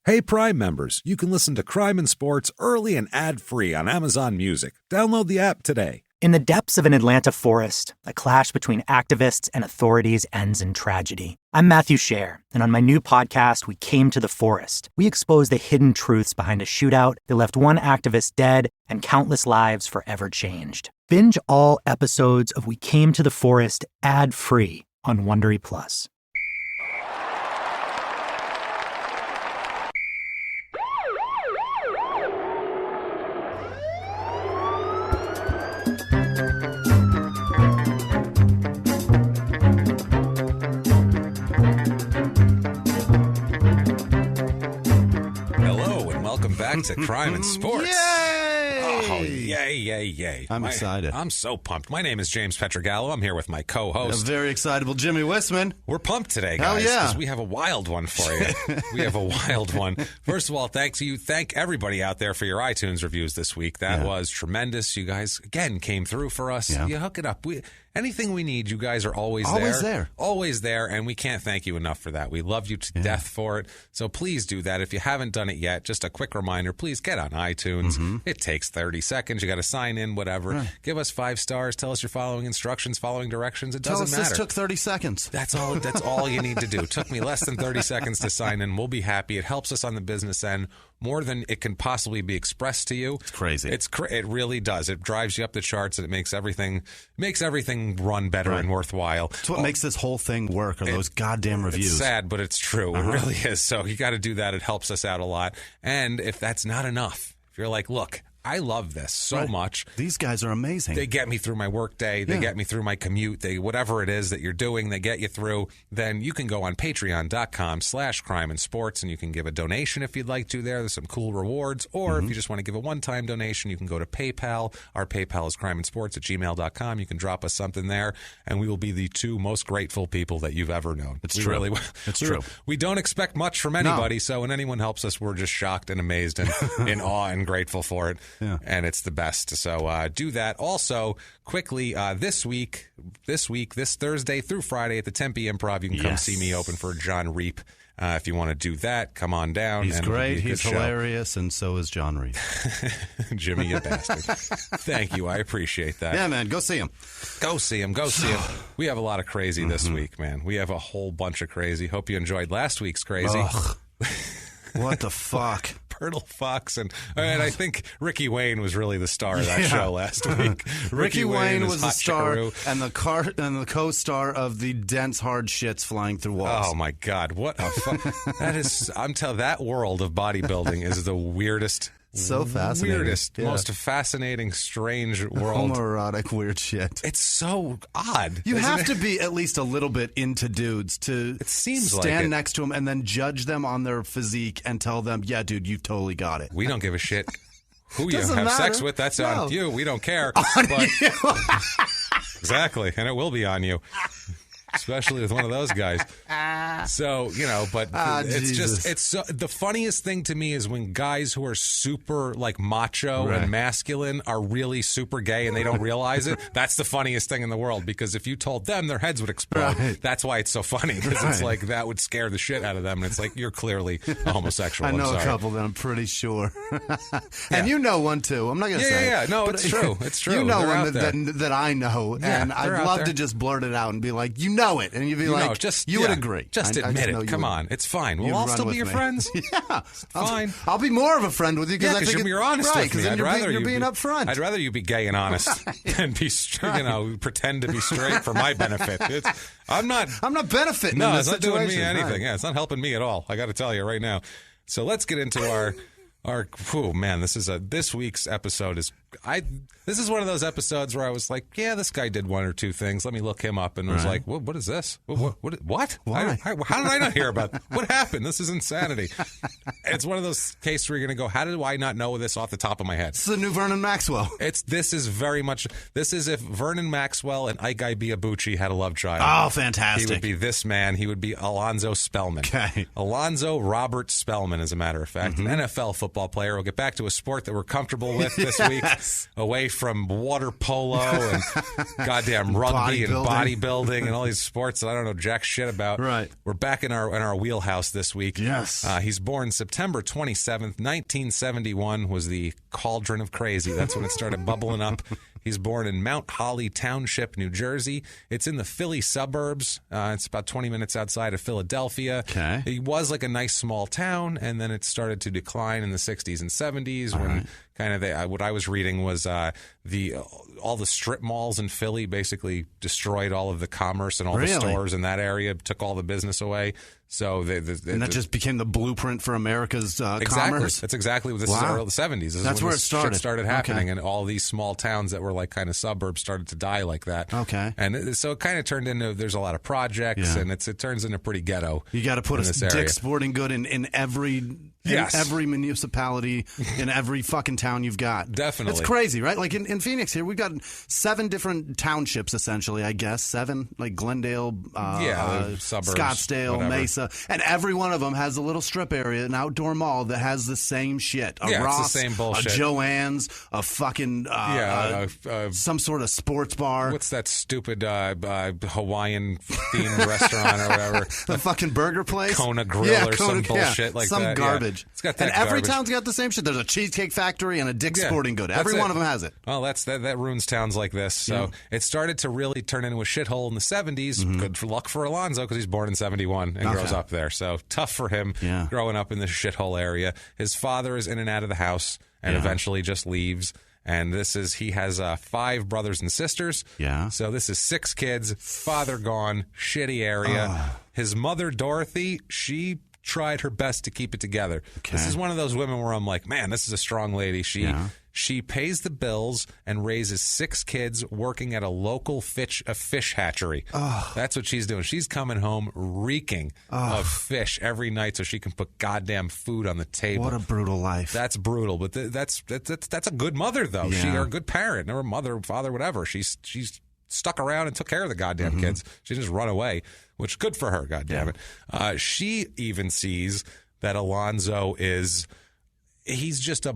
Hey, Prime members, you can listen to Crime and Sports early and ad-free on Amazon Music. Download the app today. In the depths of an Atlanta forest, a clash between activists and authorities ends in tragedy. I'm Matthew Scher, and on my new podcast, We Came to the Forest, we expose the hidden truths behind a shootout that left one activist dead and countless lives forever changed. Binge all episodes of We Came to the Forest ad-free on Wondery Plus. Back to Crime and Sports. Yay! Oh, yay. I'm excited. I'm so pumped. My name is James Pietragallo. I'm here with my co-host. A very excitable Jimmie Whisman. We're pumped today, guys. Hell yeah. Because we have a wild one for you. We have a wild one. First of all, thank everybody out there for your iTunes reviews this week. That was tremendous. You guys, again, came through for us. Yeah. You hook it up. Anything we need, you guys are always there. Always there, and we can't thank you enough for that. We love you to death for it, so please do that. If you haven't done it yet, just a quick reminder, please get on iTunes. Mm-hmm. It takes 30 seconds. You got to sign in, whatever. Right. Give us 5 stars. Tell us you're following instructions, following directions. It doesn't matter. This took 30 seconds. That's all you need to do. It took me less than 30 seconds to sign in. We'll be happy. It helps us on the business end more than it can possibly be expressed to you. It's crazy. It really does. It drives you up the charts, and it makes everything run better and worthwhile. It's what makes this whole thing work, are those goddamn reviews. It's sad, but it's true. It really is. So you got to do that. It helps us out a lot. And if that's not enough, if you're like, look, I love this so much. These guys are amazing. They get me through my work day. They get me through my commute. Whatever it is that you're doing, they get you through. Then you can go on patreon.com/crime and sports, and you can give a donation if you'd like to there. There's some cool rewards. Or if you just want to give a one-time donation, you can go to PayPal. Our PayPal is crimeandsports@gmail.com. You can drop us something there, and we will be the 2 most grateful people that you've ever known. It's true. It's true. We don't expect much from anybody, so when anyone helps us, we're just shocked and amazed and in awe and grateful for it. Yeah. And it's the best. So do that. Also, quickly, this Thursday through Friday at the Tempe Improv, you can come see me open for John Reep. If you want to do that, come on down. He's great. He's hilarious, and so is John Reep. Jimmie, you bastard. Thank you. I appreciate that. Yeah, man. Go see him. Go see him. We have a lot of crazy this week, man. We have a whole bunch of crazy. Hope you enjoyed last week's crazy. What the fuck? Turtle Fox and I think Ricky Wayne was really the star of that show last week. Ricky Wayne was the star and the co-star of the dense hard shits flying through walls. Oh my God, what a that world of bodybuilding is the weirdest. So fascinating. Weirdest, most fascinating, strange world. Homoerotic weird shit. It's so odd. You have to be at least a little bit into dudes to stand next to them and then judge them on their physique and tell them, yeah, dude, you totally got it. We don't give a shit who you have sex with. That's on you. We don't care. You. Exactly. And it will be on you. Especially with one of those guys. So, but it's so, the funniest thing to me is when guys who are super like macho and masculine are really super gay and they don't realize it. That's the funniest thing in the world, because if you told them, their heads would explode. That's why it's so funny, because it's like that would scare the shit out of them. And it's like, you're clearly a homosexual. I know a couple that I'm pretty sure. And you know one too. I'm not going to say. Yeah. No, it's true. It's true. You know one that I know. And I'd love to just blurt it out and be like, it. And you'd be you would agree. Just admit it. Come on. It's fine. We'll all still be your friends. Yeah. Fine. I'll be more of a friend with you because I think you're honest with me. You're being upfront. I'd rather you be gay and honest than be, pretend to be straight for my benefit. I'm not benefiting. No, in it's this not doing me situation. anything. Right. Yeah, it's not helping me at all. I got to tell you right now. So let's get into our this week's episode is this is one of those episodes where I was like, yeah, this guy did 1 or 2 things. Let me look him up, and was like, what is this? What? Why? How did I not hear about what happened? This is insanity. It's one of those cases where you're going to go, how did I not know this off the top of my head? It's the new Vernon Maxwell. This is if Vernon Maxwell and Ike Ibiabuchi had a love child. Oh, fantastic. He would be this man. He would be Alonzo Spellman. Okay. Alonzo Robert Spellman, as a matter of fact, an NFL football football player. We'll get back to a sport that we're comfortable with this week, away from water polo and goddamn rugby and bodybuilding and all these sports that I don't know jack shit about. Right. We're back in our wheelhouse this week. Yes. He's born September 27th, 1971 was the cauldron of crazy. That's when it started bubbling up. He's born in Mount Holly Township, New Jersey. It's in the Philly suburbs. It's about 20 minutes outside of Philadelphia. Okay. It was like a nice small town, and then it started to decline in the 60s and 70s when kind of what I was reading was all the strip malls in Philly basically destroyed all of the commerce and all the stores in that area, took all the business away. So and that just became the blueprint for America's commerce. That's exactly what this is. Early 70s. That's where it started. Shit started happening, and all these small towns that were like kind of suburbs started to die like that. Okay, and so it kind of turned into there's a lot of projects, and it turns into pretty ghetto. You got to put a Dick's Sporting Good in every. Yes. In every municipality, in every fucking town you've got. Definitely. It's crazy, right? Like in Phoenix here, we've got 7 different townships, essentially, I guess. 7, like Glendale, suburbs, Scottsdale, whatever. Mesa. And every one of them has a little strip area, an outdoor mall that has the same shit. A Ross, it's the same bullshit. A Joann's, a fucking some sort of sports bar. What's that stupid Hawaiian-themed restaurant or whatever? The fucking burger place? Kona Grill or some bullshit like some that. Some garbage. Yeah. It's got that and every garbage. town's got the same shit. There's a Cheesecake Factory and a Dick's Sporting Good. Every one of them has it. Well, that ruins towns like this. So it started to really turn into a shithole in the 70s. Mm-hmm. Good luck for Alonzo because he's born in 71 and grows up there. So tough for him growing up in this shithole area. His father is in and out of the house and eventually just leaves. And he has 5 brothers and sisters. Yeah. So this is 6 kids, father gone, shitty area. His mother, Dorothy, she tried her best to keep it together. Okay. This is one of those women where I'm like, man, this is a strong lady. She pays the bills and raises 6 kids working at a local fish hatchery. That's what she's doing. She's coming home reeking of fish every night so she can put goddamn food on the table. What a brutal life. That's brutal, but that's a good mother though. Yeah. She or a good parent, or mother, father, whatever. She's stuck around and took care of the goddamn kids. She didn't just run away, which good for her, goddamn it. She even sees that Alonzo he's just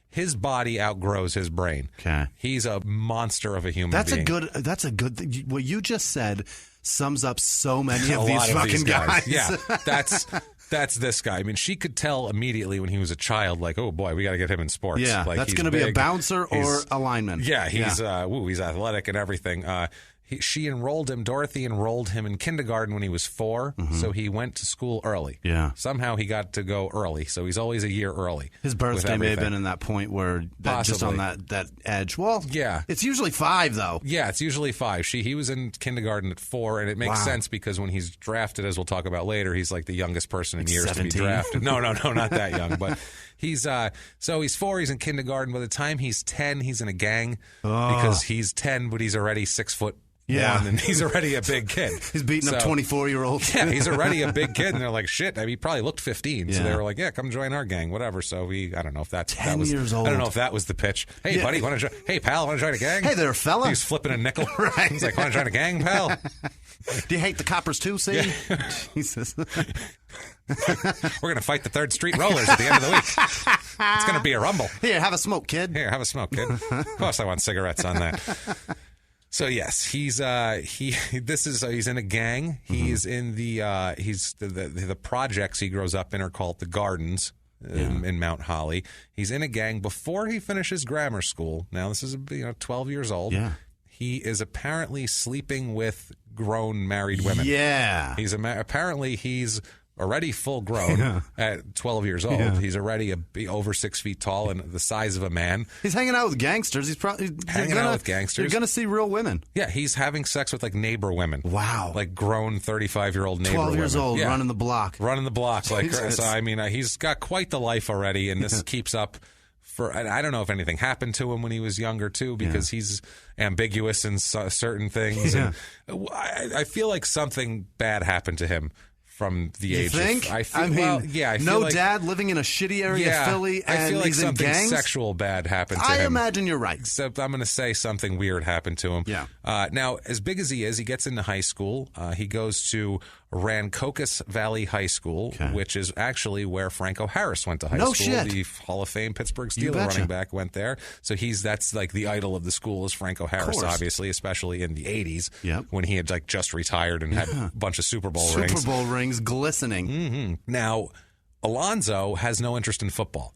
his body outgrows his brain. Okay. He's a monster of a human being. That's a good thing. What you just said sums up so many of these fucking guys. Yeah, that's this guy. I mean, she could tell immediately when he was a child, like, oh boy, we got to get him in sports. Yeah, like, that's going to be a bouncer or a lineman. Yeah, he's athletic and everything. Dorothy enrolled him in kindergarten when he was 4, so he went to school early. Yeah. Somehow he got to go early, so he's always a year early. His birthday may have been in that point where just on that edge. Well, yeah. It's usually 5, though. Yeah, it's usually 5. He was in kindergarten at 4, and it makes sense because when he's drafted, as we'll talk about later, he's like the youngest person in years 17? To be drafted. No, not that young, but he's 4, he's in kindergarten. By the time he's 10, he's in a gang because he's 10, but he's already 6 foot. Yeah, and he's already a big kid. He's beating up 24-year-olds. Yeah, he's already a big kid, and they're like, shit. I mean, he probably looked 15, so they were like, yeah, come join our gang, whatever. So I don't know if that was 10 years old. I don't know if that was the pitch. Hey, buddy, hey, pal, want to join a gang? Hey there, fella. He was flipping a nickel. Right. He's like, want to join a gang, pal? Do you hate the coppers too? See, Jesus. We're going to fight the 3rd Street Rollers at the end of the week. It's going to be a rumble. Here, have a smoke, kid. Here, have a smoke, kid. Of course, I want cigarettes on that. So yes, he's in a gang. He's in the projects he grows up in are called the Gardens in Mount Holly. He's in a gang before he finishes grammar school. Now this is 12 years old. Yeah. He is apparently sleeping with grown married women. Yeah. Apparently he's already full grown at 12 years old. Yeah. He's already over 6 feet tall and the size of a man. He's hanging out with gangsters. He's probably hanging out with gangsters. You're going to see real women. Yeah, he's having sex with like neighbor women. Wow. Like grown 35-year-old neighbor 12 years women. old, running the block. Running the block. Like, so, I mean, he's got quite the life already, and this keeps up. I don't know if anything happened to him when he was younger, too, because he's ambiguous in certain things. Yeah. And I feel like something bad happened to him from the age think? Of... I feel no like, dad living in a shitty area of Philly and I feel like he's in something gangs? Sexual bad happened to him. I imagine you're right. Except I'm going to say something weird happened to him. Yeah. Now, as big as he is, he gets into high school. He goes to ran Cocos Valley High School, which is actually where Franco Harris went to high school. Shit. The Hall of Fame Pittsburgh Steelers running back went there. So that's like the idol of the school is Franco Harris, obviously, especially in the 80s when he had like just retired and had a bunch of Super Bowl rings. Super Bowl rings glistening. Mm-hmm. Now, Alonzo has no interest in football.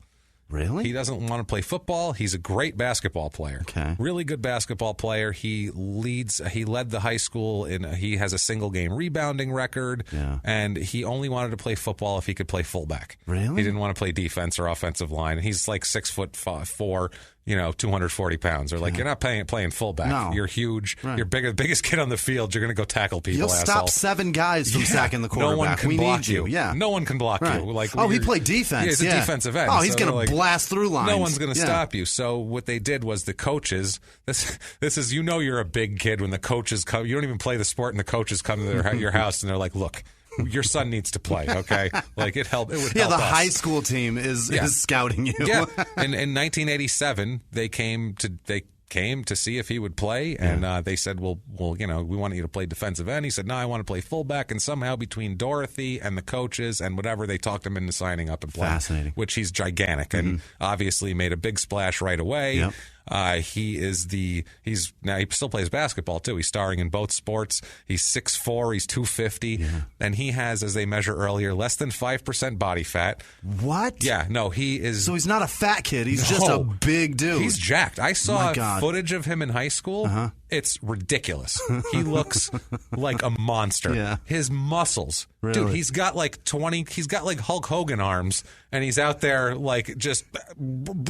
Really? He doesn't want to play football. He's a great basketball player. Okay. Really good basketball player. He led the high school he has a single game rebounding record. Yeah. And he only wanted to play football if he could play fullback. Really? He didn't want to play defense or offensive line. And he's like 6'4", 240 pounds. Or like, you're not playing fullback. No. You're huge. Right. You're the biggest kid on the field. You're going to go tackle people. You'll asshole. stop 7 guys from sacking the quarterback. No one can block you. Yeah. No one can block you. Like, he played defense. Yeah, he's a defensive end. Oh, he's going to blast through lines. No one's going to stop you. So what they did was the coaches. This is you're a big kid when the coaches come. You don't even play the sport, and the coaches come to your house and they're like, "Look, your son needs to play." Okay, like it would help. The us. high school team is scouting you. Yeah, in 1987 they came to see if he would play, and they said, well, we want you to play defensive end. He said, no, I want to play fullback, and somehow between Dorothy and the coaches and whatever, they talked him into signing up and playing. Fascinating. Which he's gigantic, and obviously made a big splash right away. Yep. He still plays basketball too. He's starring in both sports. He's 6'4", he's 250, and he has, as they measure earlier, less than 5% body fat. What? Yeah, no, he is. So he's not a fat kid. He's just a big dude. He's jacked. I saw footage of him in high school. It's ridiculous. He looks like a monster. Yeah. His muscles. Really? Dude, he's got like Hulk Hogan arms, and he's out there like just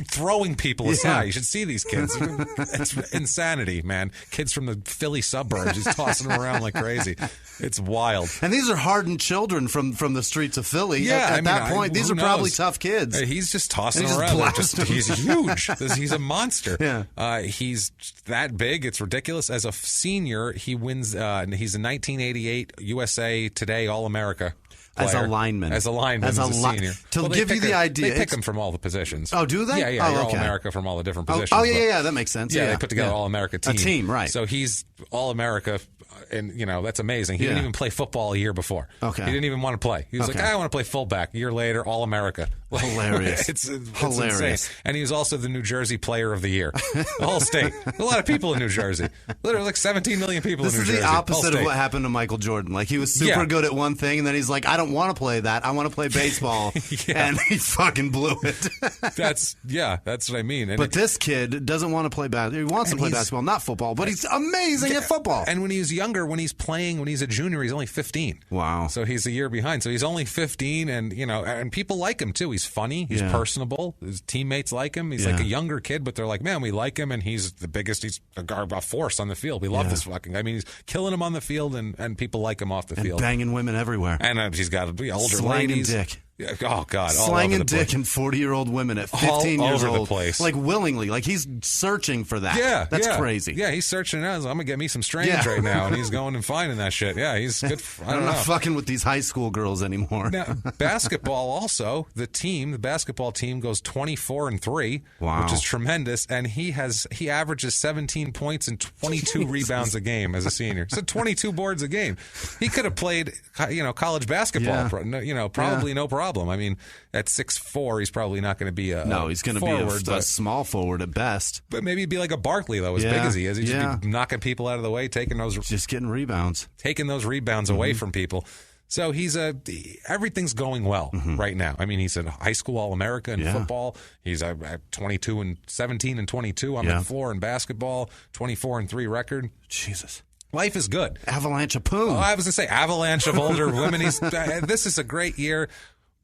throwing people aside. You should see these kids. It's insanity, man. Kids from the Philly suburbs. He's tossing them around like crazy. It's wild. And these are hardened children from the streets of Philly. Yeah, at that point, these are probably tough kids. He's just tossing them around. He's huge. He's a monster. Yeah. He's that big. It's ridiculous. As a senior, he wins. He's a 1988 USA Today All-America player. As a lineman. As a senior. To give you the idea. They pick him from all the positions. Oh, do they? Yeah. You're okay. All-America from all the different positions. Oh, yeah, that makes sense. Yeah, they put together All-America team. A team, right. So he's All-America, and, that's amazing. He didn't even play football a year before. Okay. He didn't even want to play. He was like, I want to play fullback. A year later, All-America. Hilarious. It's hilarious. Insane. And he was also the New Jersey Player of the Year. The whole state. A lot of people in New Jersey. Literally like 17 million people in New Jersey. This is the opposite of what happened to Michael Jordan. Like, he was super good at one thing, and then he's like, I don't want to play that. I want to play baseball. And he fucking blew it. That's what I mean. But this kid doesn't want to play basketball. He wants to play basketball, not football, but he's amazing at football. And when he's younger, when he's a junior, he's only 15. Wow. So he's a year behind. So he's only 15, and people like him too. He's funny. He's personable. His teammates like him. He's like a younger kid, but they're like, man, we like him, and he's the biggest. He's a force on the field. We love this fucking guy. I mean, he's killing him on the field, and people like him off the field. Banging women everywhere. And he's got older Slanging ladies. dick. Oh, God. Slanging dick and 40-year-old women at 15 years old. All over the place. Like, willingly. Like, he's searching for that. Yeah. That's crazy. Yeah, he's searching it out. I'm going to get me some strange right now. And he's going and finding that shit. Yeah, he's good. I'm not fucking with these high school girls anymore. Now, basketball also, the basketball team goes 24-3, which is tremendous. And he averages 17 points and 22 rebounds a game as a senior. So 22 boards a game. He could have played, college basketball. Probably no problem. I mean, at 6'4", he's probably not going to be he's going to be a small forward at best. But maybe he'd be like a Barkley, though, as big as he is. He should be knocking people out of the way, just getting rebounds. Taking those rebounds away from people. So everything's going well right now. I mean, he's a high school All-America in football. He's at 17 and 22 on the floor in basketball, 24-3 record. Jesus. Life is good. Avalanche of poon. Oh, I was going to say avalanche of older women. This is a great year.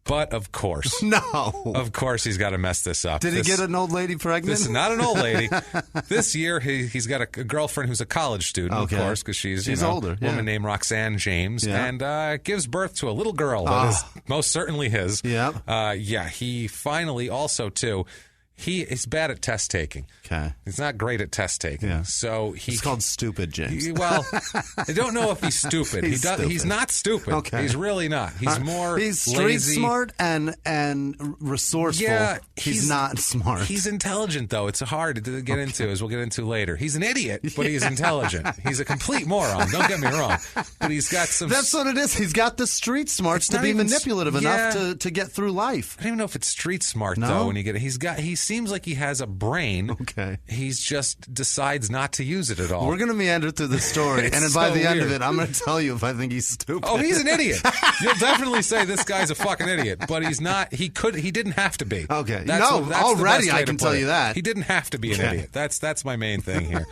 But of course. No. Of course he's got to mess this up. Did he get an old lady pregnant? This is not an old lady. This year he's got a girlfriend who's a college student, of course, because she's older. A woman named Roxanne James, and gives birth to a little girl that is most certainly his. Yeah. He finally also, too, He is bad at test taking. Okay. He's not great at test taking. Yeah. So it's called stupid, James. Well, I don't know if he's stupid. He's not stupid. Okay. He's really not. He's more He's street lazy. smart and resourceful. Yeah, he's not smart. He's intelligent, though. It's hard to get into, as we'll get into later. He's an idiot, but he's intelligent. He's a complete moron. Don't get me wrong. But he's got some... That's what it is. He's got the street smarts to be manipulative enough to get through life. I don't even know if it's street smart, though. When you get it, he seems like he has a brain. Okay. He's just decides not to use it at all. We're going to meander through the story, and then by the end of it, I'm going to tell you if I think he's stupid. Oh, he's an idiot. You'll definitely say this guy's a fucking idiot, but he's not. He didn't have to be. Okay. That's already I can tell you that. He didn't have to be an idiot. That's my main thing here.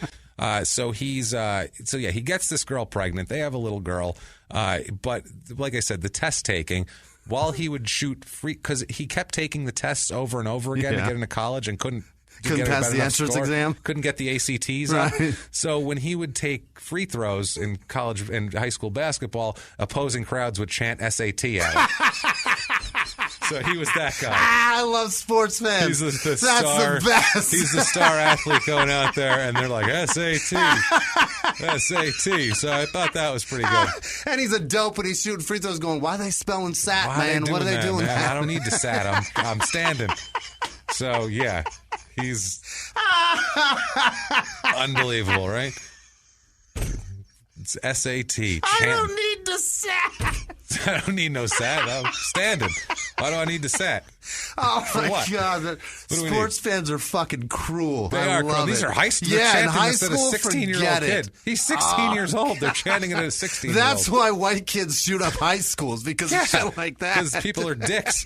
So he gets this girl pregnant. They have a little girl. But like I said, the test taking, while he would shoot free, because he kept taking the tests over and over again to get into college and couldn't pass the entrance exam. Couldn't get the ACTs right. up. So when he would take free throws in college and high school basketball, opposing crowds would chant SAT at him. So he was that guy. I love sports fans. He's the That's star. The best. He's the star athlete going out there, and they're like, SAT. SAT. So I thought that was pretty good. And he's a dope, and he's shooting free throws going, why are they spelling SAT, man? What are they doing? Man? I don't need to SAT. I'm standing. So, yeah. He's unbelievable, right? It's SAT. I don't need to SAT. I don't need no SAT. I'm standing. Why do I need to SAT? Oh, For my what? God. Sports fans are fucking cruel. They are cruel. These are high school. Yeah, in high school, a 16-year-old kid. He's 16 years old. They're chanting it at a 16-year-old. That's why white kids shoot up high schools, because of shit like that. Because people are dicks.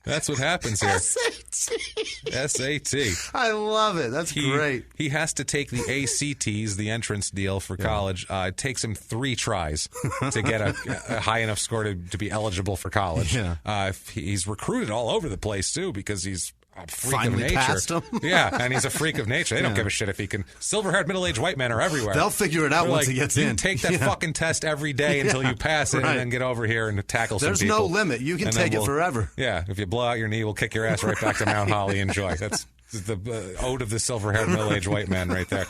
That's what happens here. SAT. I love it. That's great. He has to take the ACTs, the entrance deal for college. It takes him 3 tries to get a high enough score to be eligible for college. Yeah. He's recruited all over the place, too, because he's a freak Finally of nature. passed him. Yeah, and he's a freak of nature. They don't give a shit if he can. Silver-haired, middle-aged white men are everywhere. They'll figure it out once he gets in. You take that fucking test every day until you pass it, and then get over here and tackle some people. There's no limit. You can take it forever. Yeah, if you blow out your knee, we'll kick your ass right back to Mount Holly. Enjoy. That's the ode of the silver-haired, middle-aged white man right there.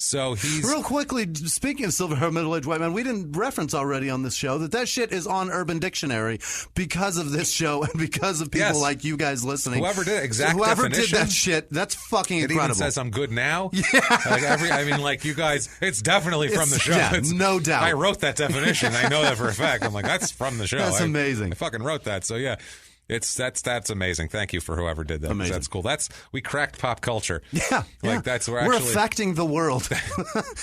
So he's... Real quickly, speaking of silver-haired, middle-aged white man, we didn't reference already on this show that shit is on Urban Dictionary because of this show and because of people like you guys listening. Whoever did it, Whoever did that shit, that's fucking incredible. It even says I'm good now. Yeah. You guys, it's definitely from the show. Yeah, no doubt. I wrote that definition. I know that for a fact. I'm like, that's from the show. That's amazing. I fucking wrote that. So yeah. That's amazing. Thank you for whoever did that. Amazing. That's cool. We cracked pop culture. Yeah, we're affecting the world.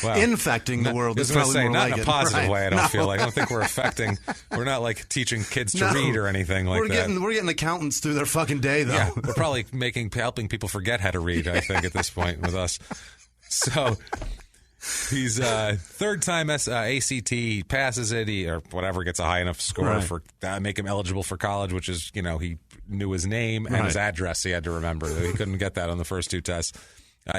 Well, infecting the world. I was going to say, not in a positive way. I don't feel like. I don't think we're affecting. We're not like teaching kids to read or anything like that. We're getting accountants through their fucking day, though. Yeah, we're probably helping people forget how to read. I think at this point with us. So. He's third time ACT, he passes it, or whatever, gets a high enough score for make him eligible for college, which is, he knew his name and his address he had to remember. He couldn't get that on the first 2 tests.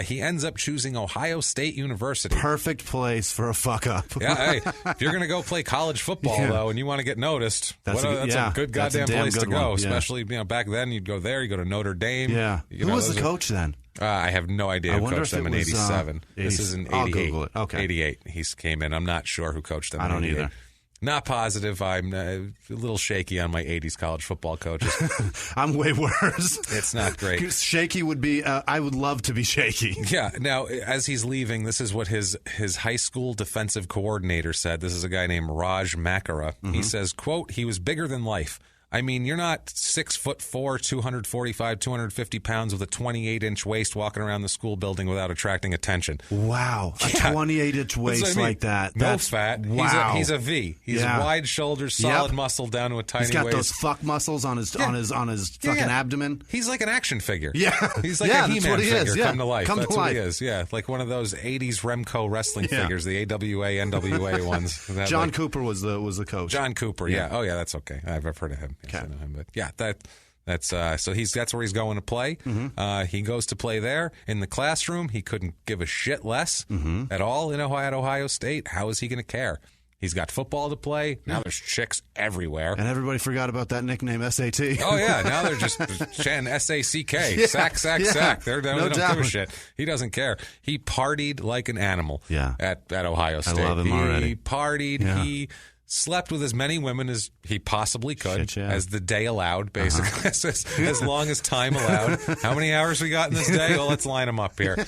He ends up choosing Ohio State University. Perfect place for a fuck up. Yeah, hey, if you're going to go play college football, though, and you want to get noticed, that's a good goddamn place to go. Especially, back then, you'd go there, you go to Notre Dame. Yeah. Who was the coach then? I have no idea who coached them in 87. This is in 88. I'll Google it. Okay. 88. He came in. I'm not sure who coached them. I don't either. Not positive. I'm a little shaky on my 80s college football coaches. I'm way worse. It's not great. Shaky would be, I would love to be shaky. Yeah. Now, as he's leaving, this is what his high school defensive coordinator said. This is a guy named Raj Makara. Mm-hmm. He says, quote, "He was bigger than life. I mean, you're not 6'4", 245, 250 pounds with a 28-inch waist walking around the school building without attracting attention." Wow, a 28-inch waist like that. That's fat. Wow. He's a V. He's wide shoulders, solid muscle down to a tiny waist. He's got those fuck muscles on his fucking abdomen. He's like an action figure. Yeah, he's like a He-Man figure come to life. That's what he is. Yeah, like one of those 80s Remco wrestling figures, the AWA, NWA ones. John Cooper was the coach. John Cooper. Yeah. Oh yeah, that's okay. I've heard of him. Yes, I know him, but yeah, that's so that's where he's going to play. Mm-hmm. He goes to play there in the classroom. He couldn't give a shit less at all in Ohio State. How is he going to care? He's got football to play. Now there's chicks everywhere. And everybody forgot about that nickname, SAT. Oh, yeah. Now they're just chanting SACK. Sack, sack. They don't give a shit. He doesn't care. He partied like an animal at Ohio State. I love him already. He partied. Yeah. He slept with as many women as he possibly could, as the day allowed, basically, as long as time allowed. How many hours we got in this day? Well, let's line them up here.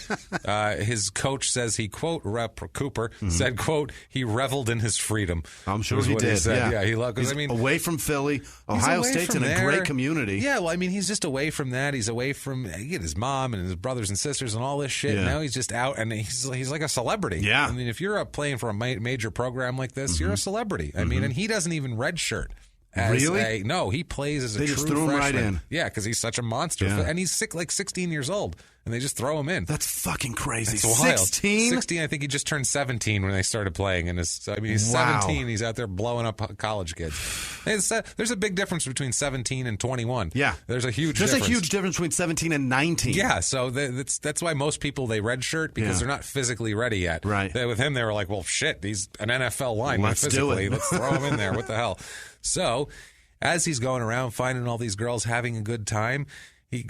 His coach says he, quote, Cooper said, quote, he reveled in his freedom. I'm sure he did. He said. Yeah, he loved, he's away from Philly. Ohio State's in a great community. Yeah, well, I mean, he's just away from that. He's away from his mom and his brothers and sisters and all this shit. Yeah. Now he's just out, and he's like a celebrity. Yeah. I mean, if you're playing for a major program like this, you're a celebrity. I mean, and he doesn't even redshirt. Really? No, he plays as a true freshman. They just threw him right in. Yeah, because he's such a monster. Yeah. And he's like 16 years old, and they just throw him in. That's fucking crazy. That's wild. 16? 16, I think he just turned 17 when they started playing. And he's 17. He's out there blowing up college kids. There's a big difference between 17 and 21. Yeah. There's a huge difference. There's a huge difference between 17 and 19. Yeah, so that's why most people, they redshirt because they're not physically ready yet. Right. With him, they were like, well, shit, he's an NFL lineman physically. Let's throw him in there. What the hell? So as he's going around finding all these girls, having a good time,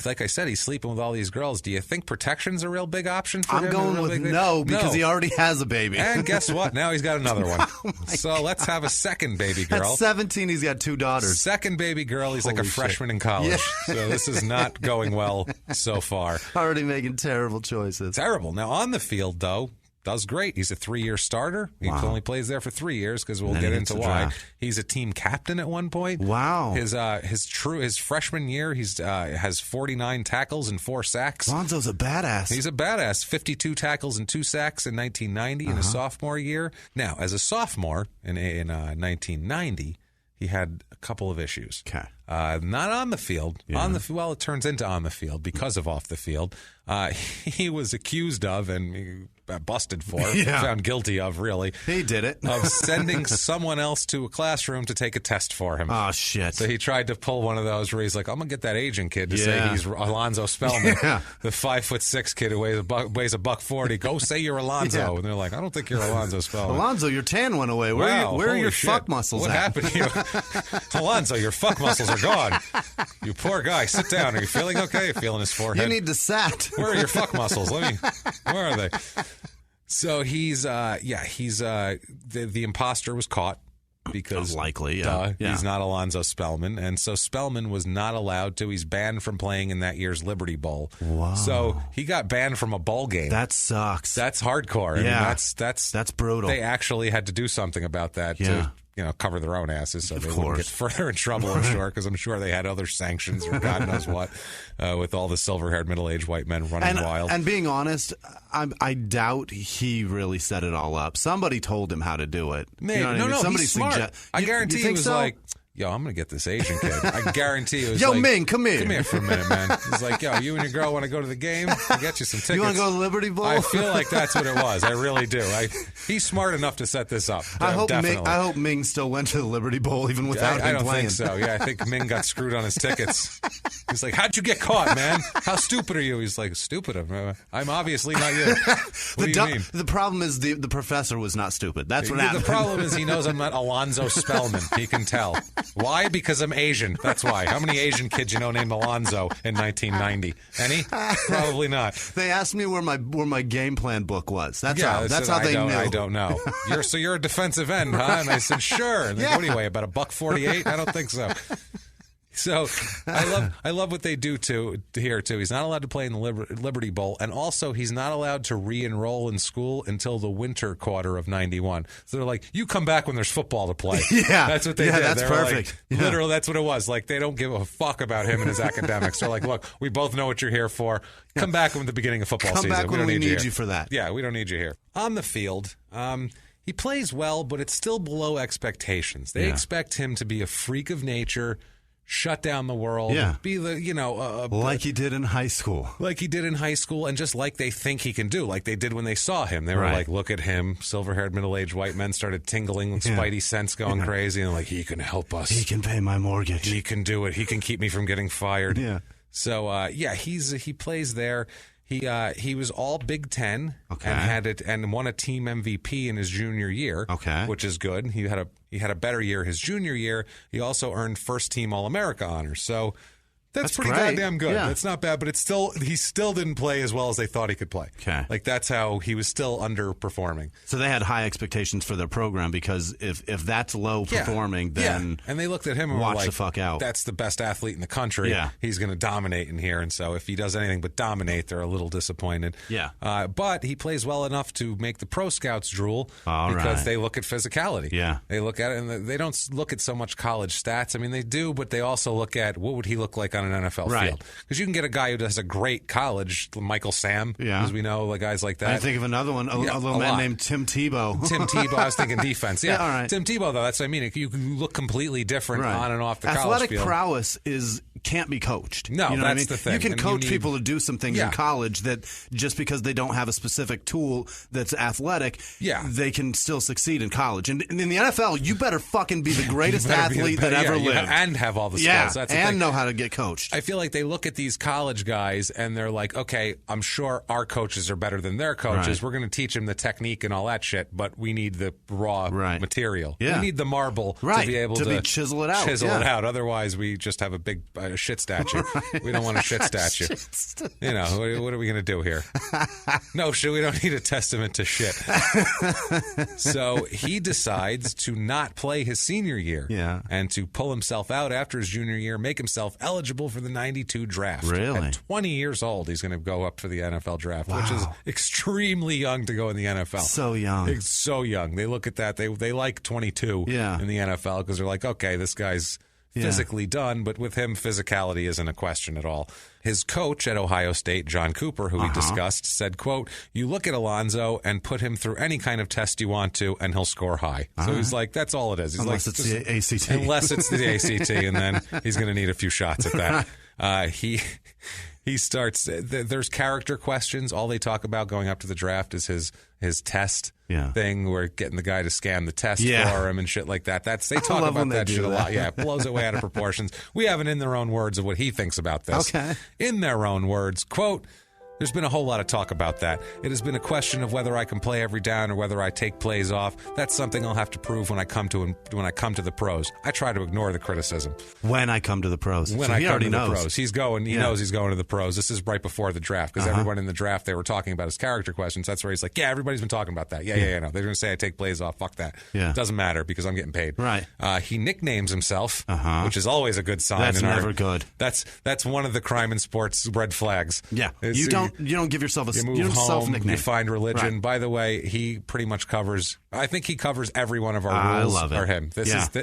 like I said, he's sleeping with all these girls. Do you think protection's a real big option for him? I'm going with no, because he already has a baby. And guess what? Now he's got another one. So let's have a second baby girl. At 17, he's got 2 daughters. Second baby girl. He's like a freshman in college. Yeah. So this is not going well so far. Already making terrible choices. Terrible. Now on the field, though, does great. He's a 3-year starter. He only plays there for 3 years because we'll get into why. He's a team captain at one point. Wow. His freshman year, he's has 49 tackles and 4 sacks. Alonzo's a badass. He's a badass. 52 tackles and 2 sacks in 1990 in his sophomore year. Now, as a sophomore in 1990, he had a couple of issues. Okay. Not on the field. Yeah. Well, it turns into on the field because of off the field. He was accused of and busted for, found guilty of, really. He did it. Of sending someone else to a classroom to take a test for him. Oh, shit. So he tried to pull one of those where he's like, I'm going to get that Asian kid to say he's Alonzo Spellman, the 5'6" kid who weighs a $140. Go say you're Alonzo. And they're like, I don't think you're Alonzo Spellman. Alonzo, your tan went away. Where are your fuck muscles What happened to you? Alonzo, your fuck muscles are gone. You poor guy. Sit down. Are you feeling okay? You're feeling his forehead. You need to sat. Where are your fuck muscles? Where are they? So he's the imposter was caught because likely, he's not Alonzo Spellman, and so Spellman was not allowed to. He's banned from playing in that year's Liberty Bowl. Wow! So he got banned from a bowl game. That sucks. That's hardcore. Yeah, I mean, that's brutal. They actually had to do something about that to cover their own asses so they wouldn't get further in trouble, I'm sure, because I'm sure they had other sanctions or God knows what with all the silver-haired middle-aged white men running wild. And being honest, I doubt he really set it all up. Somebody told him how to do it. Maybe. Somebody he's smart. I guarantee he was like, yo, I'm going to get this Asian kid. I guarantee it was yo, like, Ming, come here. Come here for a minute, man. He's like, yo, you and your girl want to go to the game? I'll get you some tickets. You want to go to Liberty Bowl? I feel like that's what it was. I really do. He's smart enough to set this up. I hope Ming still went to the Liberty Bowl even without him playing. I don't think so. Yeah, I think Ming got screwed on his tickets. He's like, how'd you get caught, man? How stupid are you? He's like, stupid? I'm obviously not you. What do you mean? The problem is the professor was not stupid. That's what happened. The problem is he knows I'm not Alonzo Spellman. He can tell. Why? Because I'm Asian. That's why. How many Asian kids you know named Alonzo in 1990? Any? Probably not. They asked me where my game plan book was. That's how they knew. I don't know. You're a defensive end, huh? And I said, sure. And what do you weigh? About $148? I don't think so. So I love what they do here too. He's not allowed to play in the Liberty Bowl, and also he's not allowed to re-enroll in school until the winter quarter of '91. So they're like, you come back when there's football to play. Yeah, that's what they did. That's perfect. Like, literally, that's what it was. Like they don't give a fuck about him and his academics. They're like, look, we both know what you're here for. Come back at the beginning of football season. Come back when we need you for that. Yeah, we don't need you here. On the field, he plays well, but it's still below expectations. They expect him to be a freak of nature, shut down the world, be the, like he did in high school. Like he did in high school, and just like they think he can do, like they did when they saw him. They were like, look at him. Silver-haired, middle-aged white men started tingling with spidey sense going crazy, and like, he can help us. He can pay my mortgage. He can do it. He can keep me from getting fired. Yeah. So, he plays there. He was all Big Ten and won a team MVP in his junior year, which is good. He had a better year his junior year. He also earned first team All-America honors. So that's pretty goddamn good. Yeah. That's not bad, but he still didn't play as well as they thought he could play. Okay. Like, that's how he was still underperforming. So they had high expectations for their program, because if that's low performing, then and they looked at him and watch were like, the fuck out. That's the best athlete in the country. Yeah. He's going to dominate in here. And so if he does anything but dominate, they're a little disappointed. Yeah. But he plays well enough to make the pro scouts drool because they look at physicality. Yeah. They look at it, and they don't look at so much college stats. I mean, they do, but they also look at what would he look like on an NFL field. Because you can get a guy who does a great college, Michael Sam, as we know, like guys like that. I think of another one, a little man named Tim Tebow. Tim Tebow, I was thinking defense. Yeah, all right. Tim Tebow, though, that's what I mean. You can look completely different on and off the college Athletic field. prowess can't be coached. No, you know that's what I mean? the thing. You can coach people to do some things in college that just because they don't have a specific tool that's athletic, they can still succeed in college. And in the NFL, you better fucking be the greatest athlete that ever lived. And have all the skills. That's the thing. Know how to get coached. I feel like they look at these college guys and they're like, okay, I'm sure our coaches are better than their coaches. We're going to teach them the technique and all that shit, but we need the raw material. We need the marble to be able to chisel it out. Otherwise, we just have a big shit statue. We don't want a shit statue. You know, what are we going to do here? No shit, we don't need a testament to shit. So he decides to not play his senior year and to pull himself out after his junior year, make himself eligible for the 92 draft. Really? At 20 years old, he's going to go up for the NFL draft, which is extremely young to go in the NFL. So young. It's so young. They look at that. They like 22 in the NFL because they're like, okay, this guy's physically done, but with him, physicality isn't a question at all. His coach at Ohio State, John Cooper, who we discussed, said, quote, you look at Alonzo and put him through any kind of test you want to, and he'll score high. So he's like, that's all it is. He's unless it's the ACT. Unless it's the ACT, and then he's going to need a few shots at that. He starts, there's character questions. All they talk about going up to the draft is his test thing, where getting the guy to scan the test for him and shit like that. They talk about that shit a lot. Yeah, it blows it way out of proportions. We have it in their own words of what he thinks about this. Okay. In their own words, quote, there's been a whole lot of talk about that. It has been a question of whether I can play every down or whether I take plays off. That's something I'll have to prove when I come to the pros. I try to ignore the criticism. When I come to the pros. When I come to the pros. He knows he's going to the pros. This is right before the draft, because everyone in the draft, they were talking about his character questions. That's where he's like, everybody's been talking about that. No. They're going to say I take plays off. Fuck that. Yeah. Doesn't matter because I'm getting paid. Right. He nicknames himself, which is always a good sign. That's never good. That's one of the crime and sports red flags. Yeah. You don't give yourself you move home, you find religion. Right. By the way, he pretty much covers. I think he covers every one of our rules. I love it. For him.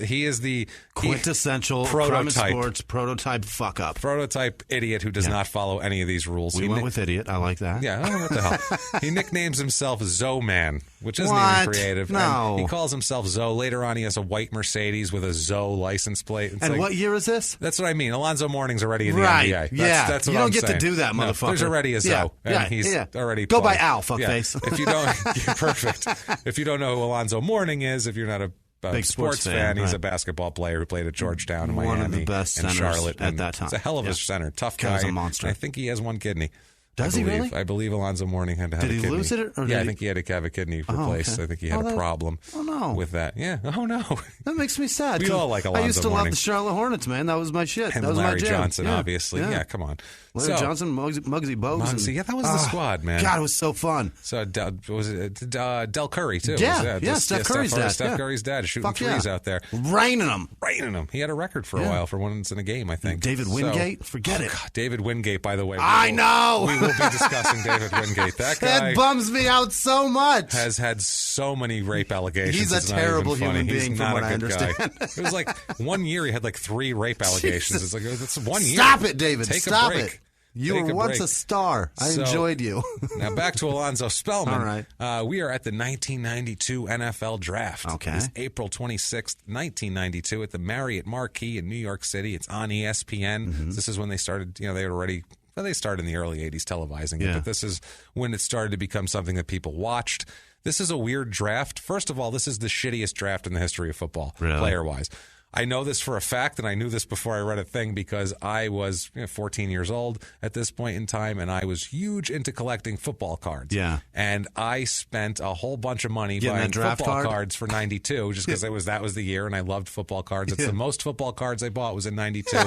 He is the quintessential prototype sports prototype fuck up, prototype idiot who does not follow any of these rules. We went with idiot. I like that. Yeah, I don't know what the hell. He nicknames himself Zoe Man, which isn't even creative. No, and he calls himself Zoe. Later on, he has a white Mercedes with a Zoe license plate. And what year is this? That's what I mean. Alonzo Mourning's already in the NBA. That's what you don't I'm get saying. to do that, motherfucker. No, there's already a Zoe, and he's already go played. by Al, fuckface. If you don't, perfect. If you don't know who Alonzo Mourning is, if you're not a big sports fan, he's a basketball player who played at Georgetown, and one Miami, of the best and centers Charlotte at that time. He's a hell of a center, tough guy. He's a monster. I think he has one kidney. Does he really? I believe Alonzo Mourning had to have a kidney. Did he lose it? I think he had to have a kidney replaced. Okay. I think he had a problem with that. Yeah. Oh, no. That makes me sad. We all like Alonzo Mourning. I used to love the Charlotte Hornets, man. That was my shit. And that was Larry my jam. Johnson, obviously. Yeah, come on. Larry Johnson, Muggsy Bogues. Yeah, that was the squad, man. God, it was so fun. So was it Del Curry, too? Steph Curry's dad. Steph Curry's dad is shooting threes out there. Raining them. He had a record for a while for once in a game, I think. David Wingate? Forget it. God, David Wingate, by the way. I know. We will be discussing David Wingate. That guy that bums me out so much. Has had so many rape allegations. He's a terrible human being, from what I understand. It was like 1 year he had like 3 rape allegations. It's like, that's 1 year. Stop it, David. Stop it. You were once a star. I enjoyed you. Now back to Alonzo Spellman. All right. We are at the 1992 NFL Draft. Okay. It's April 26th, 1992 at the Marriott Marquis in New York City. It's on ESPN. Mm-hmm. This is when they started, they started in the early 80s televising it, but this is when it started to become something that people watched. This is a weird draft. First of all, this is the shittiest draft in the history of football, player-wise. I know this for a fact, and I knew this before I read a thing because I was 14 years old at this point in time, and I was huge into collecting football cards. Yeah. And I spent a whole bunch of money buying football cards for 92 just because that was the year, and I loved football cards. It's the most football cards I bought was in 92.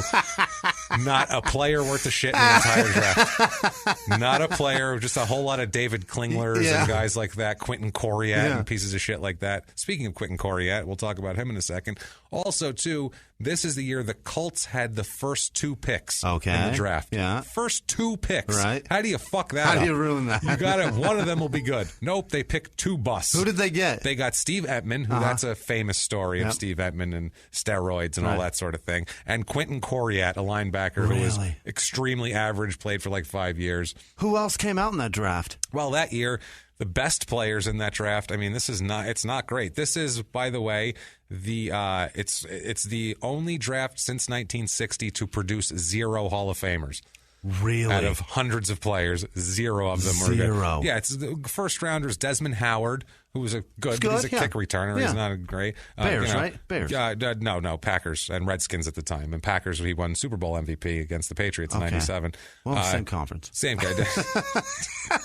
Not a player worth a shit in the entire draft. Not a player, just a whole lot of David Klinglers and guys like that, Quentin Coriat and pieces of shit like that. Speaking of Quentin Coriat, we'll talk about him in a second. Also, too, this is the year the Colts had the first 2 picks in the draft. Yeah. First 2 picks. Right. How do you fuck that up? How do you ruin that? You got it. One of them will be good. Nope, they picked 2 busts. Who did they get? They got Steve Ettman, who that's a famous story of Steve Ettman and steroids and all that sort of thing. And Quentin Coriat, a linebacker who was extremely average, played for like 5 years. Who else came out in that draft? Well, that year, the best players in that draft, I mean, it's not great. This is, by the way, it's the only draft since 1960 to produce 0 Hall of Famers. Really? Out of hundreds of players, 0 of them were good. Yeah, it's the first rounders, Desmond Howard, who was he's a kick returner. He's not a great. Bears, right? Bears. No, Packers and Redskins at the time. And Packers, he won Super Bowl MVP against the Patriots in 97. Well, same conference. Same guy.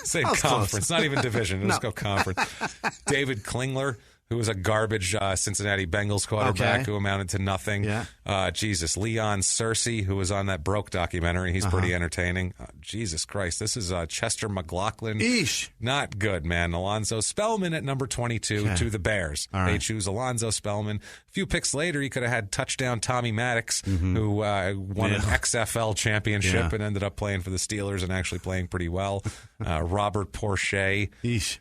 Same conference. Close. Not even division. Let's go conference. David Klingler, who was a garbage Cincinnati Bengals quarterback who amounted to nothing. Yeah. Leon Searcy, who was on that Broke documentary. He's pretty entertaining. Jesus Christ. This is Chester McLaughlin. Eesh. Not good, man. Alonzo Spellman at number 22 to the Bears. They choose Alonzo Spellman. A few picks later, he could have had touchdown Tommy Maddox, who won an XFL championship and ended up playing for the Steelers and actually playing pretty well. Robert Porcher. Eesh.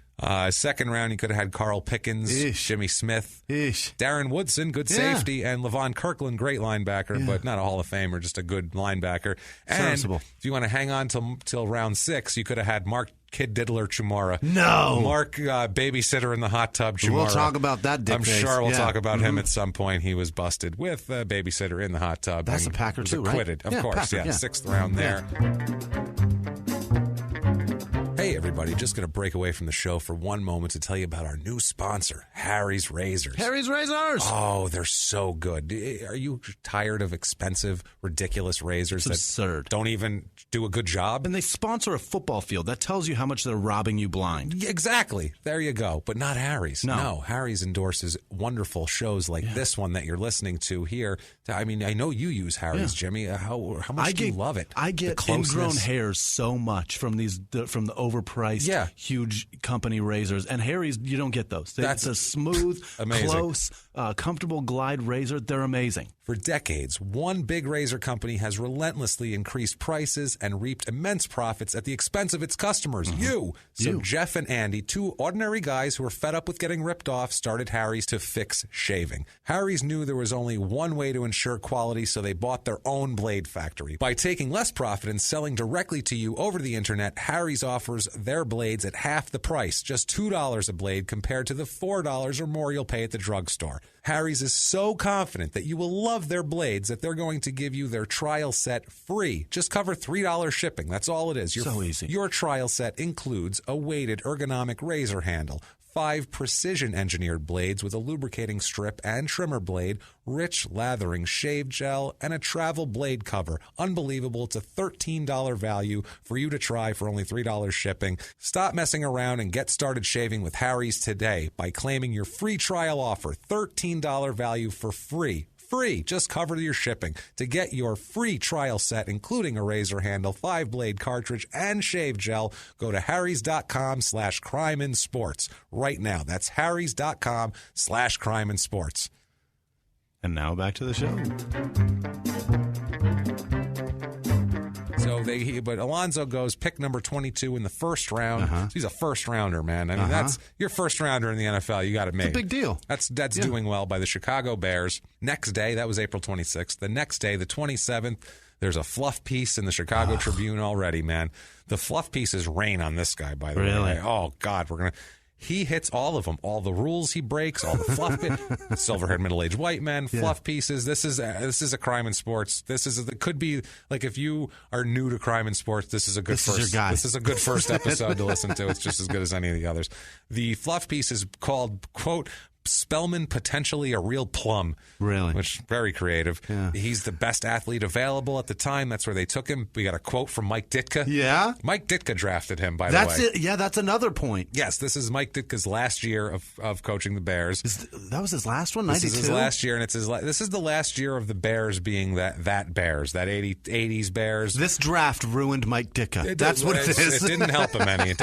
Second round, you could have had Carl Pickens, Jimmy Smith, Darren Woodson, good safety, and Levon Kirkland, great linebacker, but not a Hall of Famer, just a good linebacker. And if you want to hang on till round 6, you could have had Mark Kid Diddler Chumara. No. Mark Babysitter in the Hot Tub Chumara. We'll talk about that dick I'm sure we'll talk about him at some point. He was busted with Babysitter in the Hot Tub. That's a Packer too, right? Acquitted, of course. Packer, 6th round there. Hey, everybody, just going to break away from the show for one moment to tell you about our new sponsor, Harry's Razors. Harry's Razors! Oh, they're so good. Are you tired of expensive, ridiculous razors absurd. Don't even do a good job? And they sponsor a football field. That tells you how much they're robbing you blind. Exactly. There you go. But not Harry's. No, Harry's endorses wonderful shows like this one that you're listening to here. I mean, I know you use Harry's, Jimmy. How much do you love it? I get ingrown hairs so much from the overpriced, huge company razors. And Harry's, you don't get those. It's a smooth, close, comfortable glide razor. They're amazing. For decades, one big razor company has relentlessly increased prices and reaped immense profits at the expense of its customers, you. So Jeff and Andy, 2 ordinary guys who were fed up with getting ripped off, started Harry's to fix shaving. Harry's knew there was only one way to ensure quality, so they bought their own blade factory. By taking less profit and selling directly to you over the internet, Harry's offers their blades at half the price, just $2 a blade compared to the $4 or more you'll pay at the drugstore. Harry's is so confident that you will love their blades that they're going to give you their trial set free. Just cover $3 shipping. That's all it is. So easy. Your trial set includes a weighted ergonomic razor handle, 5 precision-engineered blades with a lubricating strip and trimmer blade, rich lathering shave gel, and a travel blade cover. Unbelievable. It's a $13 value for you to try for only $3 shipping. Stop messing around and get started shaving with Harry's today by claiming your free trial offer. $13 value for free. Just cover your shipping. To get your free trial set, including a razor handle, 5-blade cartridge, and shave gel, go to harrys.com/crimeandsports right now. That's harrys.com/crimeandsports. And now back to the show. But Alonzo goes pick number 22 in the first round. So he's a first rounder, man. I mean, that's your first rounder in the NFL. You got it made. It's a big deal. That's doing well by the Chicago Bears. Next day, that was April 26th. The next day, the 27th, there's a fluff piece in the Chicago Tribune already, man. The fluff pieces rain on this guy, by the way. Oh, God, he hits all of them, all the rules he breaks, all the fluff silver-haired middle-aged white men, fluff pieces. This is a crime in sports. It could be like if you are new to crime in sports, this is a good This is a good first episode to listen to. It's just as good as any of the others. The fluff piece is called, quote, Spellman potentially a real plum. Really? Which very creative. Yeah. He's the best athlete available at the time. That's where they took him. We got a quote from Mike Ditka. Yeah? Mike Ditka drafted him, by the way. That's it. Yeah, that's another point. Yes, this is Mike Ditka's last year of coaching the Bears. That was his last one, 92? This is his last year, and this is the last year of the Bears being that Bears, that 80s Bears. This draft ruined Mike Ditka. That's what it is. It didn't help him any.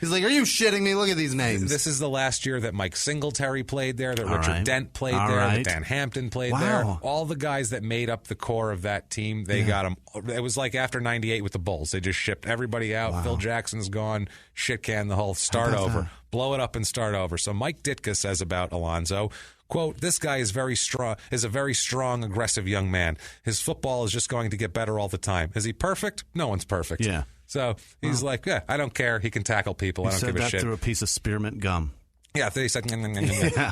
He's like, are you shitting me? Look at these names. This is the last year that Mike Singletary played there, that Richard Dent played there, that Dan Hampton played there. All the guys that made up the core of that team, they got them. It was like after 98 with the Bulls. They just shipped everybody out. Wow. Phil Jackson's gone. Shit can the whole start over. That? Blow it up and start over. So Mike Ditka says about Alonzo, quote, this guy is a very strong, aggressive young man. His football is just going to get better all the time. Is he perfect? No one's perfect. Yeah. So he's like, yeah, I don't care. He can tackle people. I don't give a shit. He said that through a piece of spearmint gum. Yeah, he said,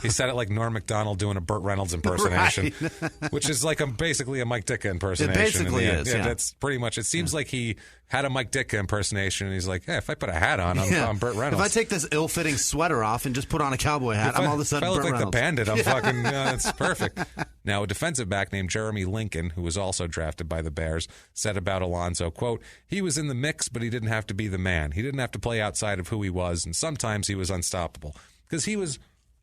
he said it like Norm Macdonald doing a Burt Reynolds impersonation, which is like basically a Mike Ditka impersonation. It basically is. Yeah, that's pretty much. It seems like he had a Mike Ditka impersonation, and he's like, hey, if I put a hat on, I'm Burt Reynolds. If I take this ill-fitting sweater off and just put on a cowboy hat, I'm all of a sudden Burt Reynolds. If I look like the Bandit, I'm fucking, that's perfect. Now, a defensive back named Jeremy Lincoln, who was also drafted by the Bears, said about Alonzo, quote, he was in the mix, but he didn't have to be the man. He didn't have to play outside of who he was, and sometimes he was unstoppable. Because he was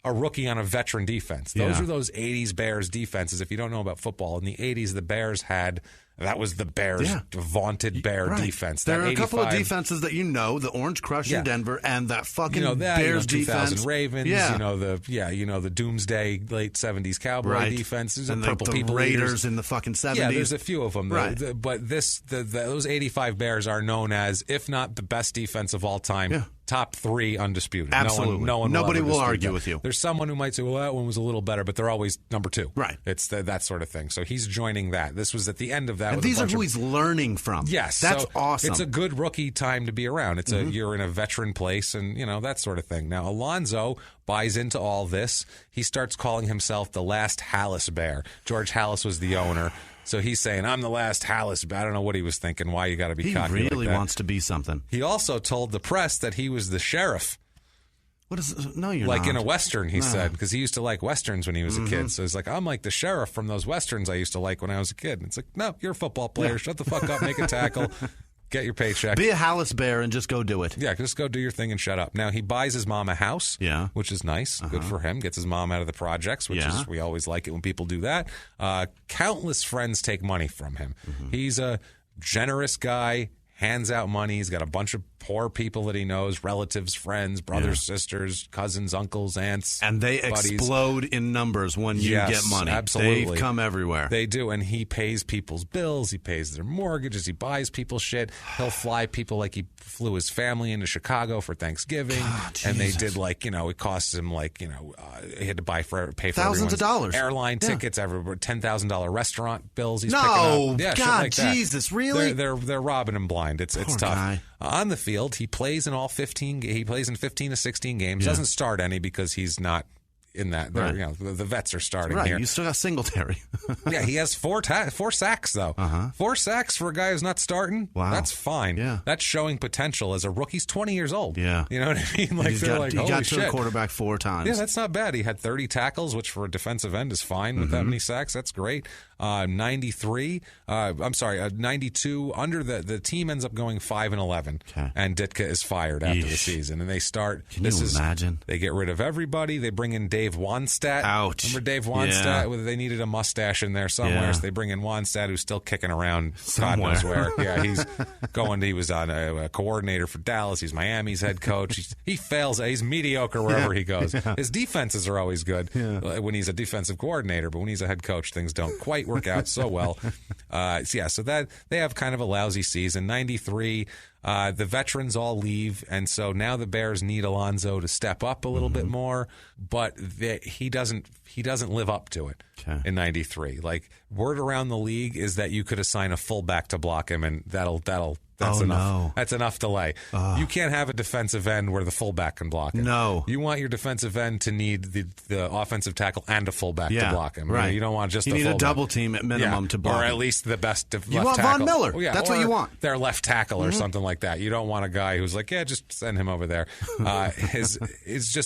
a rookie on a veteran defense. Those are those 80s Bears defenses. If you don't know about football, in the 80s, the Bears had... That was the Bears' vaunted Bear defense. There are a couple of defenses that the Orange Crush in Denver, and that fucking Bears 2000 defense. Ravens, the Doomsday late 70s Cowboy defense. There's and Purple the People Raiders Eaters. in the fucking 70s. Yeah, there's a few of them. Right. But those 85 Bears are known as, if not the best defense of all time, top 3 undisputed. Absolutely. Nobody will argue with you. There's someone who might say, well, that one was a little better, but they're always number 2. Right. It's that sort of thing. So he's joining that. This was at the end of that. And these are who he's learning from. Yes. That's awesome. It's a good rookie time to be around. It's you're in a veteran place and, that sort of thing. Now, Alonzo buys into all this. He starts calling himself the last Hallis Bear. George Hallis was the owner. So he's saying, I'm the last Hallis Bear. I don't know what he was thinking, why you got to be cocky like that. He really wants to be something. He also told the press that he was the sheriff. What is? No, you're like not. in a Western, he said, because he used to like Westerns when he was a kid. So he's like, I'm like the sheriff from those Westerns I used to like when I was a kid. And it's like, no, you're a football player. Shut the fuck up, make a tackle, get your paycheck. Be a Hallis Bear and just go do it. Yeah, just go do your thing and shut up. Now, he buys his mom a house, which is nice. Good for him. Gets his mom out of the projects, which is, we always like it when people do that. Countless friends take money from him. He's a generous guy. Hands out money. He's got a bunch of poor people that he knows, relatives, friends, brothers, sisters, cousins, uncles, aunts. And they buddies. Explode in numbers when you get money. Absolutely. They come everywhere. They do. And he pays people's bills. He pays their mortgages. He buys people shit. He'll fly people like he flew his family into Chicago for Thanksgiving. And they did it cost him he had to pay for thousands of dollars. Airline tickets, $10,000 restaurant bills he's picking up. Yeah, God, like that. Jesus, really? They're robbing him blind. It's tough. Guy. On the field, he plays in 15 to 16 games. Doesn't start any because he's not in that. The vets are starting here. You still got Singletary. Yeah, he has 4 sacks, though. 4 sacks for a guy who's not starting. Wow. That's fine. Yeah. That's showing potential as a rookie. He's 20 years old. Yeah. You know what I mean? Like, he got to a quarterback 4 times. Yeah, that's not bad. He had 30 tackles, which for a defensive end is fine with that many sacks. That's great. 92 under the team ends up going 5-11, and Ditka is fired after the season, and they start. Can you imagine? They get rid of everybody. They bring in Dave Wannstedt. Ouch! Remember Dave Wannstedt? Yeah. They needed a mustache in there somewhere, so they bring in Wannstedt, who's still kicking around somewhere. God knows where. Yeah, he's going. He was on a coordinator for Dallas. He's Miami's head coach. He fails. He's mediocre wherever he goes. His defenses are always good when he's a defensive coordinator, but when he's a head coach, things don't quite work out so well. So that they have kind of a lousy season. 93, the veterans all leave, and so now the Bears need Alonzo to step up a little bit more, but he doesn't live up to it in 93. Like, word around the league is that you could assign a fullback to block him, and that'll That's enough. No. That's enough delay. You can't have a defensive end where the fullback can block it. No. You want your defensive end to need the offensive tackle and a fullback to block him. Right. You don't want just you a need fullback. a double team at minimum to block or at him. least the best left you want tackle. Von Miller. That's what you want. Their left tackle or something like that. You don't want a guy who's like, just send him over there.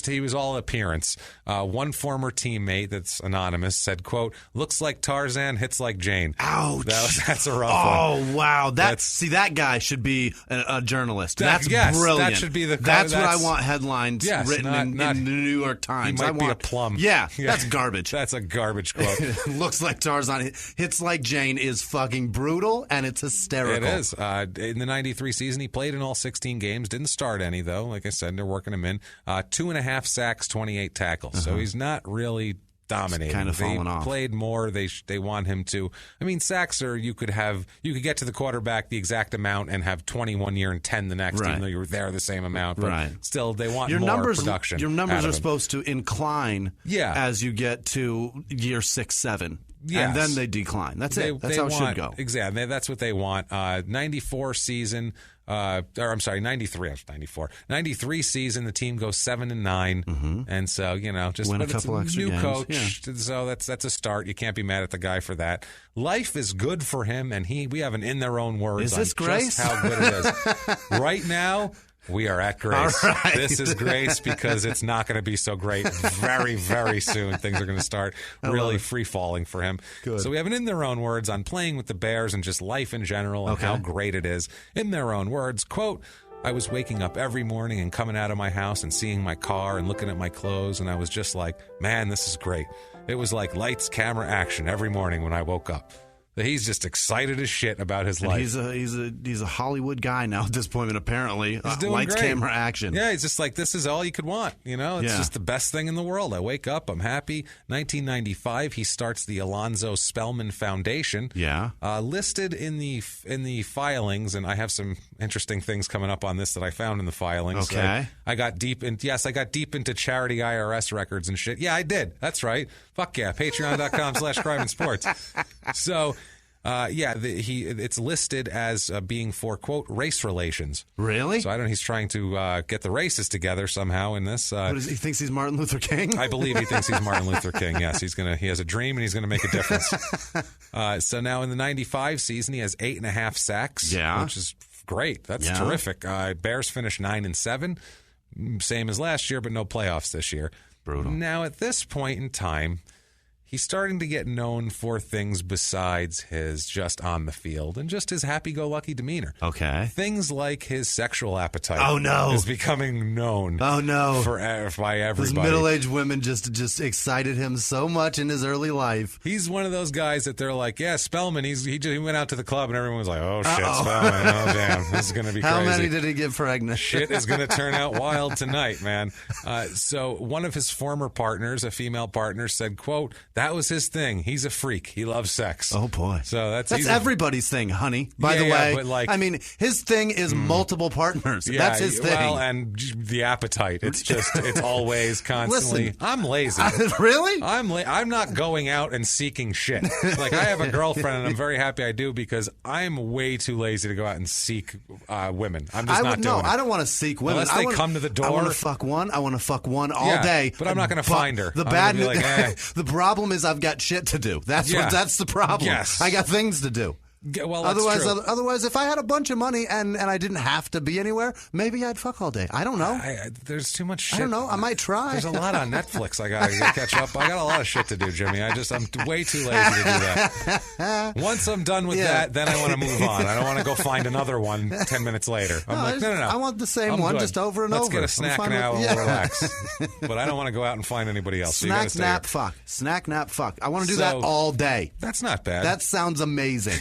He was all appearance. One former teammate that's anonymous said, quote, looks like Tarzan, hits like Jane. Ouch. That's a rough one. Oh, wow. That guy should be a journalist. That's brilliant. That should be That's what I want headlines written in the New York Times. He might be a plum. Yeah, that's garbage. That's a garbage quote. Looks like Tarzan, hits like Jane is fucking brutal, and it's hysterical. It is. In the 93 season, he played in all 16 games. Didn't start any, though. Like I said, they're working him in. 2.5 sacks, 28 tackles. So he's not really dominating. Kind of falling off. Played more. They want him to. I mean, sacks are you could get to the quarterback the exact amount and have 21 year and 10 the next, even though you were there the same amount. But still, they want more production. Your numbers are supposed to incline as you get to year 6, 7. Yes. And then they decline. That's it. That's how it should go. Exactly. That's what they want. 94 season. I'm sorry, 93. 94. 93 season. The team goes 7-9, and so just win a couple extra new games. coach. So that's a start. You can't be mad at the guy for that. Life is good for him, and we have an in their own words. Is this on Grace? Just how good it is right now. We are at Grace. All right. This is Grace because it's not going to be so great very, very soon. Things are going to start really free-falling for him. Good. So we have an in their own words on playing with the Bears and just life in general and how great it is. In their own words, quote, I was waking up every morning and coming out of my house and seeing my car and looking at my clothes, and I was just like, man, this is great. It was like lights, camera, action every morning when I woke up. He's just excited as shit about his life. He's a Hollywood guy now at this point, apparently. He's doing lights, great. camera, action. Yeah, he's just like, this is all you could want. It's just the best thing in the world. I wake up, I'm happy. 1995, he starts the Alonzo Spellman Foundation. Yeah. Listed in the filings, and I have some interesting things coming up on this that I found in the filings. Okay. I got deep into charity IRS records and shit. Yeah, I did. That's right. Fuck yeah. Patreon.com/crime and sports. So, it's listed as being for, quote, race relations. Really? So I don't know. He's trying to get the races together somehow in this. He thinks he's Martin Luther King? I believe he thinks he's Martin Luther King. Yes, he has a dream and he's going to make a difference. So now in the 95 season, he has 8.5 sacks, which is great. That's terrific. Bears finished 9-7, same as last year, but no playoffs this year. Brutal. Now at this point in time, he's starting to get known for things besides his just on the field and just his happy-go-lucky demeanor. Okay. Things like his sexual appetite. Oh, no. Is becoming known. Oh, no. By everybody. Those middle-aged women just excited him so much in his early life. He's one of those guys that they're like, yeah, Spellman, he went out to the club and everyone was like, oh, shit, Spellman. Oh, damn. This is going to be crazy. How many did he get pregnant? Shit is going to turn out wild tonight, man. So one of his former partners, a female partner, said, quote, that was his thing. He's a freak. He loves sex. Oh, boy. So that's everybody's thing, honey. By the way, but his thing is multiple partners. Yeah, that's his thing. Well, and the appetite. It's always constantly. Listen, I'm lazy. Really? I'm not going out and seeking shit. Like, I have a girlfriend, and I'm very happy I do because I'm way too lazy to go out and seek women. I'm just not doing it. I don't want to seek women. Unless they come to the door. I want to fuck one. I want to fuck one all day. But I'm not going to find her. The problem is I've got shit to do. That's the problem. Yes. I got things to do. Well, that's true. Otherwise, if I had a bunch of money and I didn't have to be anywhere, maybe I'd fuck all day. I don't know. There's too much shit. I don't know. I might try. There's a lot on Netflix I got to catch up. I got a lot of shit to do, Jimmy. I'm way too lazy to do that. Once I'm done with that, then I want to move on. I don't want to go find another one 10 minutes later. I'm no. I want the same one, just over and over. Let's get a snack now and relax. But I don't want to go out and find anybody else. Snack, nap, fuck. Snack, nap, fuck. I want to do that all day. That's not bad. That sounds amazing.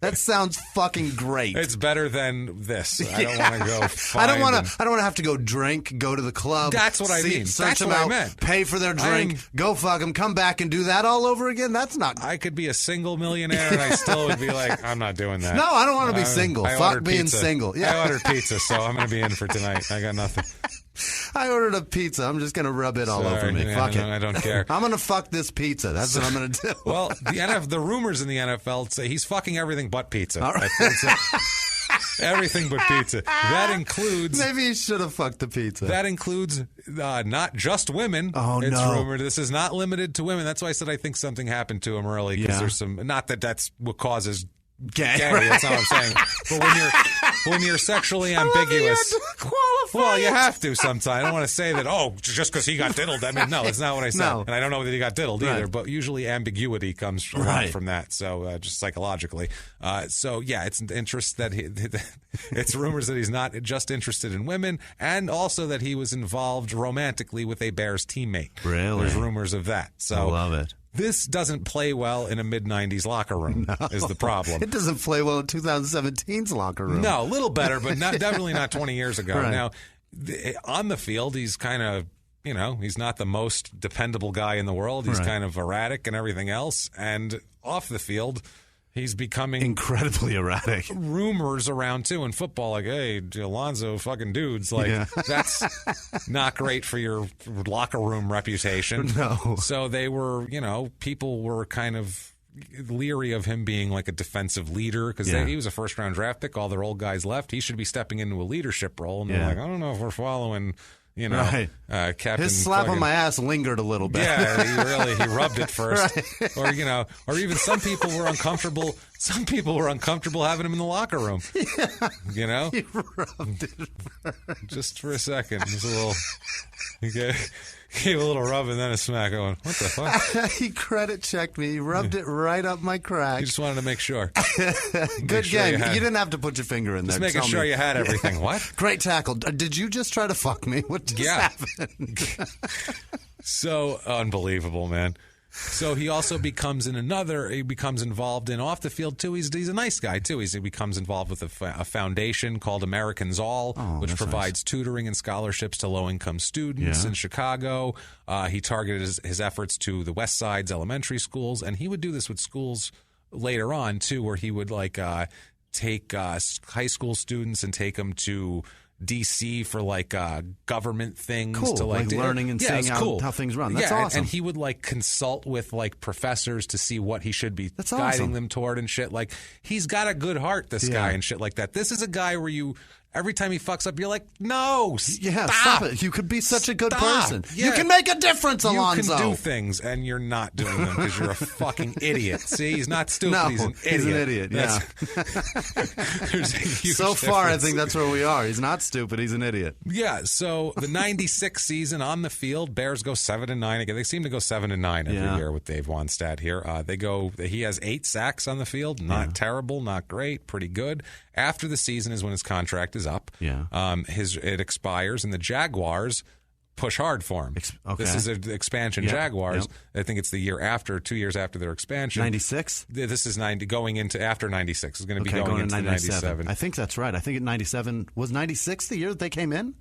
That sounds fucking great. It's better than this. I don't want to go find I don't want to have to go drink, go to the club. That's what I mean. Search That's them what out, I meant. Pay for their drink, go fuck them, come back and do that all over again. That's not. I could be a single millionaire and I still would be like, I'm not doing that. No, I don't want to be single. Fuck being single. Yeah. I ordered pizza, so I'm going to be in for tonight. I got nothing. I ordered a pizza. I'm just going to rub it all over me. Fuck it. I don't care. I'm going to fuck this pizza. That's what I'm going to do. Well, the rumors in the NFL say he's fucking everything but pizza. All right. Everything but pizza. That includes... Maybe he should have fucked the pizza. That includes not just women. Oh, it's no. rumored. This is not limited to women. That's why I said I think something happened to him early, because there's some... Not that that's what causes... Gay. That's not what I'm saying. But when you're sexually ambiguous, well, you have to sometimes. I don't want to say that. Oh, just because he got diddled. I mean, no, that's not what I said. No. And I don't know that he got diddled either. But usually ambiguity comes a lot from that. So just psychologically. So yeah, it's interest that it's rumors that he's not just interested in women, and also that he was involved romantically with a Bears teammate. Really? There's rumors of that. So I love it. This doesn't play well in a mid-'90s locker room, is the problem. It doesn't play well in 2017's locker room. No, a little better, but definitely not 20 years ago. Right. Now, on the field, he's kind of, he's not the most dependable guy in the world. He's kind of erratic and everything else. And off the field, he's becoming... incredibly erratic. Rumors around, too, in football, like, hey, Alonzo fucking dudes. Like, that's not great for your locker room reputation. No. So they were, people were kind of leery of him being like a defensive leader, because he was a first-round draft pick. All their old guys left. He should be stepping into a leadership role. And they're like, I don't know if we're following... Captain. His slap on my ass lingered a little bit. Yeah, he rubbed it first, or even some people were uncomfortable. Some people were uncomfortable having him in the locker room. He rubbed it first. Just for a second, just a little. He gave a little rub and then a smack. Going, what the fuck? He credit checked me. He rubbed it right up my crack. He just wanted to make sure. Good game. You didn't have to put your finger in there. Just making sure you had everything. What? Great tackle. Did you just try to fuck me? What just happened? So unbelievable, man. So he also becomes involved in off the field too. He's a nice guy too. He becomes involved with a foundation called Americans All, which provides tutoring and scholarships to low-income students in Chicago. He targeted his efforts to the West Side's elementary schools, and he would do this with schools later on too, where he would take high school students and take them to D.C. for government things, to learning and seeing how things run. That's awesome. And he would consult with professors to see what he should be guiding them toward and shit. He's got a good heart, this guy, and shit like that. This is a guy where every time he fucks up, you're like, no, stop it. You could be such a good person. Yeah. You can make a difference, Alonzo. You can do things, and you're not doing them because you're a fucking idiot. See, he's not stupid. No, he's an idiot. He's an idiot, yeah. So far, I think that's where we are. He's not stupid. He's an idiot. Yeah, so the 96 season on the field, Bears go 7-9 again. They seem to go 7-9 every year with Dave Wannstedt here. He has 8 sacks on the field. Not terrible, not great, pretty good. After the season is when his contract is up. Yeah. It expires, and the Jaguars push hard for him. This is an expansion. Jaguars. I think it's the year after, 2 years after their expansion. 96? This is going into after 96. It's going to be going into 97. I think that's right. I think 97 was 96 the year that they came in.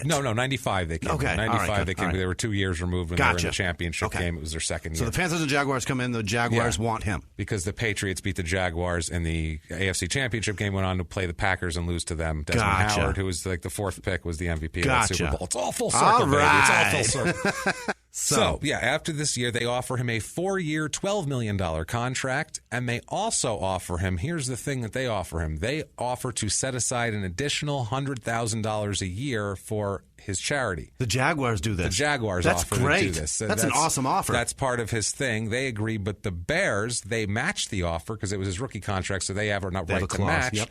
No, 95 they came. Okay, 95 they came. They were 2 years removed when they were in the championship game. It was their second year. So the Panthers and Jaguars come in. The Jaguars want him because the Patriots beat the Jaguars in the AFC Championship game. Went on to play the Packers and lose to them. Desmond Howard, who was the 4th pick, was the MVP of the Super Bowl. It's all full circle, baby. It's all full circle. So, after this year, they offer him a 4-year, $12 million contract, and they also offer him, here's the thing that they offer him, they offer to set aside an additional $100,000 a year for his charity. The Jaguars do this. The Jaguars offer to do this. That's an awesome offer. That's part of his thing. They agree, but the Bears, they matched the offer because it was his rookie contract, so they have a right to match. Yep.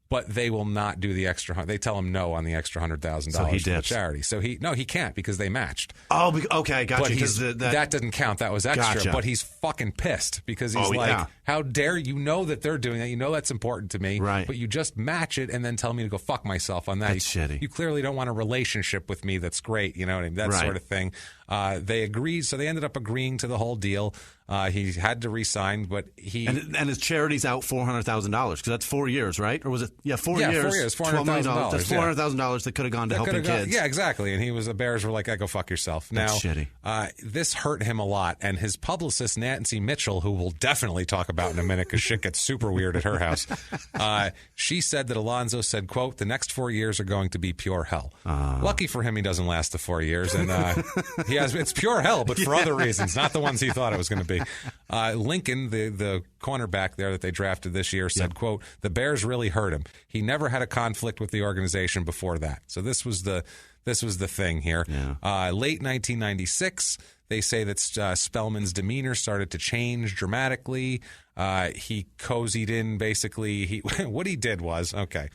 But they will not do the extra. They tell him no on the extra $100,000 for the charity. So he can't because they matched. Oh, okay, gotcha. But that doesn't count. That was extra. Gotcha. But he's fucking pissed because he's how dare you know that they're doing that? You know that's important to me. Right. But you just match it and then tell me to go fuck myself on that. That's shitty. You clearly don't want a relationship with me that's great. You know what I mean? That sort of thing. They agreed, so they ended up agreeing to the whole deal. He had to resign, but and his charity's out $400,000 because that's 4 years, right? Or was it 4 years? 4 years, $400,000. That's $400,000 that could have gone to helping kids. Yeah, exactly. And the Bears were like, "Go fuck yourself." That's shitty. This hurt him a lot, and his publicist Nancy Mitchell, who we'll definitely talk about in a minute because shit gets super weird at her house. She said that Alonzo said, "quote, the next 4 years are going to be pure hell." Lucky for him, he doesn't last the 4 years, and he Yeah, it's pure hell, but for other reasons, not the ones he thought it was going to be. Lincoln, the cornerback there that they drafted this year, said, quote, "The Bears really hurt him. He never had a conflict with the organization before that." So this was the thing here. Yeah. Late 1996, they say that Spellman's demeanor started to change dramatically. He cozied in, basically. What he did was, okay.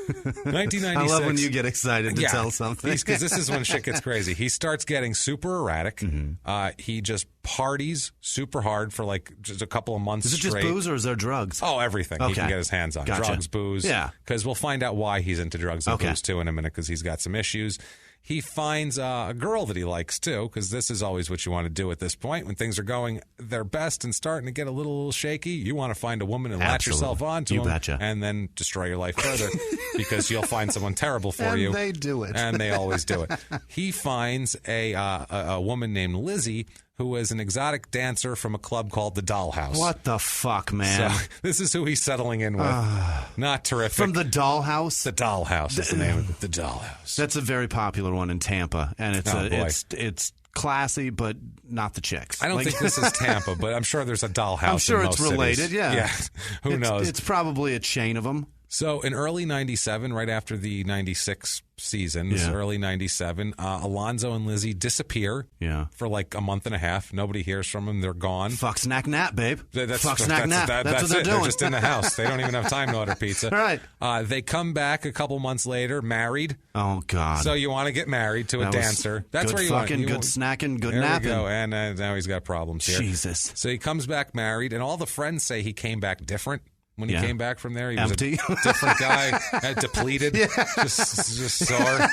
1996. I love when you get excited to tell something. Because this is when shit gets crazy. He starts getting super erratic. Mm-hmm. He just parties super hard for like just a couple of months straight. Is it just booze or is there drugs? Oh, everything he can get his hands on. Gotcha. Drugs, booze. Yeah. Because we'll find out why he's into drugs and booze too in a minute, because he's got some issues. He finds a girl that he likes, too, because this is always what you want to do at this point. When things are going their best and starting to get a little shaky, you want to find a woman and latch yourself on to them and then destroy your life further because you'll find someone terrible for you. And they do it. And they always do it. He finds a woman named Lizzie, who is an exotic dancer from a club called the Dollhouse. What the fuck, man? So this is who he's settling in with. Not terrific. From the Dollhouse? The Dollhouse is the name of it. The Dollhouse. That's a very popular one in Tampa, and it's classy, but not the chicks. I don't think this is Tampa, but I'm sure there's a Dollhouse. I'm sure in it's most related. Cities. Yeah. Who knows? It's probably a chain of them. So in early 97, right after the 96 season, early 97, Alonzo and Lizzie disappear for like a month and a half. Nobody hears from them. They're gone. Fuck, snack, nap, babe. That's what they're doing. They're just in the house. They don't even have time to order pizza. Right. They come back a couple months later, married. Oh, God. So you want to get married to a dancer. That's where you want. Good snacking, good napping. There we go. And now he's got problems here. Jesus. So he comes back married, and all the friends say he came back different. When he came back from there, he empty. Was a different guy, depleted, just sore.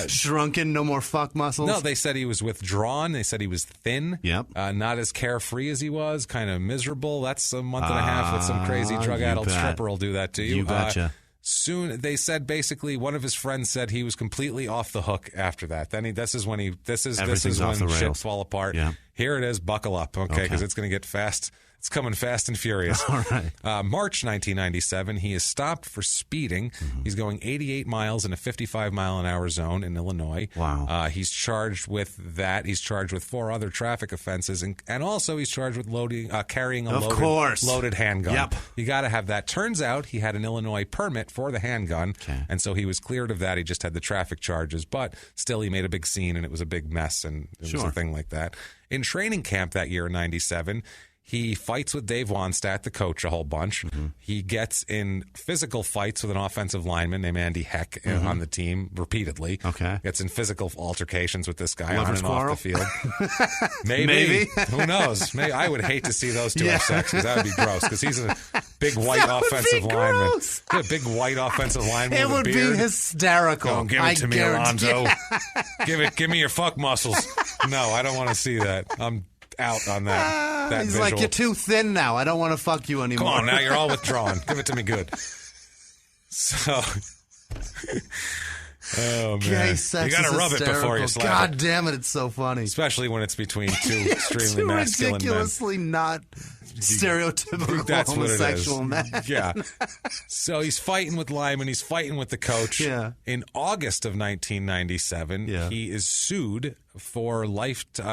Shrunken, no more fuck muscles. No, they said he was withdrawn. They said he was thin. Yep. Not as carefree as he was, kind of miserable. That's a month and a half with some crazy drug-addled stripper will do that to you. You betcha. Soon, they said basically one of his friends said he was completely off the hook after that. Then this is when shit fall apart. Yeah. Here it is. Buckle up, okay? Because it's going to get fast. It's coming fast and furious. All right. March 1997, he is stopped for speeding. Mm-hmm. He's going 88 miles in a 55-mile-an-hour zone in Illinois. Wow. He's charged with that. He's charged with 4 other traffic offenses, and also he's charged with carrying a loaded handgun. Yep. You got to have that. Turns out he had an Illinois permit for the handgun, and so he was cleared of that. He just had the traffic charges, but still he made a big scene, and it was a big mess, and it was a thing like that. In training camp that year in 97, he fights with Dave Wanstatt, the coach, a whole bunch. Mm-hmm. He gets in physical fights with an offensive lineman named Andy Heck on the team repeatedly. Okay. Gets in physical altercations with this guy Lover's on and off the field. Maybe. Who knows? I would hate to see those two have sex, because that would be gross, because he's a big white offensive lineman. A big white offensive lineman it with a would beard. Be hysterical. Don't give it to me, Alonzo. Give me your fuck muscles. No, I don't want to see that. I'm out on that. He's visual. Like, you're too thin now. I don't want to fuck you anymore. Come on, now you're all withdrawn. Give it to me good. So, oh man, gay sex you got to rub it before you slap God damn it, it's so funny. Especially when it's between two extremely masculine ridiculously men. Not stereotypical That's homosexual what it is. man. Yeah. So he's fighting with Lyman. He's fighting with the coach. Yeah. In August of 1997, he is sued for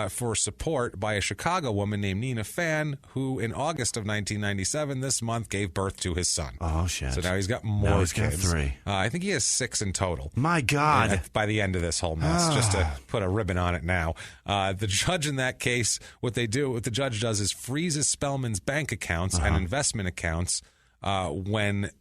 for support by a Chicago woman named Nina Fan, who in August of 1997, this month, gave birth to his son. Oh, shit. So now he's got more kids. Got 3. I think he has 6 in total. My God. By the end of this whole mess, just to put a ribbon on it now. The judge in that case, what the judge does is freezes Spellman's bank accounts and investment accounts when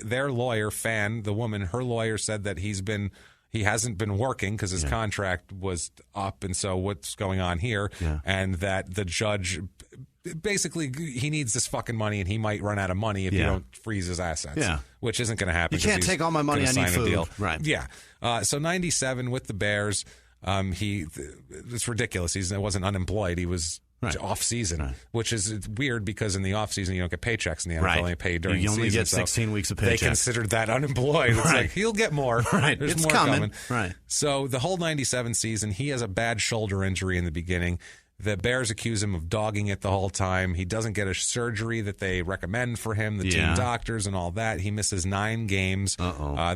their lawyer, Fan, the woman, her lawyer said that he hasn't been working because his contract was up, and so what's going on here? Yeah. And that the judge, basically, he needs this fucking money, and he might run out of money if you don't freeze his assets. Yeah. Which isn't going to happen. You can't take all my money, I need food. Deal. Right. Yeah. So 97 with the Bears, it's ridiculous. He wasn't unemployed. He was off season, which is weird because in the off season you don't get paychecks in the NFL. They pay during the season. You only get 16 weeks of paychecks. They considered that unemployed. It's like he'll get more. There's it's more coming. Right. So the whole 97 season, he has a bad shoulder injury in the beginning. The Bears accuse him of dogging it the whole time. He doesn't get a surgery that they recommend for him, the team doctors and all that. He misses 9 games.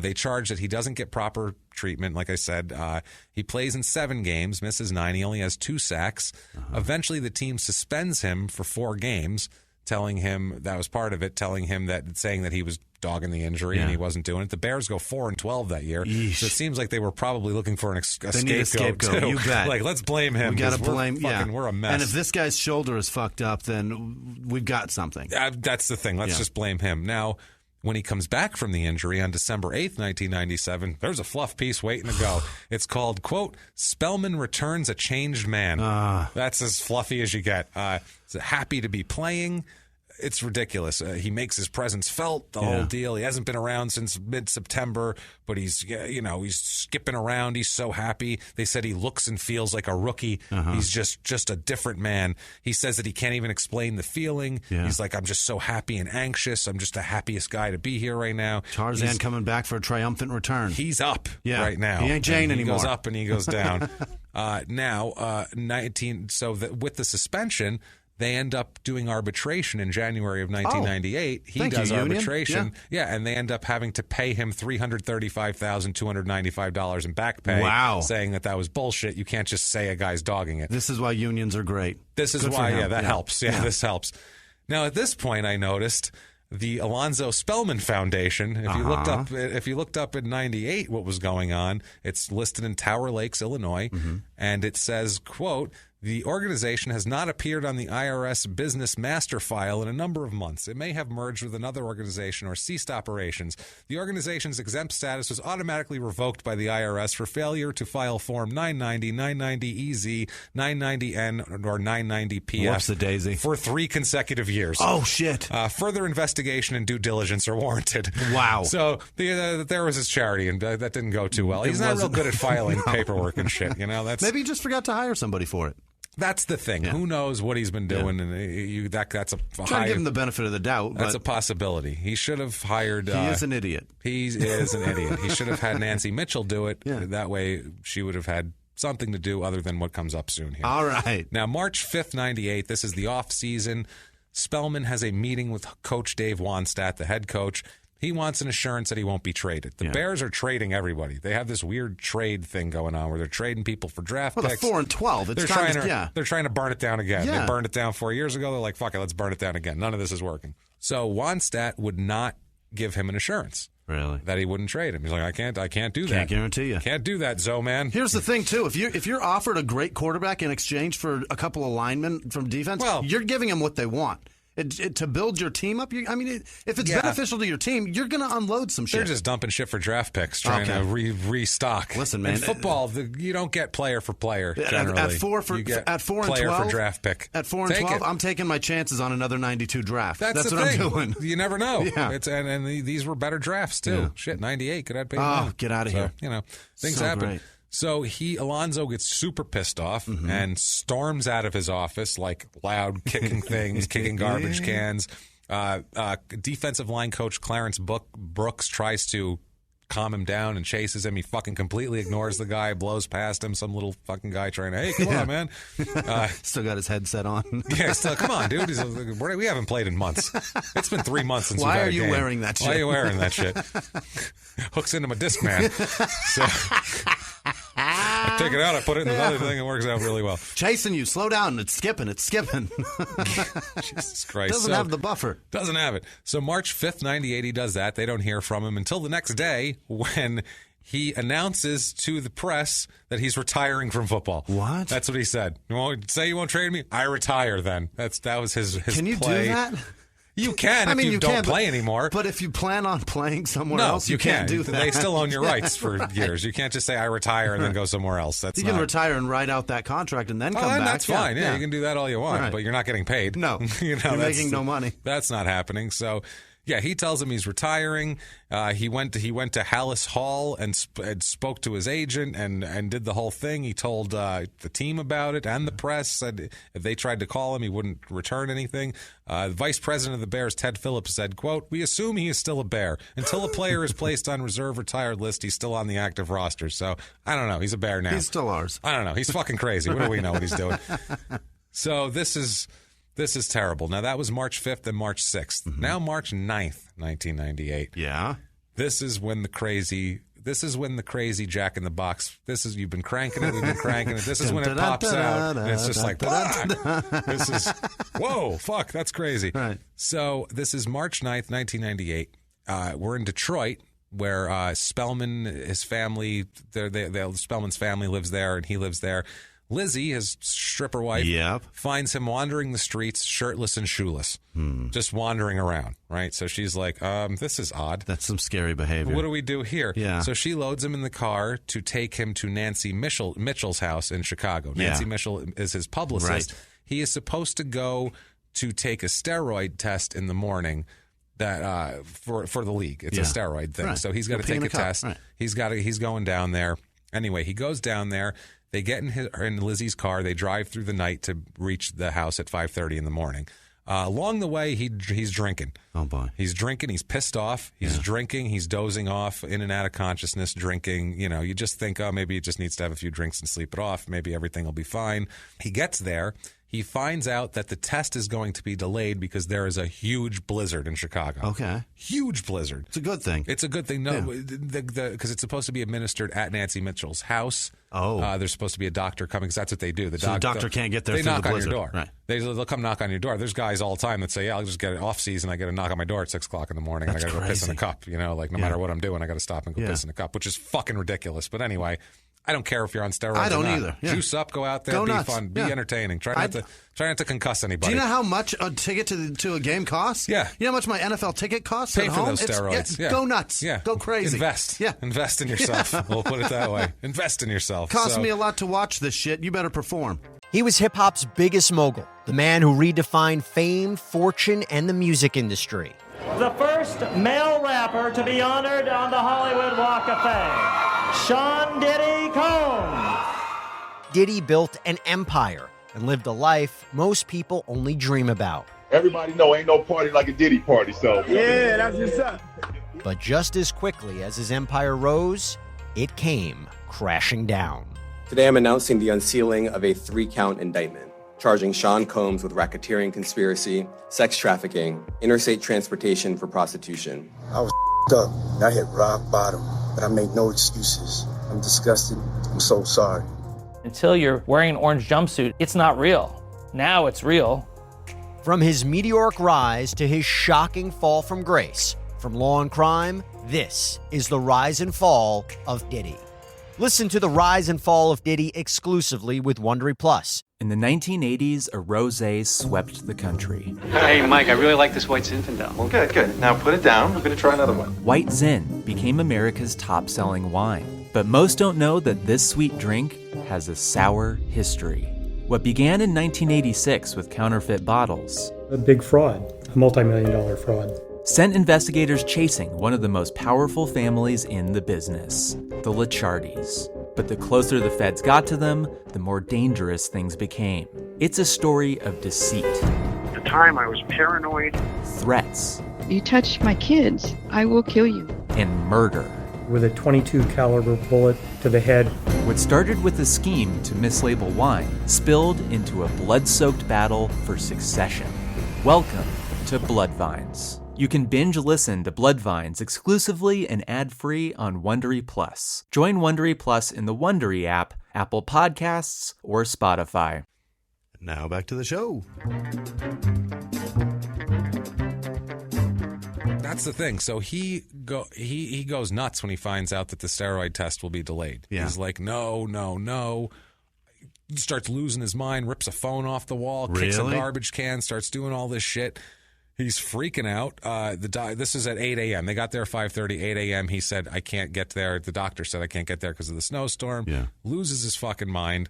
They charge that he doesn't get proper treatment. Like I said, he plays in 7 games, misses 9. He only has 2 sacks. Eventually, the team suspends him for 4 games, telling him that was part of it, saying that he was dogging the injury and he wasn't doing it. The Bears go 4-12 that year. Yeesh. So it seems like they were probably looking for a scapegoat too. You bet. Like, let's blame him. We got to blame. We're a mess. And if this guy's shoulder is fucked up, then we've got something. That's the thing. Let's just blame him. Now, when he comes back from the injury on December 8th, 1997, there's a fluff piece waiting to go. It's called, quote, Spellman returns a changed man. That's as fluffy as you get. Happy to be playing. It's ridiculous. He makes his presence felt, the whole deal. He hasn't been around since mid-September, but he's skipping around. He's so happy. They said he looks and feels like a rookie. He's just a different man. He says that he can't even explain the feeling. He's like, I'm just so happy and anxious. I'm just the happiest guy to be here right now. Tarzan coming back for a triumphant return. He's up right now. He ain't Jane anymore. He goes up and he goes down. With the suspension, they end up doing arbitration in January of 1998. He does arbitration. And they end up having to pay him $335,295 in back pay. Wow. Saying that was bullshit. You can't just say a guy's dogging it. This is why unions are great. This is why, that helps. This helps. Now, at this point, I noticed the Alonzo Spellman Foundation. If you looked up in 98 what was going on, it's listed in Tower Lakes, Illinois, and it says, quote, the organization has not appeared on the IRS business master file in a number of months. It may have merged with another organization or ceased operations. The organization's exempt status was automatically revoked by the IRS for failure to file Form 990, 990EZ, 990N, or 990PF. Whoops the daisy. For 3 consecutive years. Oh, shit. Further investigation and due diligence are warranted. Wow. So there was his charity, and that didn't go too well. He's not real good at filing paperwork and shit. Maybe he just forgot to hire somebody for it. That's the thing. Who knows what he's been doing? And that's a try to give him the benefit of the doubt. That's a possibility. He should have hired. He is an idiot. He is an idiot. He should have had Nancy Mitchell do it. That way, she would have had something to do other than what comes up soon here. All right. Now, March 5th, 98. This is the off season. Spellman has a meeting with Coach Dave Wannstedt, the head coach. He wants an assurance that he won't be traded. The Bears are trading everybody. They have this weird trade thing going on where they're trading people for draft picks. 4-12. They're trying to burn it down again. They burned it down 4 years ago. They're like, fuck it, let's burn it down again. None of this is working. So Wannstedt would not give him an assurance. Really? That he wouldn't trade him. He's like, I can't do that. Can't guarantee you. Can't do that, Zoe, man. Here's the thing, too. If you're offered a great quarterback in exchange for a couple of linemen from defense, you're giving them what they want. To build your team up, if it's beneficial to your team, you're going to unload some shit. They're just dumping shit for draft picks, trying to restock. Listen, man. In football, you don't get player for player, generally. At 4 and 12, for draft pick. At 4 and 12, I'm taking my chances on another 92 draft. That's what thing. I'm doing. You never know. And these were better drafts, too. Yeah. Shit, 98 could have paid. Get out of here. Things happen. Great. So Alonzo gets super pissed off and storms out of his office, like loud kicking things, kicking garbage cans. Defensive line coach Clarence Brooks tries to calm him down and chases him. He fucking completely ignores the guy, blows past him. Some little fucking guy trying to, hey, come on, man. Still got his headset on. Come on, dude. We haven't played in months. It's been 3 months since we've had a game. Why are you wearing that shit? Why are you wearing that shit? Hooks into my disc, man. So I take it out, I put it in another thing, it works out really well. Chasing you, slow down, it's skipping. Jesus Christ. Doesn't have the buffer. Doesn't have it. So March 5th, 98, he does that. They don't hear from him until the next day when he announces to the press that he's retiring from football. What? That's what he said. You won't trade me? I retire then. That was his Can you play. do that? You can if you don't play anymore. But if you plan on playing somewhere else, you can't do that. They still own your rights for years. You can't just say, I retire and then go somewhere else. You can retire and write out that contract and then come back. That's fine. You can do that all you want, but you're not getting paid. No. You're making no money. That's not happening. So Yeah, he tells him he's retiring. He went to Hallis Hall and spoke to his agent and did the whole thing. He told the team about it and the press. Said if they tried to call him, he wouldn't return anything. The vice president of the Bears, Ted Phillips, said, quote, "We assume he is still a Bear. Until a player is placed on reserve retired list, he's still on the active roster." So, I don't know. He's a Bear now. He's still ours. I don't know. He's fucking crazy. What do we know what he's doing? So, this is terrible. Now, that was March 5th and March 6th. Mm-hmm. Now, March 9th, 1998. Yeah. This is when the crazy Jack in the Box. You've been cranking it, we've been cranking it. This is when it pops out, and it's just like, this is, whoa, fuck, that's crazy. Right. So this is March 9th, 1998. We're in Detroit, where Spellman, his family, Spellman's family lives there, and he lives there. Lizzie, his stripper wife, finds him wandering the streets, shirtless and shoeless, just wandering around, right? So she's like, this is odd. That's some scary behavior. What do we do here? Yeah. So she loads him in the car to take him to Nancy Mitchell's house in Chicago. Nancy Mitchell is his publicist. Right. He is supposed to go to take a steroid test in the morning that for the league. It's a steroid thing. Right. So he's got to take a test. Right. He's going down there. Anyway, he goes down there. They get in Lizzie's car. They drive through the night to reach the house at 5:30 in the morning. Along the way, he's drinking. Oh, boy. He's drinking. He's pissed off. He's drinking. He's dozing off, in and out of consciousness, drinking. You know, you just think, oh, maybe he just needs to have a few drinks and sleep it off. Maybe everything will be fine. He gets there. He finds out that the test is going to be delayed because there is a huge blizzard in Chicago. Okay. Huge blizzard. It's a good thing. It's a good thing. No, because it's supposed to be administered at Nancy Mitchell's house. Oh. There's supposed to be a doctor coming because that's what they do. The doctor can't get there through the blizzard. They knock on your door. Right. They'll come knock on your door. There's guys all the time that say, yeah, I'll just get it off season. I get a knock on my door at 6 o'clock in the morning. That's and I got to go piss in a cup. You know, like no matter what I'm doing, I got to stop and go piss in a cup, which is fucking ridiculous. But anyway, I don't care if you're on steroids. I don't or not. either. Yeah. Juice up, go out there, go be nuts. fun, be entertaining. Try not to concuss anybody. Do you know how much a ticket to a game costs? Yeah. You know how much my NFL ticket costs? Pay at for home? those steroids. Go nuts. Yeah. Go crazy. Invest. Yeah. Invest in yourself. Yeah. We'll put it that way. Invest in yourself. Costs me a lot to watch this shit. You better perform. He was hip-hop's biggest mogul, the man who redefined fame, fortune, and the music industry. The first male rapper to be honored on the Hollywood Walk of Fame, Sean Diddy Combs. Diddy built an empire and lived a life most people only dream about. Everybody know ain't no party like a Diddy party, so. Yeah, that's what's up. But just as quickly as his empire rose, it came crashing down. Today I'm announcing the unsealing of a 3-count indictment, charging Sean Combs with racketeering conspiracy, sex trafficking, interstate transportation for prostitution. I was up. I hit rock bottom, but I made no excuses. I'm disgusted. I'm so sorry. Until you're wearing an orange jumpsuit, it's not real. Now it's real. From his meteoric rise to his shocking fall from grace, from law and crime, this is the rise and fall of Diddy. Listen to the rise and fall of Diddy exclusively with Wondery Plus. In the 1980s, a rosé swept the country. Hey, Mike, I really like this White Zinfandel. Well, good. Now put it down. I'm going to try another one. White Zin became America's top-selling wine. But most don't know that this sweet drink has a sour history. What began in 1986 with counterfeit bottles. A big fraud, a multi-million-dollar fraud. Sent investigators chasing one of the most powerful families in the business, the Licciardis. But the closer the feds got to them, the more dangerous things became. It's a story of deceit. At the time, I was paranoid. Threats. You touch my kids, I will kill you. And murder. With a .22 caliber bullet to the head. What started with a scheme to mislabel wine spilled into a blood-soaked battle for succession. Welcome to Bloodvines. You can binge listen to Bloodvines exclusively and ad-free on Wondery Plus. Join Wondery Plus in the Wondery app, Apple Podcasts, or Spotify. Now back to the show. That's the thing. So he goes nuts when he finds out that the steroid test will be delayed. Yeah. He's like, no. He starts losing his mind, rips a phone off the wall, kicks a garbage can, starts doing all this shit. He's freaking out. This is at 8 a.m. They got there at 5:30, 8 a.m. He said, I can't get there. The doctor said I can't get there because of the snowstorm. Yeah. Loses his fucking mind.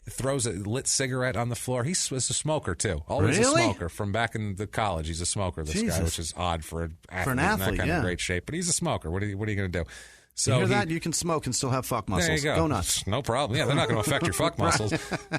throws a lit cigarette on the floor. He was a smoker, too. Always a smoker. From back in the college, he's a smoker, this guy, which is odd for an athlete, in that kind of great shape. But he's a smoker. What are you going to do? So you hear that? You can smoke and still have fuck muscles. There you go. Go nuts. No problem. Yeah, they're not going to affect your fuck muscles.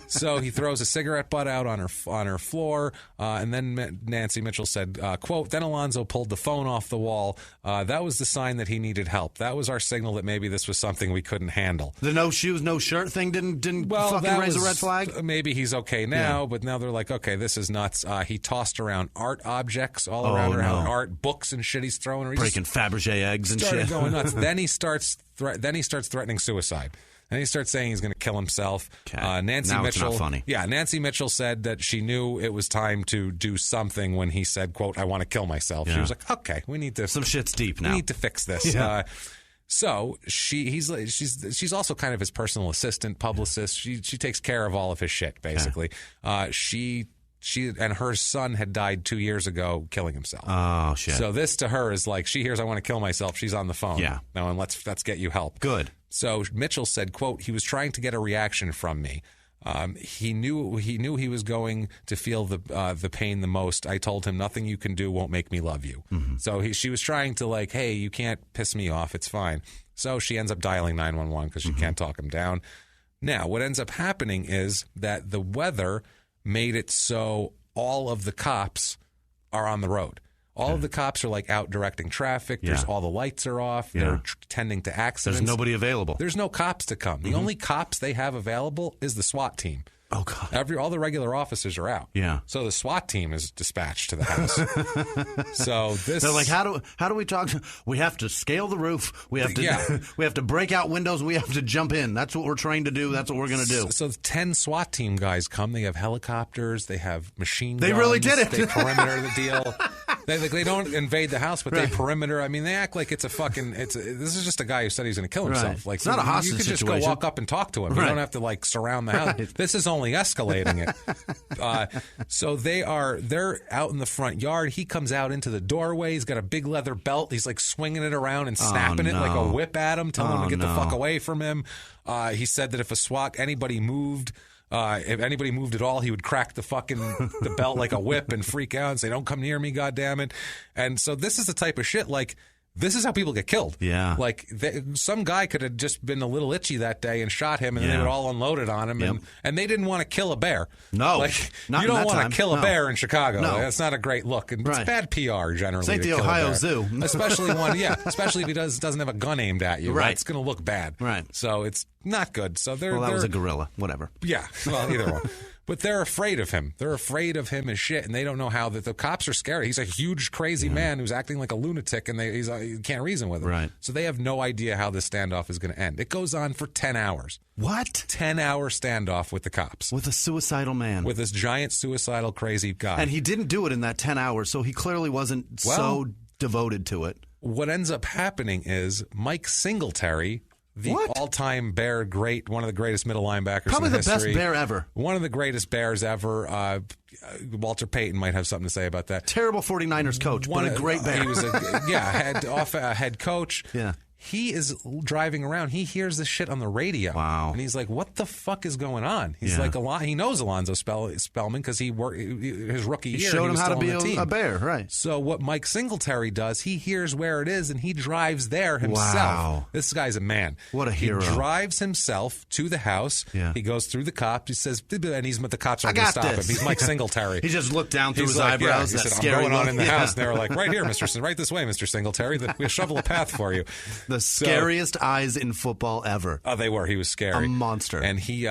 So he throws a cigarette butt out on her floor, and then Nancy Mitchell said, quote, then Alonzo pulled the phone off the wall. That was the sign that he needed help. That was our signal that maybe this was something we couldn't handle. The no shoes, no shirt thing didn't fucking raise a red flag? Maybe he's okay now, but now they're like, okay, this is nuts. He tossed around art objects all around her, art books and shit he's throwing her. Breaking Fabergé eggs and shit. Started going nuts. Then he starts threatening suicide. And he starts saying he's going to kill himself. Okay. Nancy now Mitchell, it's not funny. Yeah, Nancy Mitchell said that she knew it was time to do something when he said, quote, I want to kill myself. Yeah. She was like, okay, we need to... Some shit's deep now. We need to fix this. Yeah. So she's also kind of his personal assistant, publicist. She takes care of all of his shit, basically. Yeah. She and her son had died 2 years ago, killing himself. Oh shit! So this to her is like, she hears I want to kill myself. She's on the phone. Yeah. Now and let's get you help. Good. So Mitchell said, quote, he was trying to get a reaction from me. He knew he was going to feel the pain the most. I told him nothing you can do won't make me love you. Mm-hmm. So she was trying to like, hey, you can't piss me off. It's fine. So she ends up dialing 911 because she can't talk him down. Now, what ends up happening is that the weather made it so all of the cops are on the road. All of the cops are like out directing traffic. There's all the lights are off. They're tending to accidents. There's nobody available. There's no cops to come. The only cops they have available is the SWAT team. Oh God! All the regular officers are out. Yeah. So the SWAT team is dispatched to the house. So they're like, how do we talk? We have to scale the roof. We have to we have to break out windows. We have to jump in. That's what we're trained to do. That's what we're going to do. So 10 SWAT team guys come. They have helicopters. They have machine guns. They really did it. They perimeter the deal. They don't invade the house, but they perimeter. I mean, they act like it's a fucking. This is just a guy who said he's going to kill himself. Right. Like it's not a hostage situation. You could just situation. go walk up and talk to him. You don't have to like surround the house. This is only escalating it. So they're out in the front yard. He comes out into the doorway. He's got a big leather belt. He's like swinging it around and snapping it like a whip at him, telling him to get the fuck away from him. He said that if anybody moved. If anybody moved at all, he would crack the belt like a whip and freak out and say, "Don't come near me, goddammit." And so this is the type of shit like. This is how people get killed. Yeah. Like, some guy could have just been a little itchy that day and shot him, and they would all unload it on him. And they didn't want to kill a bear. No. Like, not you don't want to kill a bear in Chicago. No. Like, that's not a great look. And it's bad PR, generally. It's like the kill Ohio a bear. Zoo. Especially if he doesn't have a gun aimed at you. Right. It's going to look bad. Right. So it's not good. So that was a gorilla. Whatever. Yeah. Well, either one. But they're afraid of him. They're afraid of him as shit, and they don't know how. That the cops are scared. He's a huge, crazy man who's acting like a lunatic, and you can't reason with him. Right. So they have no idea how this standoff is going to end. It goes on for 10 hours. What? 10-hour standoff with the cops. With a suicidal man. With this giant, suicidal, crazy guy. And he didn't do it in that 10 hours, so he clearly wasn't so devoted to it. What ends up happening is Mike Singletary, the all-time Bear great, one of the greatest middle linebackers Probably in history. Probably the best Bear ever. One of the greatest Bears ever. Walter Payton might have something to say about that. Terrible 49ers coach, but a great Bear. He was head coach. Yeah. He is driving around. He hears this shit on the radio. Wow. And he's like, what the fuck is going on? He's like, he knows Alonzo Spellman because his rookie year. He showed him how to be a Bear, right. So what Mike Singletary does, he hears where it is and he drives there himself. Wow. This guy's a man. What a hero. He drives himself to the house. Yeah. He goes through the cops. He says, and the cops aren't going to stop him. He's Mike Singletary. He just looked down through his eyebrows. He said, I'm going on in the house. And they were like, right here, right this way, Mr. Singletary. We'll shovel a path for you. The scariest eyes in football ever. Oh, they were. He was scary. A monster. And he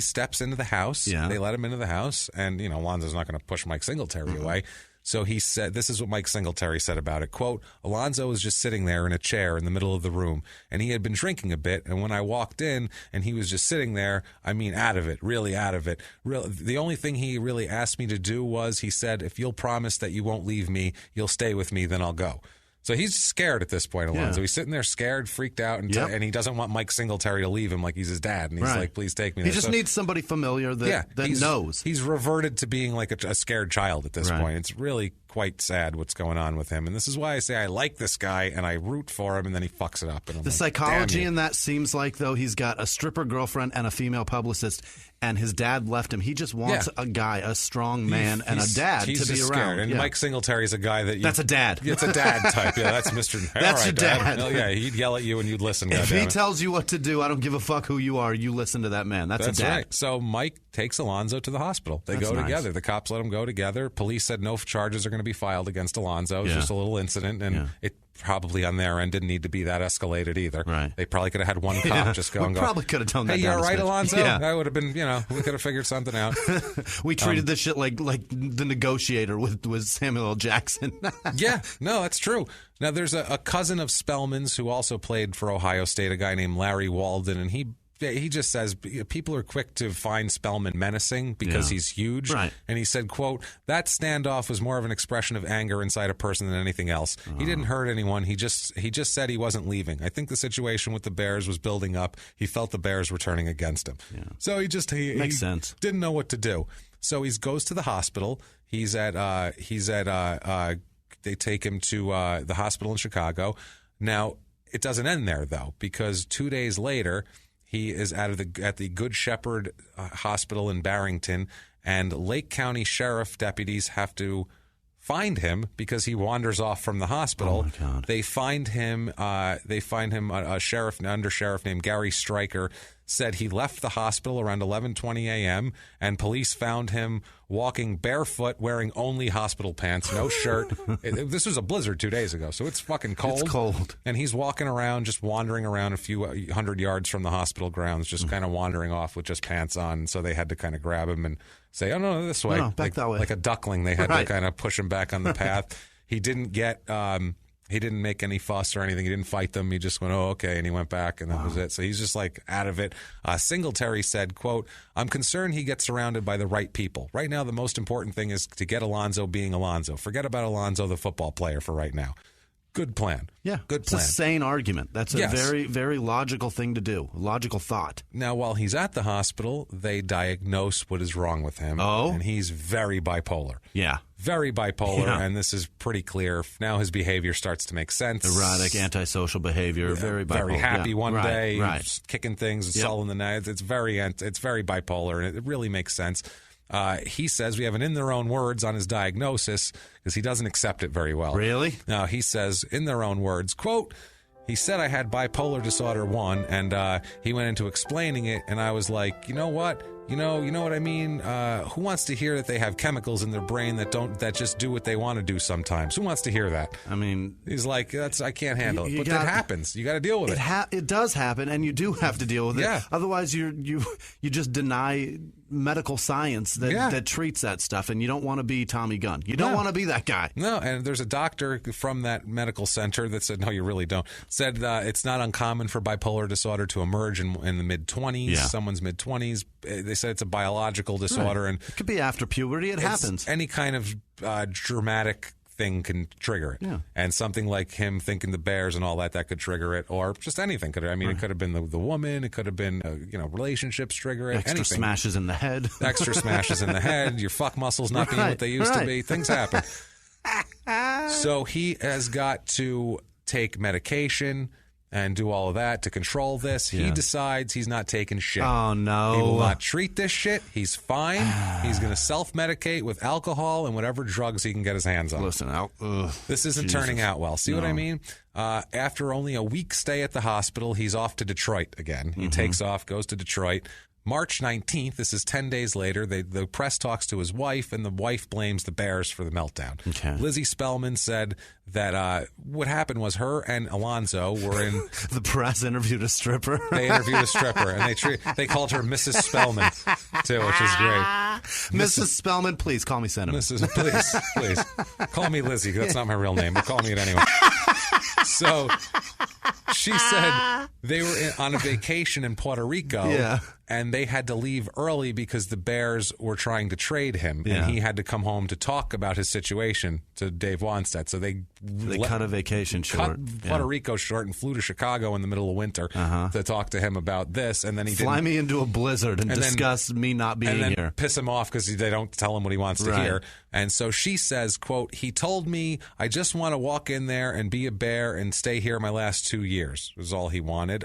steps into the house. Yeah. They let him into the house. And, Alonzo's not going to push Mike Singletary away. So he said, this is what Mike Singletary said about it. Quote, Alonzo was just sitting there in a chair in the middle of the room, and he had been drinking a bit. And when I walked in and he was just sitting there, out of it, really out of it. The only thing he really asked me to do was, he said, if you'll promise that you won't leave me, you'll stay with me, then I'll go. So he's scared at this point, Alonzo. Yeah. He's sitting there scared, freaked out, and he doesn't want Mike Singletary to leave him like he's his dad. And he's like, please take me there. He just needs somebody familiar that knows. He's reverted to being like a scared child at this point. It's really quite sad what's going on with him. And this is why I say I like this guy and I root for him, and then he fucks it up. And the psychology in that seems like, though, he's got a stripper girlfriend and a female publicist, and his dad left him. He just wants a guy, a strong man, and a dad to be around. Scared. And Mike Singletary's a guy that... That's a dad. It's a dad type. Yeah, that's Mr. That's your dad. Well, yeah, he'd yell at you and you'd listen. If he tells you what to do, I don't give a fuck who you are. You listen to that man. That's a dad. Right. So Mike takes Alonzo to the hospital. They go together. The cops let him go together. Police said no charges are going to be filed against Alonzo. It was just a little incident, and it probably on their end didn't need to be that escalated either. Right. They probably could have had one cop just go and go. Probably could have done that. Hey, you all right, Alonzo? Yeah. That would have been, we could have figured something out. We treated this shit like The Negotiator with Samuel L. Jackson. Yeah, no, that's true. Now, there's a cousin of Spellman's who also played for Ohio State, a guy named Larry Walden, and he just says people are quick to find Spellman menacing because he's huge. Right. And he said, quote, that standoff was more of an expression of anger inside a person than anything else. He didn't hurt anyone. He just said he wasn't leaving. I think the situation with the Bears was building up. He felt the Bears were turning against him. Yeah. So he makes sense. Didn't know what to do. So he goes to the hospital. They take him to the hospital in Chicago. Now, it doesn't end there, though, because 2 days later, he is at the Good Shepherd Hospital in Barrington, and Lake County Sheriff deputies have to find him because he wanders off from the hospital. Oh my God. They find him. A sheriff, under sheriff named Gary Stryker, said he left the hospital around 11:20 a.m. and police found him walking barefoot, wearing only hospital pants, no shirt. This was a blizzard 2 days ago, so it's fucking cold. It's cold. And he's walking around, just wandering around a few hundred yards from the hospital grounds, just kind of wandering off with just pants on. So they had to kind of grab him and say, oh, no, this way. No, back that way. Like a duckling, they had to kind of push him back on the path. He didn't get... he didn't make any fuss or anything. He didn't fight them. He just went, oh, okay, and he went back, and that was it. So he's just like out of it. Singletary said, quote, I'm concerned he gets surrounded by the right people. Right now, the most important thing is to get Alonzo being Alonzo. Forget about Alonzo, the football player, for right now. Good plan. Yeah. Good plan. It's a sane argument. That's a very, very logical thing to do. Logical thought. Now, while he's at the hospital, they diagnose what is wrong with him. Oh. And he's very bipolar. Yeah. Very bipolar, and this is pretty clear. Now his behavior starts to make sense. Erratic, antisocial behavior, very bipolar. Very happy one day, right. kicking things, sulling the night. It's very bipolar, and it really makes sense. He says, we have an in their own words on his diagnosis, because he doesn't accept it very well. Really? No, he says, in their own words, quote, he said I had bipolar disorder 1, and he went into explaining it, and I was like, you know what? You know what I mean? Who wants to hear that they have chemicals in their brain that just do what they want to do sometimes? Who wants to hear that? I mean, he's like, I can't handle it. But that happens. You got to deal with it. It does happen, and you do have to deal with it. Yeah. Otherwise, you just deny medical science that treats that stuff, and you don't want to be Tommy Gunn. You don't want to be that guy. No, and there's a doctor from that medical center that said, no, you really don't. Said it's not uncommon for bipolar disorder to emerge in the mid-20s, someone's mid-20s. They said it's a biological disorder. Right. And it could be after puberty. It happens. Any kind of dramatic thing can trigger it. Yeah. And something like him thinking the Bears and all that could trigger it, or just anything. It could have been the woman. It could have been, relationships trigger it. Extra smashes in the head. Extra smashes in the head. Your fuck muscles not being what they used to be. Things happen. So he has got to take medication and do all of that to control this. He decides he's not taking shit. Oh, no. He will not treat this shit. He's fine. He's going to self-medicate with alcohol and whatever drugs he can get his hands on. Listen, this isn't turning out well. See what I mean? After only a week stay at the hospital, he's off to Detroit again. He takes off, goes to Detroit. March 19th, this is 10 days later, the press talks to his wife, and the wife blames the Bears for the meltdown. Okay. Lizzie Spellman said that what happened was her and Alonzo were in... The press interviewed a stripper? They interviewed a stripper, and they called her Mrs. Spellman, too, which is great. Mrs. Spellman, please call me Senator. Please. Call me Lizzie. That's not my real name, but call me it anyway. So... She said they were on a vacation in Puerto Rico, and they had to leave early because the Bears were trying to trade him, and he had to come home to talk about his situation to Dave Wanstead. So they cut a vacation short. Cut Puerto Rico short and flew to Chicago in the middle of winter to talk to him about this. And then he fly me into a blizzard and discuss me not being and then here. Piss him off because they don't tell him what he wants to hear. And so she says, quote, he told me I just want to walk in there and be a bear and stay here my last 2 years was all he wanted.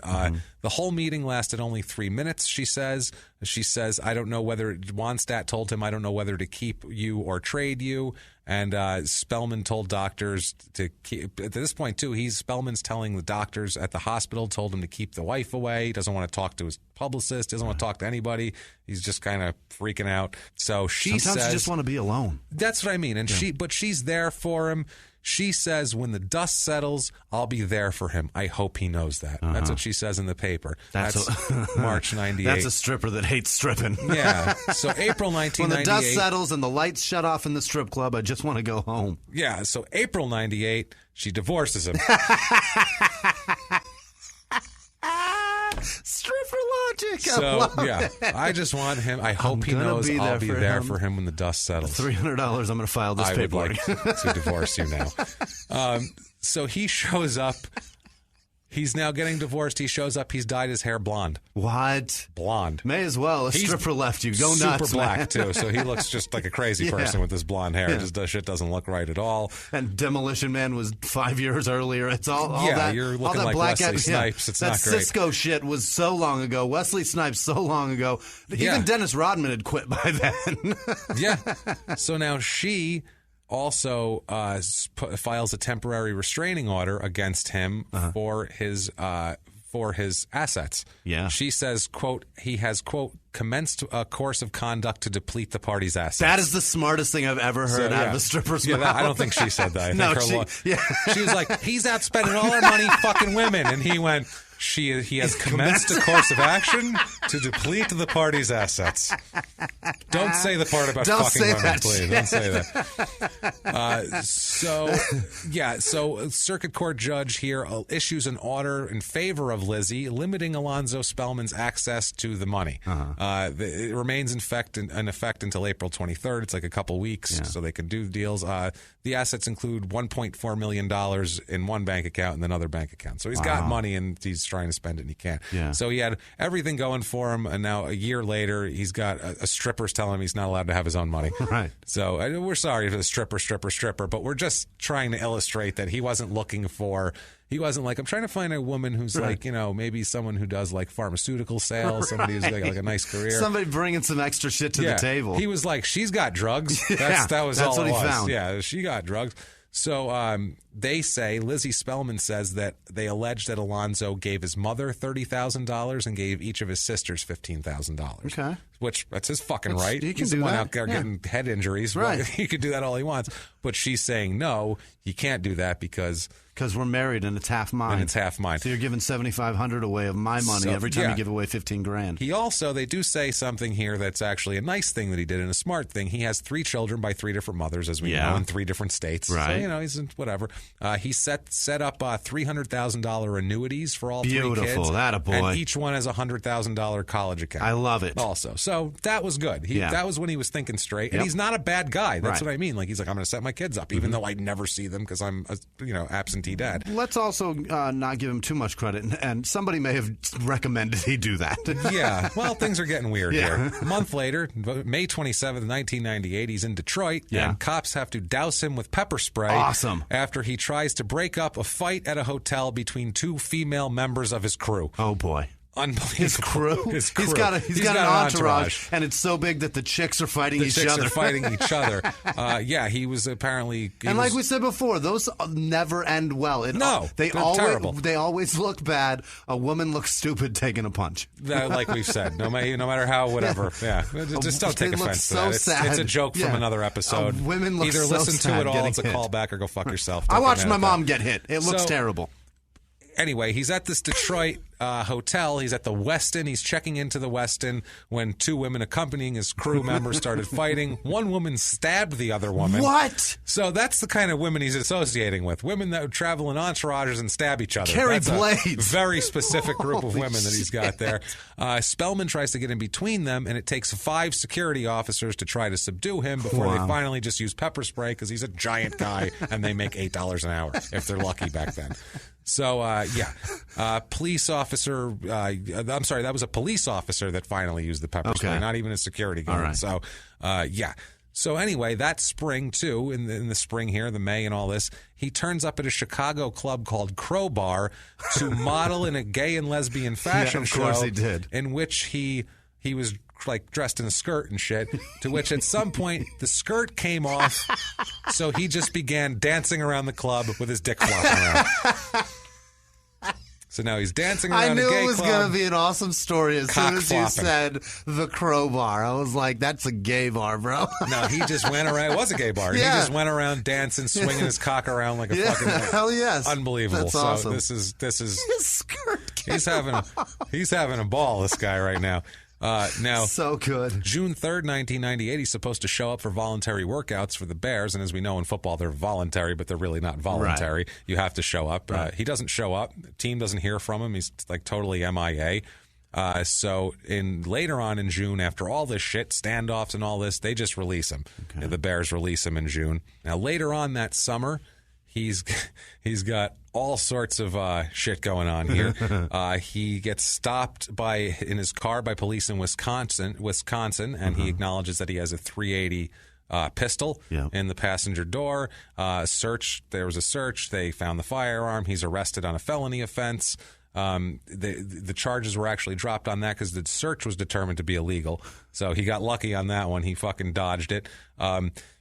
The whole meeting lasted only 3 minutes, she says. She says, I don't know whether Wanstead told him, I don't know whether to keep you or trade you. And Spellman told doctors to keep, at this point, too, Spellman's telling the doctors at the hospital, told him to keep the wife away. He doesn't want to talk to his publicist, doesn't want to talk to anybody. He's just kind of freaking out. So she Sometimes you just want to be alone. That's what I mean. And she's there for him. She says, when the dust settles, I'll be there for him. I hope he knows that. That's what she says in the paper. That's March 98. That's a stripper that hates stripping. Yeah. So April 1998. When the dust settles and the lights shut off in the strip club, I just want to go home. Yeah. So April 98, she divorces him. Stripper logic. So, I just want him. I hope he knows I'll be there for him when the dust settles. $300, I'm going to file this paperwork. I would like to divorce you now. So he shows up. He's now getting divorced. He shows up. He's dyed his hair blonde. What? Blonde. May as well. A stripper left you. Go nuts, super black, too. So he looks just like a crazy person with this blonde hair. The shit doesn't look right at all. And Demolition Man was 5 years earlier. It's all that. You're looking all that like black Wesley Snipes. It's that not great. Cisco shit was so long ago. Wesley Snipes so long ago. Even Dennis Rodman had quit by then. So now she also files a temporary restraining order against him for his assets. Yeah. She says, quote, he has, quote, commenced a course of conduct to deplete the party's assets. That is the smartest thing I've ever heard out of a stripper's mouth. I don't think she said that. She was like, he's out spending all our money fucking women. And he went, he has commenced a course of action to deplete the party's assets. Don't say the part about fucking women, please. Don't say that. So a circuit court judge here issues an order in favor of Lizzie, limiting Alonzo Spellman's access to the money. It remains in effect until April 23rd. It's like a couple weeks, so they can do deals. The assets include $1.4 million in one bank account and another bank account. So he's got money and he's trying to spend it and he can't. Yeah. So he had everything going for him, and now a year later, he's got a stripper's telling him he's not allowed to have his own money. Right. So we're sorry for the stripper, but we're just trying to illustrate that he wasn't looking for. He wasn't like, I'm trying to find a woman who's like, maybe someone who does like pharmaceutical sales, somebody who's got like a nice career. Somebody bringing some extra shit to the table. He was like, she's got drugs. That's all what he found. Yeah, she got drugs. So they say, Lizzie Spellman says that they allege that Alonzo gave his mother $30,000 and gave each of his sisters $15,000. Okay. Which, that's his fucking right. He can He's do the one that. out there getting head injuries. Right. He could do that all he wants. But she's saying, no, you can't do that because we're married and it's half mine. So you're giving $7,500 away of my money every time you give away $15,000. He also, they do say something here that's actually a nice thing that he did and a smart thing. He has 3 children by 3 different mothers, as we know, in 3 different states. Right. So, he's in whatever. He set up $300,000 annuities for all 3 kids. Beautiful. That a boy. And each one has a $100,000 college account. I love it. Also. So that was good. That was when he was thinking straight. And he's not a bad guy. That's what I mean. Like, he's like, I'm going to set my kids up, even though I never see them because I'm a absentee dad. Let's also not give him too much credit, and somebody may have recommended he do that. Yeah, well, things are getting weird here. A month later, May 27th, 1998, he's in Detroit, and cops have to douse him with pepper spray. Awesome. After he tries to break up a fight at a hotel between 2 female members of his crew. Oh, boy. Unbelievable. His crew? He's got an entourage, and it's so big that the chicks are fighting each other. He was apparently... like we said before, those never end well. They're terrible. They always look bad. A woman looks stupid taking a punch. Like we've said, no matter how, whatever. Yeah, just don't take offense to that. It's a joke from another episode. Women look Either so listen sad to it all, it's a hit. callback, or go fuck yourself. I watched my mom get hit. It looks terrible. Anyway, he's at this Detroit hotel. He's at the Westin. He's checking into the Westin when two women accompanying his crew members started fighting. One woman stabbed the other woman. What? So that's the kind of women he's associating with. Women that travel in entourages and stab each other. Carry that's blades. A very specific group of women that he's got there. Spellman tries to get in between them, and it takes 5 security officers to try to subdue him before they finally just use pepper spray because he's a giant guy and they make $8 an hour if they're lucky back then. So, police officer, I'm sorry, that was a police officer that finally used the pepper spray, not even a security guard. Right. So, So anyway, that spring, too, in the spring here, the May and all this, he turns up at a Chicago club called Crowbar to model in a gay and lesbian fashion show. Of course he did. In which he was like dressed in a skirt and shit, to which at some point the skirt came off, so he just began dancing around the club with his dick flopping around. So now he's dancing around a gay club. I knew it was going to be an awesome story as soon as you said the Crowbar. I was like, that's a gay bar, bro. No, he just went around. It was a gay bar. Yeah. He just went around dancing, swinging his cock around like a fucking... Hell yes. Unbelievable. That's awesome. So this is his skirt he's having a ball, this guy right now. Now, so good. June 3rd, 1998, he's supposed to show up for voluntary workouts for the Bears. And as we know in football, they're voluntary, but they're really not voluntary. Right. You have to show up. Right. He doesn't show up. The team doesn't hear from him. He's like totally MIA. So later on in June, after all this shit, standoffs and all this, they just release him. Okay. The Bears release him in June. Now, later on that summer, he's got all sorts of shit going on here. He gets stopped in his car by police in Wisconsin, and he acknowledges that he has a .380 pistol in the passenger door. There was a search. They found the firearm. He's arrested on a felony offense. The charges were actually dropped on that because the search was determined to be illegal. So he got lucky on that one. He fucking dodged it.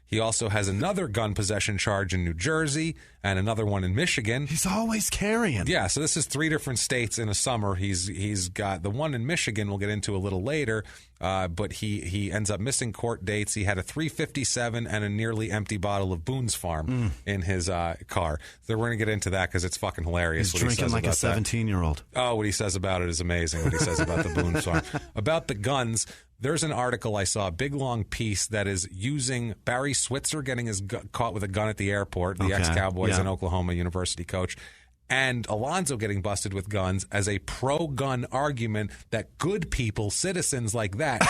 He also has another gun possession charge in New Jersey and another one in Michigan. He's always carrying. Yeah, so this is 3 different states in a summer. He's got the one in Michigan we'll get into a little later, but he ends up missing court dates. He had a .357 and a nearly empty bottle of Boone's Farm in his car. So we're going to get into that because it's fucking hilarious. He's drinking like a 17-year-old. Oh, what he says about it is amazing, what he says about the Boone's Farm. About the guns, there's an article I saw, a big long piece that is using Barry Switzer getting caught with a gun at the airport, the ex-Cowboys and Oklahoma University coach, and Alonzo getting busted with guns as a pro-gun argument that good people, citizens like that,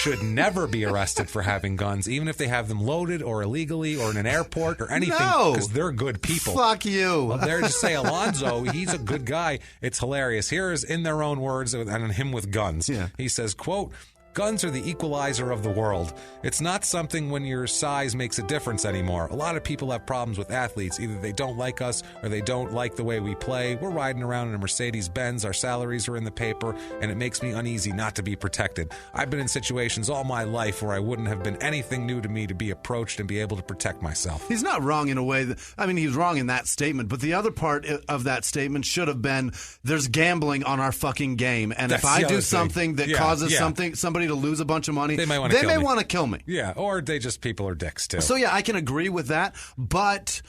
should never be arrested for having guns, even if they have them loaded or illegally or in an airport or anything, because they're good people. Fuck you. Well, they're just say Alonzo, he's a good guy. It's hilarious. Here is, in their own words, and him with guns. Yeah. He says, quote, "Guns are the equalizer of the world. It's not something when your size makes a difference anymore. A lot of people have problems with athletes. Either they don't like us or they don't like the way we play. We're riding around in a Mercedes-Benz. Our salaries are in the paper, and it makes me uneasy not to be protected. I've been in situations all my life where I wouldn't have been anything new to me to be approached and be able to protect myself." He's not wrong in a way. He's wrong in that statement, but the other part of that statement should have been, there's gambling on our fucking game, and if I do something that causes somebody to lose a bunch of money, they may want to kill me. Yeah, or people are dicks too. So yeah, I can agree with that, but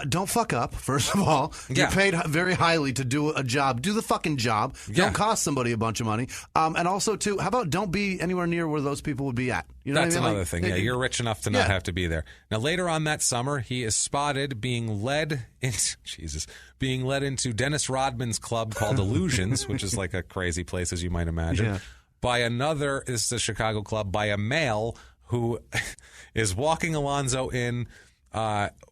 don't fuck up, first of all. You're paid very highly to do a job. Do the fucking job. Don't cost somebody a bunch of money. And also, too, how about don't be anywhere near where those people would be at? You know That's what I mean? Another thing. Yeah, you're rich enough to not have to be there. Now, later on that summer, he is spotted being led into Dennis Rodman's club called Illusions, which is like a crazy place, as you might imagine. By another, this is a Chicago club, by a male who is walking Alonzo in. Alonzo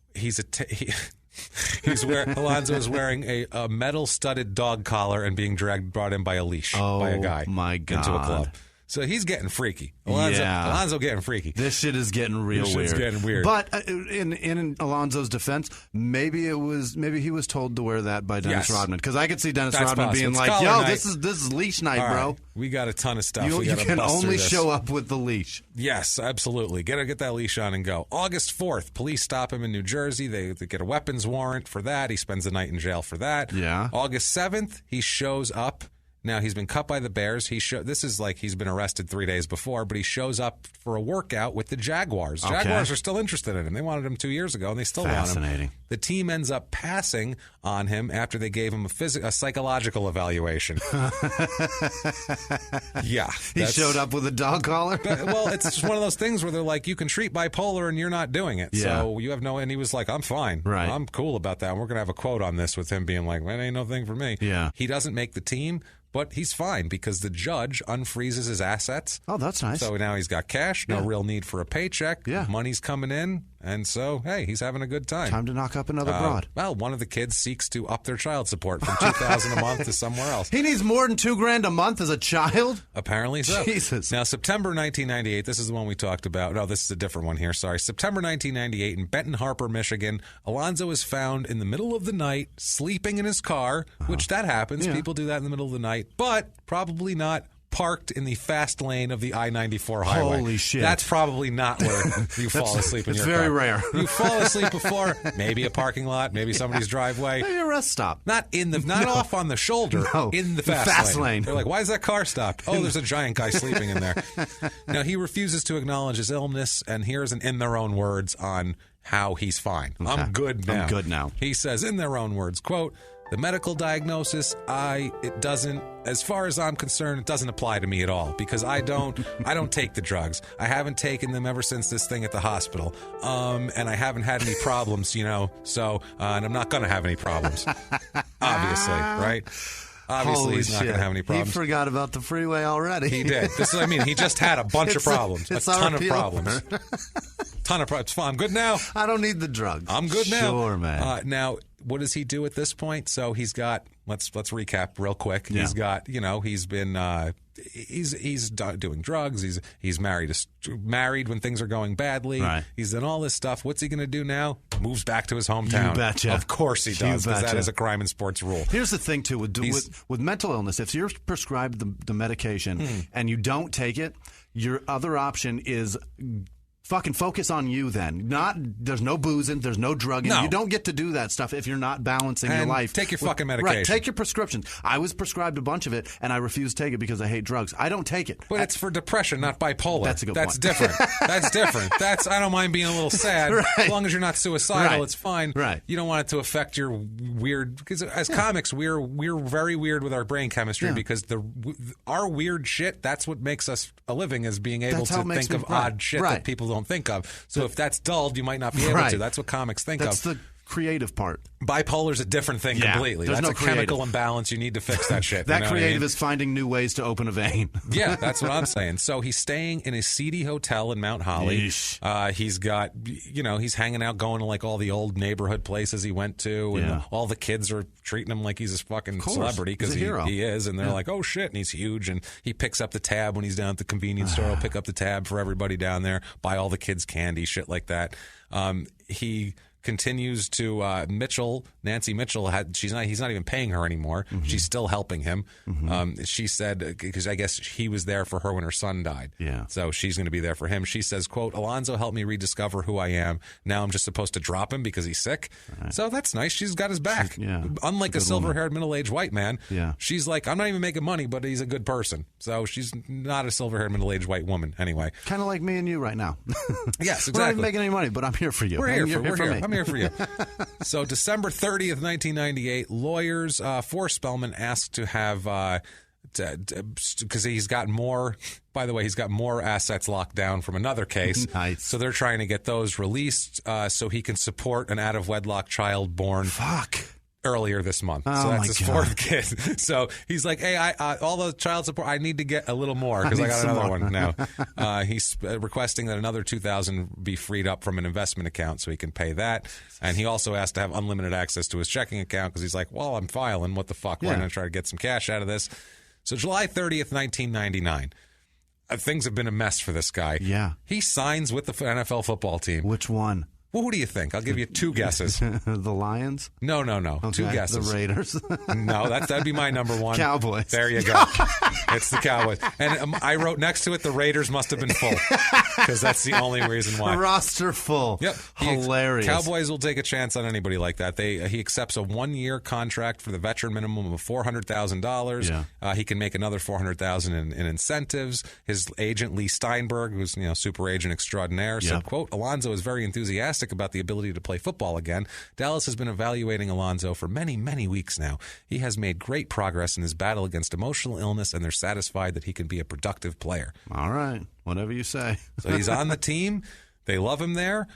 is wearing a metal-studded dog collar and being brought in by a leash by a guy into a club. So he's getting freaky. Alonzo getting freaky. This shit is getting real weird. But in Alonzo's defense, maybe he was told to wear that by Dennis Rodman, because I could see Dennis Rodman being like, "Yo, this is leash night, bro. We got a ton of stuff. You can only show up with the leash." Yes, absolutely. Get that leash on and go. August 4th, police stop him in New Jersey. They get a weapons warrant for that. He spends the night in jail for that. Yeah. August 7th, he shows up Now, he's been cut by the Bears. This is like he's been arrested 3 days before, but he shows up for a workout with the Jaguars. Okay. Jaguars are still interested in him. They wanted him 2 years ago, and they still want him. Fascinating. The team ends up passing on him after they gave him a psychological evaluation. Yeah. He showed up with a dog collar? Well, it's just one of those things where they're like, you can treat bipolar and you're not doing it. Yeah. So you have no, and he was like, I'm fine. Right. I'm cool about that. And we're going to have a quote on this with him being like, that ain't no thing for me. Yeah. He doesn't make the team, but he's fine because the judge unfreezes his assets. Oh, that's nice. So now he's got cash, no real need for a paycheck. Yeah. Money's coming in. And so, hey, he's having a good time. Time to knock up another broad. Well, one of the kids seeks to up their child support from $2,000 a month to somewhere else. He needs more than $2,000 a month as a child? Apparently so. Jesus. Now, September 1998, this is the one we talked about. No, this is a different one here. Sorry. September 1998 in Benton Harbor, Michigan, Alonzo is found in the middle of the night sleeping in his car, which that happens. Yeah. People do that in the middle of the night, but probably not parked in the fast lane of the I-94 highway. Holy shit. That's probably not where you fall asleep in your car. It's very rare. You fall asleep before maybe a parking lot, maybe somebody's driveway. Maybe a rest stop. Not off on the shoulder, in the fast lane. They're like, why is that car stopped? Oh, there's a giant guy sleeping in there. Now, he refuses to acknowledge his illness, and here's an in their own words on how he's fine. Okay. I'm good now. He says, in their own words, quote, the medical diagnosis, it doesn't, as far as I'm concerned, it doesn't apply to me at all because I don't take the drugs. I haven't taken them ever since this thing at the hospital. And I haven't had any problems, so, and I'm not going to have any problems. Obviously, right? Obviously, Holy he's not going to have any problems. He forgot about the freeway already. He did. This is what I mean. He just had a bunch of problems. A ton of problems. It's fine. I'm good now. I don't need the drugs. I'm good now. Sure, man. Now, what does he do at this point? So he's got, let's recap real quick. Yeah. He's got, he's been, he's doing drugs. He's married when things are going badly. Right. He's done all this stuff. What's he going to do now? Moves back to his hometown. You betcha. Of course he does, because that is a crime and sports rule. Here's the thing, too, with mental illness. If you're prescribed the medication and you don't take it, your other option is fucking focus on you then. There's no boozing, there's no drugging. No. You don't get to do that stuff if you're not balancing your life. Take your fucking medication. Right, take your prescriptions. I was prescribed a bunch of it, and I refuse to take it because I hate drugs. I don't take it. But it's for depression, not bipolar. That's a good point. That's different. That's different. I don't mind being a little sad. Right. As long as you're not suicidal, it's fine. Right. You don't want it to affect your weird... Because as comics, we're very weird with our brain chemistry because our weird shit, that's what makes us a living, is being able to think of odd shit that people don't think of. So if that's dulled, you might not be able to. That's what comics think of. That's the creative part. Bipolar's a different thing completely. That's a chemical imbalance. You need to fix that shit. That creative is finding new ways to open a vein. Yeah, that's what I'm saying. So he's staying in a seedy hotel in Mount Holly. He's got, he's hanging out, going to like all the old neighborhood places he went to, and all the kids are treating him like he's a fucking celebrity because he is, and they're like, oh shit, and he's huge, and he picks up the tab when he's down at the convenience store. He'll pick up the tab for everybody down there, buy all the kids candy, shit like that. He continues to Nancy Mitchell he's not even paying her anymore. She's still helping him. She said, because I guess he was there for her when her son died. Yeah. So she's going to be there for him. She says, quote, Alonzo helped me rediscover who I am. Now I'm just supposed to drop him because he's sick. Right. So that's nice. She's got his back. Unlike a silver-haired middle-aged white man. Yeah. She's like, I'm not even making money, but he's a good person. So she's not a silver-haired middle-aged white woman anyway. Kind of like me and you right now. Yes, exactly. We're not even making any money, but I'm here for you. We're here for me. I'm here for you. So December 30th, 1998, lawyers for Spellman asked to have, because he's got more, by the way, he's got more assets locked down from another case. Nice. So they're trying to get those released so he can support an out-of-wedlock child born. Earlier this month. So that's his fourth kid. So he's like, hey, all the child support, I need to get a little more because I got another one now. He's requesting that another $2,000 be freed up from an investment account so he can pay that. And he also asked to have unlimited access to his checking account because he's like, well, I'm filing. What the fuck? Why not try to get some cash out of this? So July 30th, 1999. Things have been a mess for this guy. Yeah. He signs with the NFL football team. Which one? Well, who do you think? I'll give you 2 guesses. The Lions? No. Okay. 2 guesses. The Raiders? No, that'd be my number 1. Cowboys. There you go. It's the Cowboys. And I wrote next to it, the Raiders must have been full. Because that's the only reason why. Roster full. Yep. Hilarious. Cowboys will take a chance on anybody like that. He accepts a 1-year contract for the veteran minimum of $400,000. Yeah. He can make another $400,000 in incentives. His agent, Lee Steinberg, who's super agent extraordinaire, said, quote, Alonzo is very enthusiastic about the ability to play football again. Dallas has been evaluating Alonzo for many, many weeks now. He has made great progress in his battle against emotional illness, and they're satisfied that he can be a productive player. All right. Whatever you say. So he's on the team. They love him there.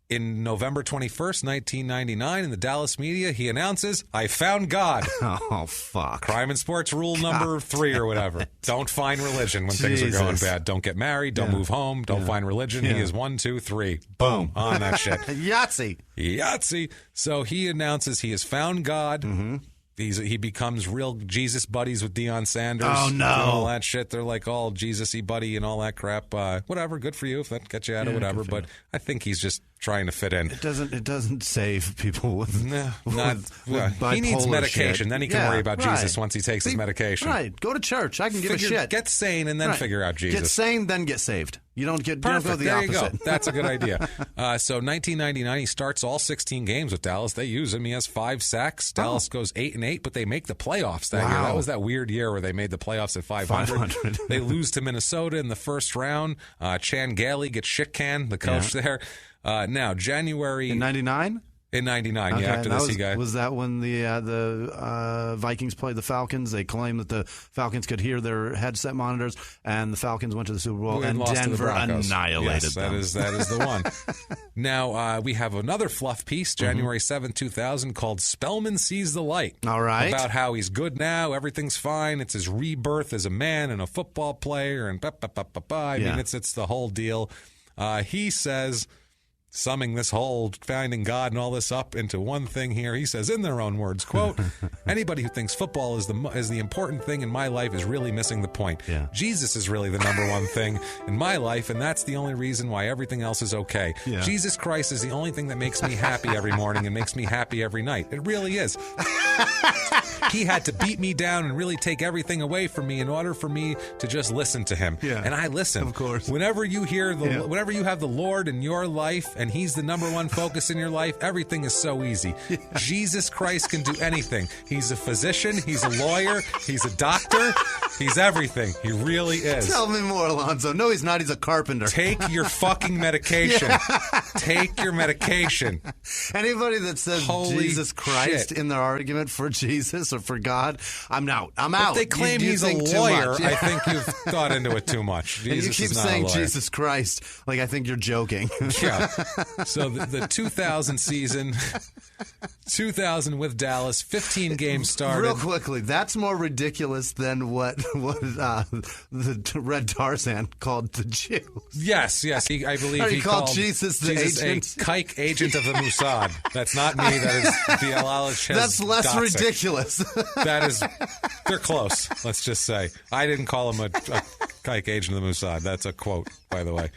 In November 21st, 1999, in the Dallas media, he announces, I found God. Oh, fuck. Crime and sports rule number 3 or whatever. Don't find religion when things are going bad. Don't get married. Don't move home. Don't find religion. He is 1, 2, 3. Boom. On that shit. Yahtzee. So he announces he has found God. Mm-hmm. He becomes real Jesus buddies with Deion Sanders. Oh, no. All that shit. They're like all Jesus-y buddy and all that crap. Whatever. Good for you if that gets you out or whatever. But I think he's just trying to fit in. It doesn't save people with he needs medication. Shit. Then he can worry about Jesus once he takes his medication. Right. Go to church. I can give a shit. Get sane and then figure out Jesus. Get sane, then get saved. You don't go the opposite. There you go. That's a good idea. So 1999, he starts all 16 games with Dallas. They use him. He has 5 sacks. Dallas goes 8-8, but they make the playoffs that year. That was that weird year where they made the playoffs at 500. They lose to Minnesota in the first round. Chan Gailey gets shit canned, the coach there. Now, January... In 99? In 99, after this he got... Was that when the Vikings played the Falcons? They claimed that the Falcons could hear their headset monitors, and the Falcons went to the Super Bowl, and Denver annihilated them. That is the one. Now, we have another fluff piece, January 7th, 2000, called Spellman Sees the Light. All right. About how he's good now, everything's fine, it's his rebirth as a man and a football player, and I mean, it's the whole deal. He says... Summing this whole finding God and all this up into one thing here, he says in their own words, quote, anybody who thinks football is the important thing in my life is really missing the point. Yeah. Jesus is really the number one thing in my life, and that's the only reason why everything else is okay. Yeah. Jesus Christ is the only thing that makes me happy every morning and makes me happy every night. It really is. He had to beat me down and really take everything away from me in order for me to just listen to him. Yeah. And I listen. Of course. Whenever you hear whenever you have the Lord in your life and he's the number one focus in your life, everything is so easy. Yeah. Jesus Christ can do anything. He's a physician, he's a lawyer, he's a doctor, he's everything. He really is. Tell me more, Alonzo. No, he's not. He's a carpenter. Take your fucking medication. Take your medication. Anybody that says Jesus Christ in their argument for Jesus or for God, I'm out. I'm out. If they claim he's a lawyer, I think you've thought into it too much. Jesus and you keep saying Jesus Christ, like I think you're joking. Yeah. So the 2000 season, 2000 with Dallas, 15 games started. Real quickly, that's more ridiculous than what the Red Tarzan called the Jews. Yes. I believe he called Jesus the agent. A kike agent of the Mossad. That's not me. That is the Alalish. That's less Dotsic. Ridiculous. That is, they're close. Let's just say I didn't call him a kike agent of the Mossad. That's a quote, by the way.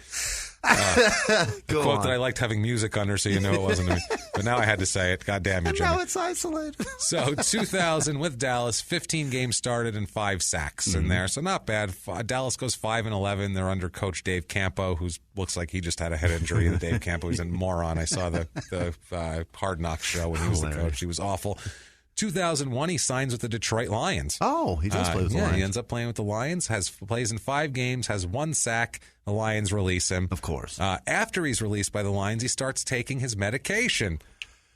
A quote that I liked having music under so you know it wasn't me. But now I had to say it. God damn you, Jimmie. Now it's isolated. So 2000 with Dallas, 15 games started and 5 sacks in there. So not bad. Dallas goes 5-11. They're under coach Dave Campo, who looks like he just had a head injury. The Dave Campo, he's a moron. I saw the Hard Knocks show when he was the coach. He was awful. 2001, he signs with the Detroit Lions. Oh, he does play with the Lions. He ends up playing with the Lions, plays in 5 games, has 1 sack. The Lions release him. Of course. After he's released by the Lions, he starts taking his medication.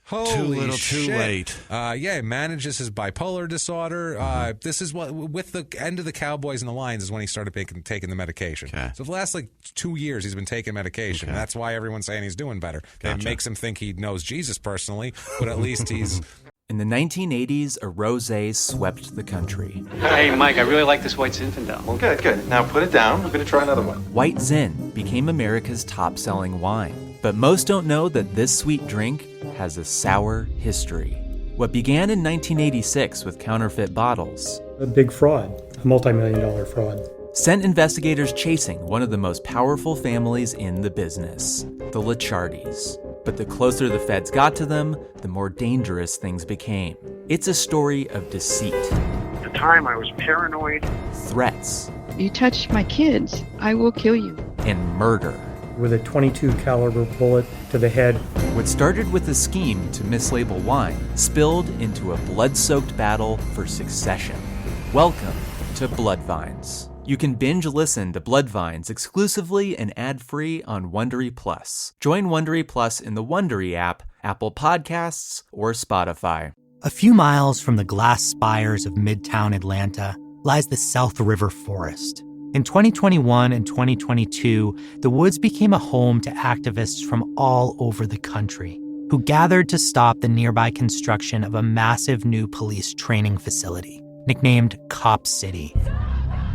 Holy too little, shit. too late. He manages his bipolar disorder. This is what, with the end of the Cowboys and the Lions, is when he started taking the medication. Okay. So for the last 2 years, he's been taking medication. Okay. That's why everyone's saying he's doing better. Gotcha. It makes him think he knows Jesus personally, but at least he's... In the 1980s, a rosé swept the country. Hey, Mike, I really like this White Zinfandel. Well, good. Now put it down. We're going to try another one. White Zin became America's top-selling wine. But most don't know that this sweet drink has a sour history. What began in 1986 with counterfeit bottles... A big fraud, a multi-million-dollar fraud. Sent investigators chasing one of the most powerful families in the business, the Licciardis. But the closer the feds got to them, the more dangerous things became. It's a story of deceit. At the time, I was paranoid. Threats. You touch my kids, I will kill you. And murder. With a .22 caliber bullet to the head. What started with a scheme to mislabel wine spilled into a blood-soaked battle for succession. Welcome to Bloodvines. You can binge listen to Bloodvines exclusively and ad-free on Wondery Plus. Join Wondery Plus in the Wondery app, Apple Podcasts, or Spotify. A few miles from the glass spires of Midtown Atlanta lies the South River Forest. In 2021 and 2022, the woods became a home to activists from all over the country who gathered to stop the nearby construction of a massive new police training facility, nicknamed Cop City.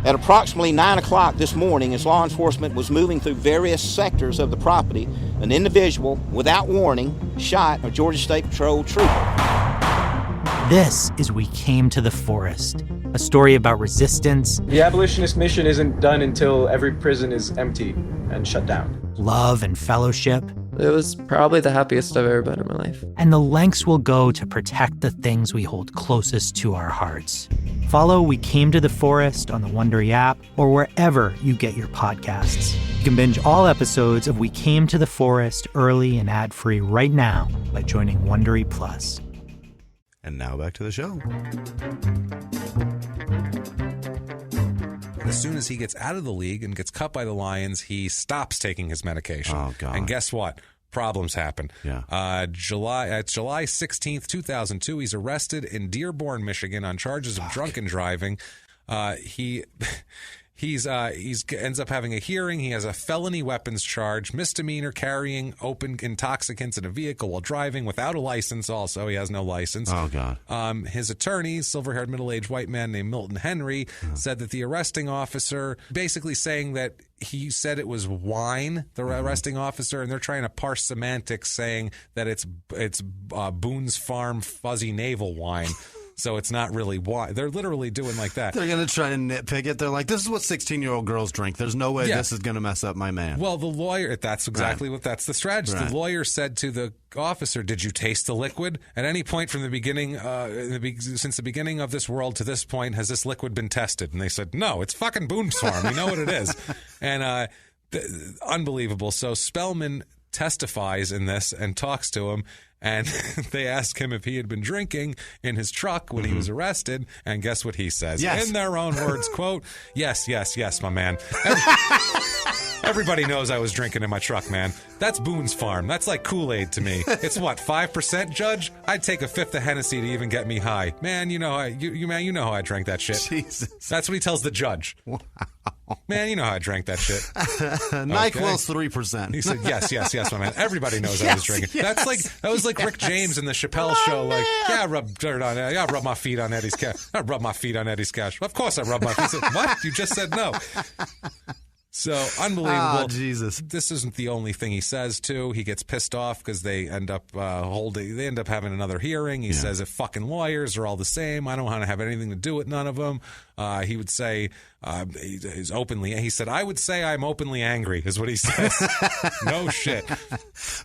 At approximately 9 o'clock this morning, as law enforcement was moving through various sectors of the property, an individual, without warning, shot a Georgia State Patrol trooper. This is We Came to the Forest, a story about resistance. The abolitionist mission isn't done until every prison is empty and shut down. Love and fellowship. It was probably the happiest I've ever been in my life. And the lengths we'll go to protect the things we hold closest to our hearts. Follow We Came to the Forest on the Wondery app or wherever you get your podcasts. You can binge all episodes of We Came to the Forest early and ad-free right now by joining Wondery Plus. And now back to the show. As soon as he gets out of the league and gets cut by the Lions, he stops taking his medication. Oh, God. And guess what? Problems happen. Yeah. July 16th, 2002, he's arrested in Dearborn, Michigan on charges of drunken driving. He ends up having a hearing. He has a felony weapons charge, misdemeanor carrying open intoxicants in a vehicle while driving without a license. Also, he has no license. Oh, God. His attorney, silver-haired middle-aged white man named Milton Henry, said that the arresting officer, basically saying that he said it was wine, the arresting officer, and they're trying to parse semantics, saying that it's Boone's Farm fuzzy navel wine. So it's not really wine. They're literally doing like that. They're going to try to nitpick it. They're like, this is what 16-year-old girls drink. There's no way this is going to mess up my man. Well, the lawyer, that's exactly what, that's the strategy. Right. The lawyer said to the officer, did you taste the liquid? At any point from the beginning, since the beginning of this world to this point, has this liquid been tested? And they said, no, it's fucking Boone's Farm. We know what it is. And unbelievable. So Spellman testifies in this and talks to him. And they ask him if he had been drinking in his truck when he was arrested. And guess what he says? Yes. In their own words, quote, yes, my man. Everybody knows I was drinking in my truck, man. That's Boone's Farm. That's like Kool-Aid to me. It's what, 5%, Judge? I'd take a fifth of Hennessy to even get me high. Man, you know how I drank that shit. Jesus. That's what he tells the judge. Wow. Man, you know how I drank that shit. NyQuil's 3%. He said, yes, my man. Everybody knows I was drinking. Yes, that was like Rick James in the Chappelle show. Like, I rub dirt on it. I rub my feet on Eddie's couch. I rub my feet on Eddie's couch. Of course I rub my feet. He said, what? You just said no. So unbelievable. Oh, Jesus. This isn't the only thing he says, too. He gets pissed off because they end up having another hearing. He says, if fucking lawyers are all the same, I don't want to have anything to do with none of them. He would say, he said, I would say I'm openly angry, is what he says. No shit.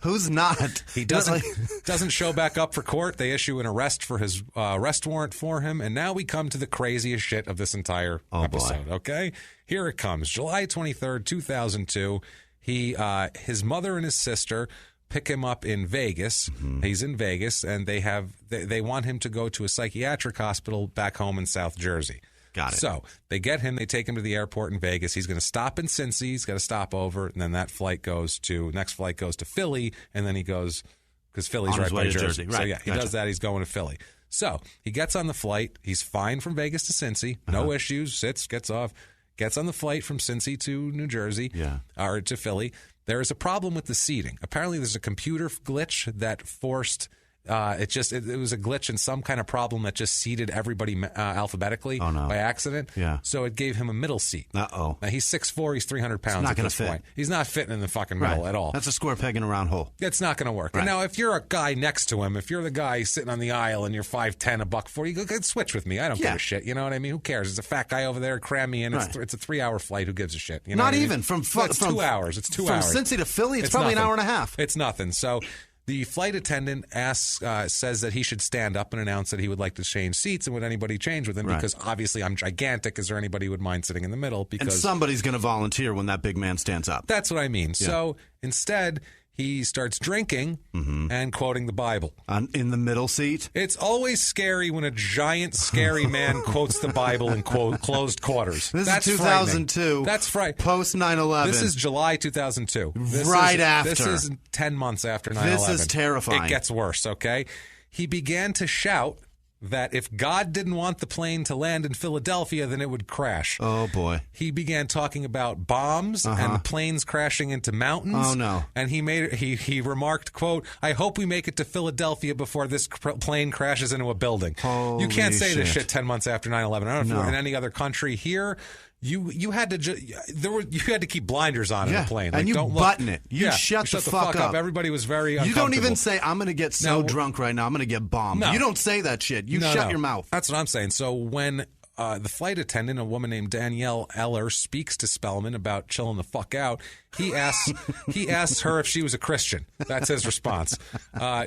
Who's not? He doesn't show back up for court. They issue an arrest for his arrest warrant for him. And now we come to the craziest shit of this entire episode. Boy. Okay? Here it comes. July 23rd, 2002. His mother and his sister pick him up in Vegas. Mm-hmm. He's in Vegas, and they want him to go to a psychiatric hospital back home in South Jersey. Got it. So they get him. They take him to the airport in Vegas. He's going to stop in Cincy. He's got to stop over, and then next flight goes to Philly, and then he goes because Philly's right by Jersey. Right. So yeah, he does that. He's going to Philly. So he gets on the flight. He's fine from Vegas to Cincy. No issues. Sits, gets off. Gets on the flight from Cincy to New Jersey, or to Philly. There is a problem with the seating. Apparently, there's a computer glitch that forced. It was a glitch and some kind of problem that just seated everybody alphabetically by accident. Yeah. So it gave him a middle seat. Uh-oh. Now he's 6'4", he's 300 pounds at this point. He's not fitting in the fucking middle at all. That's a square peg in a round hole. It's not going to work. Right. And now, if you're a guy next to him, if you're the guy sitting on the aisle and you're 5'10", $140, you go switch with me. I don't give a shit. You know what I mean? Who cares? It's a fat guy over there. Cram me in. Right. It's a 3-hour flight. Who gives a shit? You know not even. From 2 hours. It's 2 hours. From Cincy to Philly, it's probably nothing. An hour and a half. It's nothing. So The flight attendant says that he should stand up and announce that he would like to change seats, and would anybody change with him? Right. Because obviously I'm gigantic. Is there anybody who would mind sitting in the middle? Because and somebody's going to volunteer when that big man stands up. That's what I mean. Yeah. So instead, he starts drinking and quoting the Bible. In the middle seat? It's always scary when a giant, scary man quotes the Bible in closed quarters. That's is 2002. That's frightening. Post 9/11. This is July 2002. After. This is 10 months after 9/11. This is terrifying. It gets worse, okay? He began to shout that if God didn't want the plane to land in Philadelphia, then it would crash. Oh, boy. He began talking about bombs and planes crashing into mountains. Oh, no. And he remarked, quote, I hope we make it to Philadelphia before this plane crashes into a building. Holy you can't say shit. This shit 10 months after 9/11. I don't know if you're in any other country here. You had to keep blinders on in the plane. And you don't button it. You shut the fuck up. Everybody was very uncomfortable. You don't even say, I'm going to get so drunk right now, I'm going to get bombed. No. You don't say that shit. You shut your mouth. That's what I'm saying. So when the flight attendant, a woman named Danielle Eller, speaks to Spellman about chilling the fuck out, he asks her if she was a Christian. That's his response.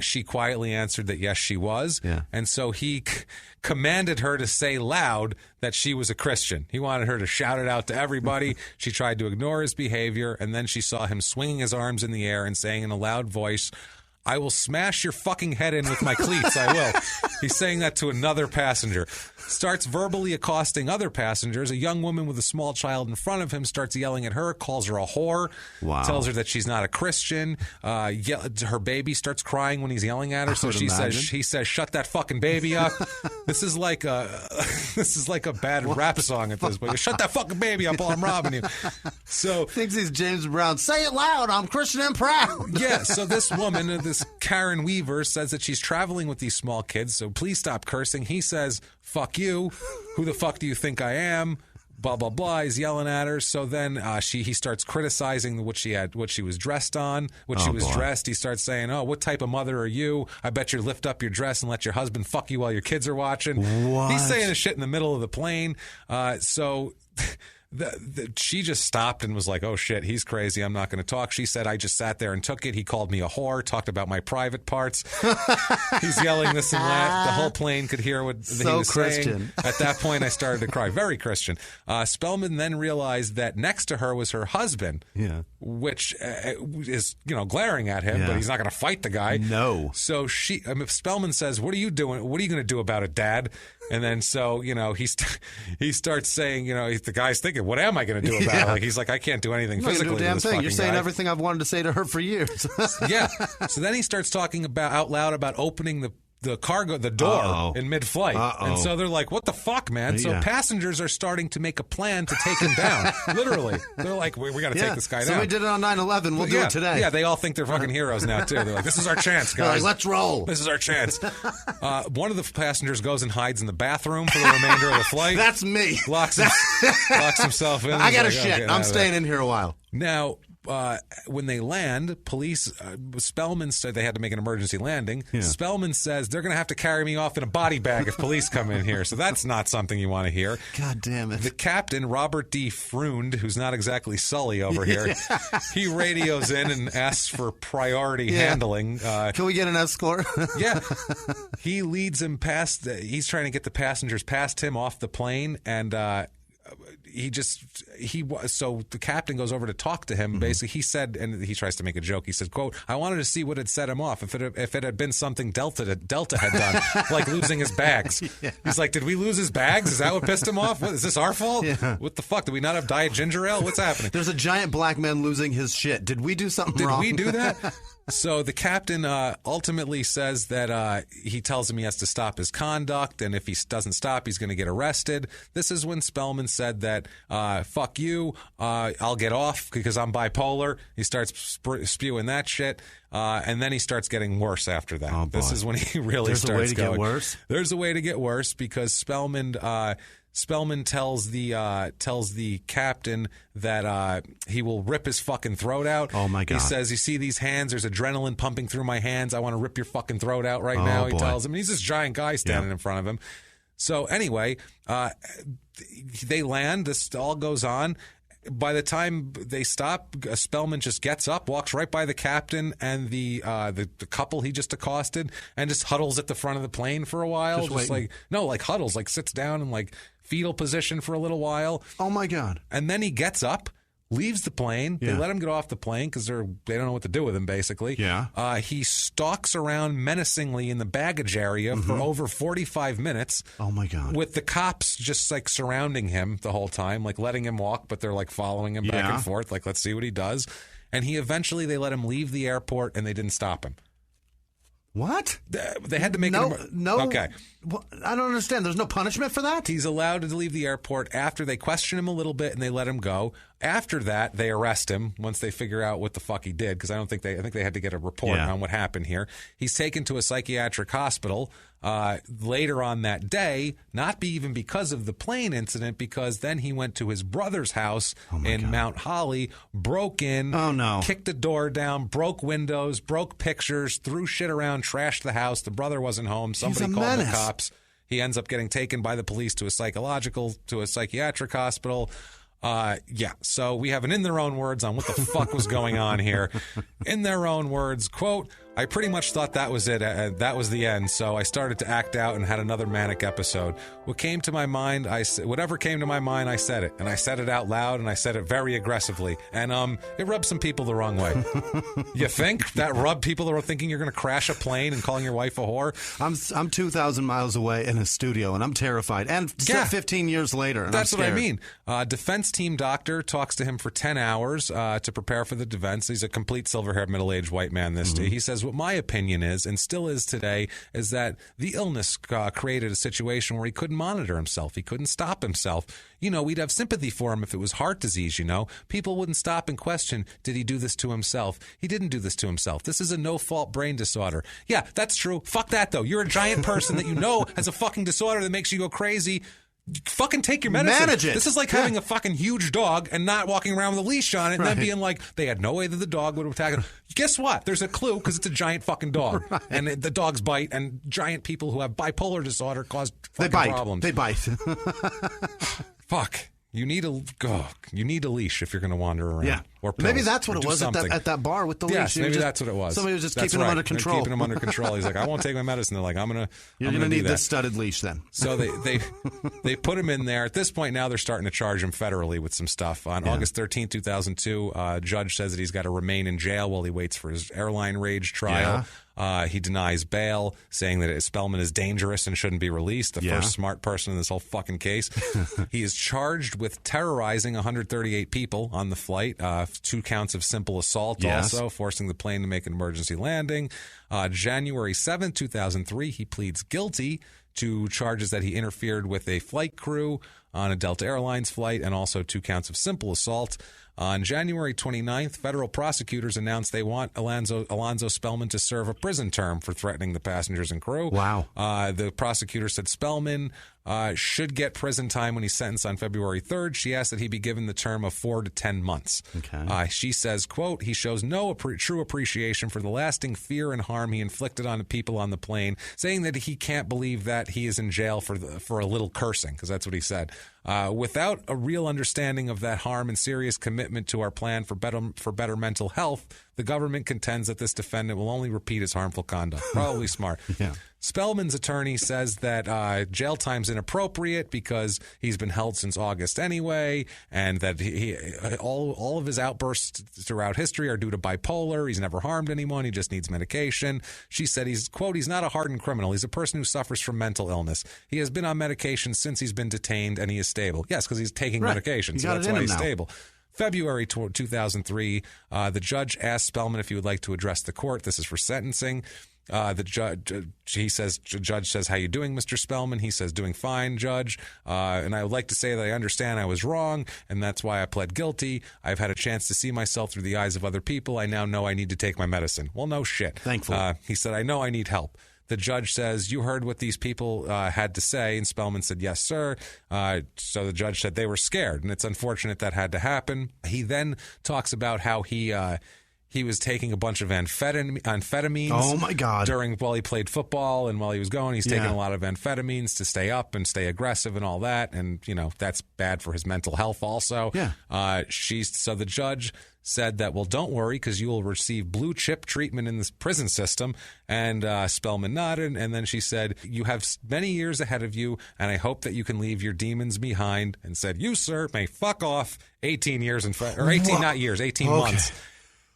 She quietly answered that yes, she was. Yeah. And so he commanded her to say loud that she was a Christian. He wanted her to shout it out to everybody. She tried to ignore his behavior, and then she saw him swinging his arms in the air and saying in a loud voice, I will smash your fucking head in with my cleats, I will. He's saying that to another passenger. Starts verbally accosting other passengers. A young woman with a small child in front of him starts yelling at her, calls her a whore, tells her that she's not a Christian. Her baby starts crying when he's yelling at her, so he says, shut that fucking baby up. This is like a bad rap song at this point. Shut that fucking baby up while I'm robbing you. So thinks he's James Brown. Say it loud, I'm Christian and proud. Yeah, so this woman, this Karen Weaver, says that she's traveling with these small kids, so please stop cursing. He says, fuck you. Who the fuck do you think I am? Blah, blah, blah. He's yelling at her. So then he starts criticizing what she was dressed on, dressed. He starts saying, oh, what type of mother are you? I bet you lift up your dress and let your husband fuck you while your kids are watching. What? He's saying this shit in the middle of the plane. She just stopped and was like, oh shit, he's crazy, I'm not going to talk. She said, I just sat there and took it. He called me a whore, talked about my private parts. He's yelling this and that. The whole plane could hear what he was saying. At that point, I started to cry. Very Christian. Spellman then realized that next to her was her husband, which is glaring at him, but he's not going to fight the guy. No. So Spellman says, what are you doing? What are you going to do about it, Dad? And then he starts saying, the guy's thinking, what am I going to do about it? Like, he's like, I can't do anything physically. Do a damn thing. You're saying guy. Everything I've wanted to say to her for years. Yeah. So then he starts talking out loud about opening the door in mid-flight. And so they're like, what the fuck, man? So passengers are starting to make a plan to take him down. Literally. They're like, we got to take this guy down. So we did it on 9/11. We'll do it today. Yeah, they all think they're fucking heroes now, too. They're like, this is our chance, guys. Like, let's roll. This is our chance. One of the passengers goes and hides in the bathroom for the remainder of the flight. That's me. Locks himself in. I got to shit. I'm staying in here a while. Now, when they land, police, Spellman said they had to make an emergency landing. Yeah. Spellman says they're going to have to carry me off in a body bag if police come in here. So that's not something you want to hear. God damn it. The captain, Robert D. Freund, who's not exactly Sully over here, he radios in and asks for priority handling. Can we get an escort? Yeah. He leads him past, he's trying to get the passengers past him off the plane, and so the captain goes over to talk to him. Mm-hmm. Basically, he said, and he tries to make a joke. He said, "quote I wanted to see what had set him off. If it had been something Delta had done, like losing his bags." Yeah. He's like, "Did we lose his bags? Is that what pissed him off? Is this our fault? Yeah. What the fuck? Did we not have Diet Ginger Ale? What's happening?" There's a giant black man losing his shit. Did we do something wrong? Did we do that? So the captain ultimately says that he tells him he has to stop his conduct, and if he doesn't stop, he's going to get arrested. This is when Spellman said that, fuck you, I'll get off because I'm bipolar. He starts spewing that shit, and then he starts getting worse after that. Oh, this is when he really starts going. There's a way to get worse? There's a way to get worse because Spellman tells the captain that he will rip his fucking throat out. Oh, my God. He says, you see these hands? There's adrenaline pumping through my hands. I want to rip your fucking throat out right now, he tells him. And he's this giant guy standing in front of him. So anyway, they land. This all goes on. by the time they stop, Spellman just gets up, walks right by the captain and the couple he just accosted, and just huddles at the front of the plane for a while. Just huddles, like sits down in like fetal position for a little while. Oh my God! And then he gets up, leaves the plane. Yeah. They let him get off the plane because they don't know what to do with him, basically. Yeah. He stalks around menacingly in the baggage area for over 45 minutes. Oh, my God. With the cops just, like, surrounding him the whole time, like, letting him walk, but they're, like, following him back and forth. Like, let's see what he does. And they let him leave the airport, and they didn't stop him. What? They had to make no. Okay. I don't understand. There's no punishment for that? He's allowed to leave the airport after they question him a little bit and they let him go. After that, they arrest him once they figure out what the fuck he did, because I think they had to get a report on what happened here. He's taken to a psychiatric hospital later on that day, not even because of the plane incident, because then he went to his brother's house in Mount Holly, broke in, kicked the door down, broke windows, broke pictures, threw shit around, trashed the house. The brother wasn't home. Somebody called the cops. He ends up getting taken by the police to a psychiatric hospital. So we have an in their own words on what the fuck was going on here. In their own words, quote, I pretty much thought that was it. That was the end. So I started to act out and had another manic episode. Whatever came to my mind, I said it. And I said it out loud, and I said it very aggressively. And it rubbed some people the wrong way. You think? That rubbed people that were thinking you're going to crash a plane and calling your wife a whore? I'm 2,000 miles away in a studio, and I'm terrified. And still 15 years later, and that's I'm what I scared. mean. Defense team doctor talks to him for 10 hours to prepare for the defense. He's a complete silver-haired, middle-aged white man, He says, what my opinion is, and still is today, is that the illness created a situation where he couldn't monitor himself. He couldn't stop himself. We'd have sympathy for him if it was heart disease, People wouldn't stop and question, did he do this to himself? He didn't do this to himself. This is a no-fault brain disorder. Yeah, that's true. Fuck that, though. You're a giant person that has a fucking disorder that makes you go crazy. Fucking take your medicine. Manage it. This is like having a fucking huge dog and not walking around with a leash on it, and then being like, they had no way that the dog would attack him. Guess what? There's a clue, because it's a giant fucking dog. And the dogs bite, and giant people who have bipolar disorder cause fucking problems. They bite. Fuck. You need a leash if you're going to wander around. Yeah. Or pills, maybe that's what it was at that bar with the leash. Yes, maybe that's what it was. Somebody was just keeping him under control. Keeping him under control. He's like, I won't take my medicine. They're like, you're going to need this studded leash then. So they put him in there. At this point now, they're starting to charge him federally with some stuff. On August 13, 2002, a judge says that he's got to remain in jail while he waits for his airline rage trial. He denies bail, saying that Spellman is dangerous and shouldn't be released. The first smart person in this whole fucking case. He is charged with terrorizing 138 people on the flight. 2 counts of simple assault also, forcing the plane to make an emergency landing. January 7th, 2003, he pleads guilty to charges that he interfered with a flight crew on a Delta Airlines flight, and also 2 counts of simple assault. On January 29th, federal prosecutors announced they want Alonzo Spellman to serve a prison term for threatening the passengers and crew. Wow. The prosecutor said Spellman should get prison time when he's sentenced on February 3rd. She asked that he be given the term of 4 to 10 months. Okay. She says, quote, he shows no true appreciation for the lasting fear and harm he inflicted on the people on the plane, saying that he can't believe that he is in jail for a little cursing, because that's what he said. Without a real understanding of that harm and serious commitment to our plan for better mental health, the government contends that this defendant will only repeat his harmful conduct. Probably smart. Yeah. Spellman's attorney says that jail time's inappropriate because he's been held since August anyway, and that all of his outbursts throughout history are due to bipolar. He's never harmed anyone. He just needs medication. She said he's not a hardened criminal. He's a person who suffers from mental illness. He has been on medication since he's been detained, and he is stable. Yes, because he's taking medication, so that's why he's stable. February 2003, the judge asked Spellman if he would like to address the court. This is for sentencing. The judge says, how you doing, Mr. Spellman? He says, doing fine, Judge. And I would like to say that I understand I was wrong, and that's why I pled guilty. I've had a chance to see myself through the eyes of other people. I now know I need to take my medicine. Well, no shit. Thankfully. He said, I know I need help. The judge says, you heard what these people had to say. And Spellman said, yes, sir. So the judge said they were scared, and it's unfortunate that had to happen. He then talks about how he He was taking a bunch of amphetamines. Oh, my God. While he played football and while he was going, he's taking a lot of amphetamines to stay up and stay aggressive and all that. And, that's bad for his mental health also. Yeah. So the judge said that, well, don't worry, because you will receive blue chip treatment in this prison system. And Spellman nodded, and then she said, you have many years ahead of you, and I hope that you can leave your demons behind. And said, you, sir, may fuck off 18 years, 18 months.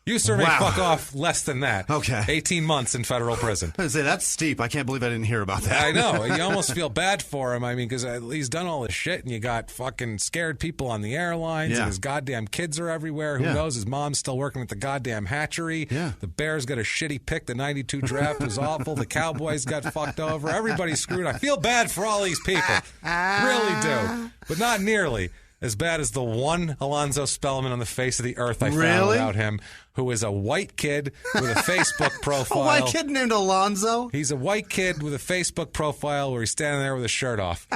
You, sir, may fuck off less than that. Okay. 18 months in federal prison. I was say, that's steep. I can't believe I didn't hear about that. I know. You almost feel bad for him. I mean, because he's done all this shit, and you got fucking scared people on the airlines, and his goddamn kids are everywhere. Who knows? His mom's still working at the goddamn hatchery. Yeah. The Bears got a shitty pick. The 92 draft was awful. The Cowboys got fucked over. Everybody's screwed. I feel bad for all these people. Really do. But not nearly as bad as the one Alonzo Spellman on the face of the earth I found about him, who is a white kid with a Facebook profile. A white kid named Alonzo? He's a white kid with a Facebook profile where he's standing there with his shirt off.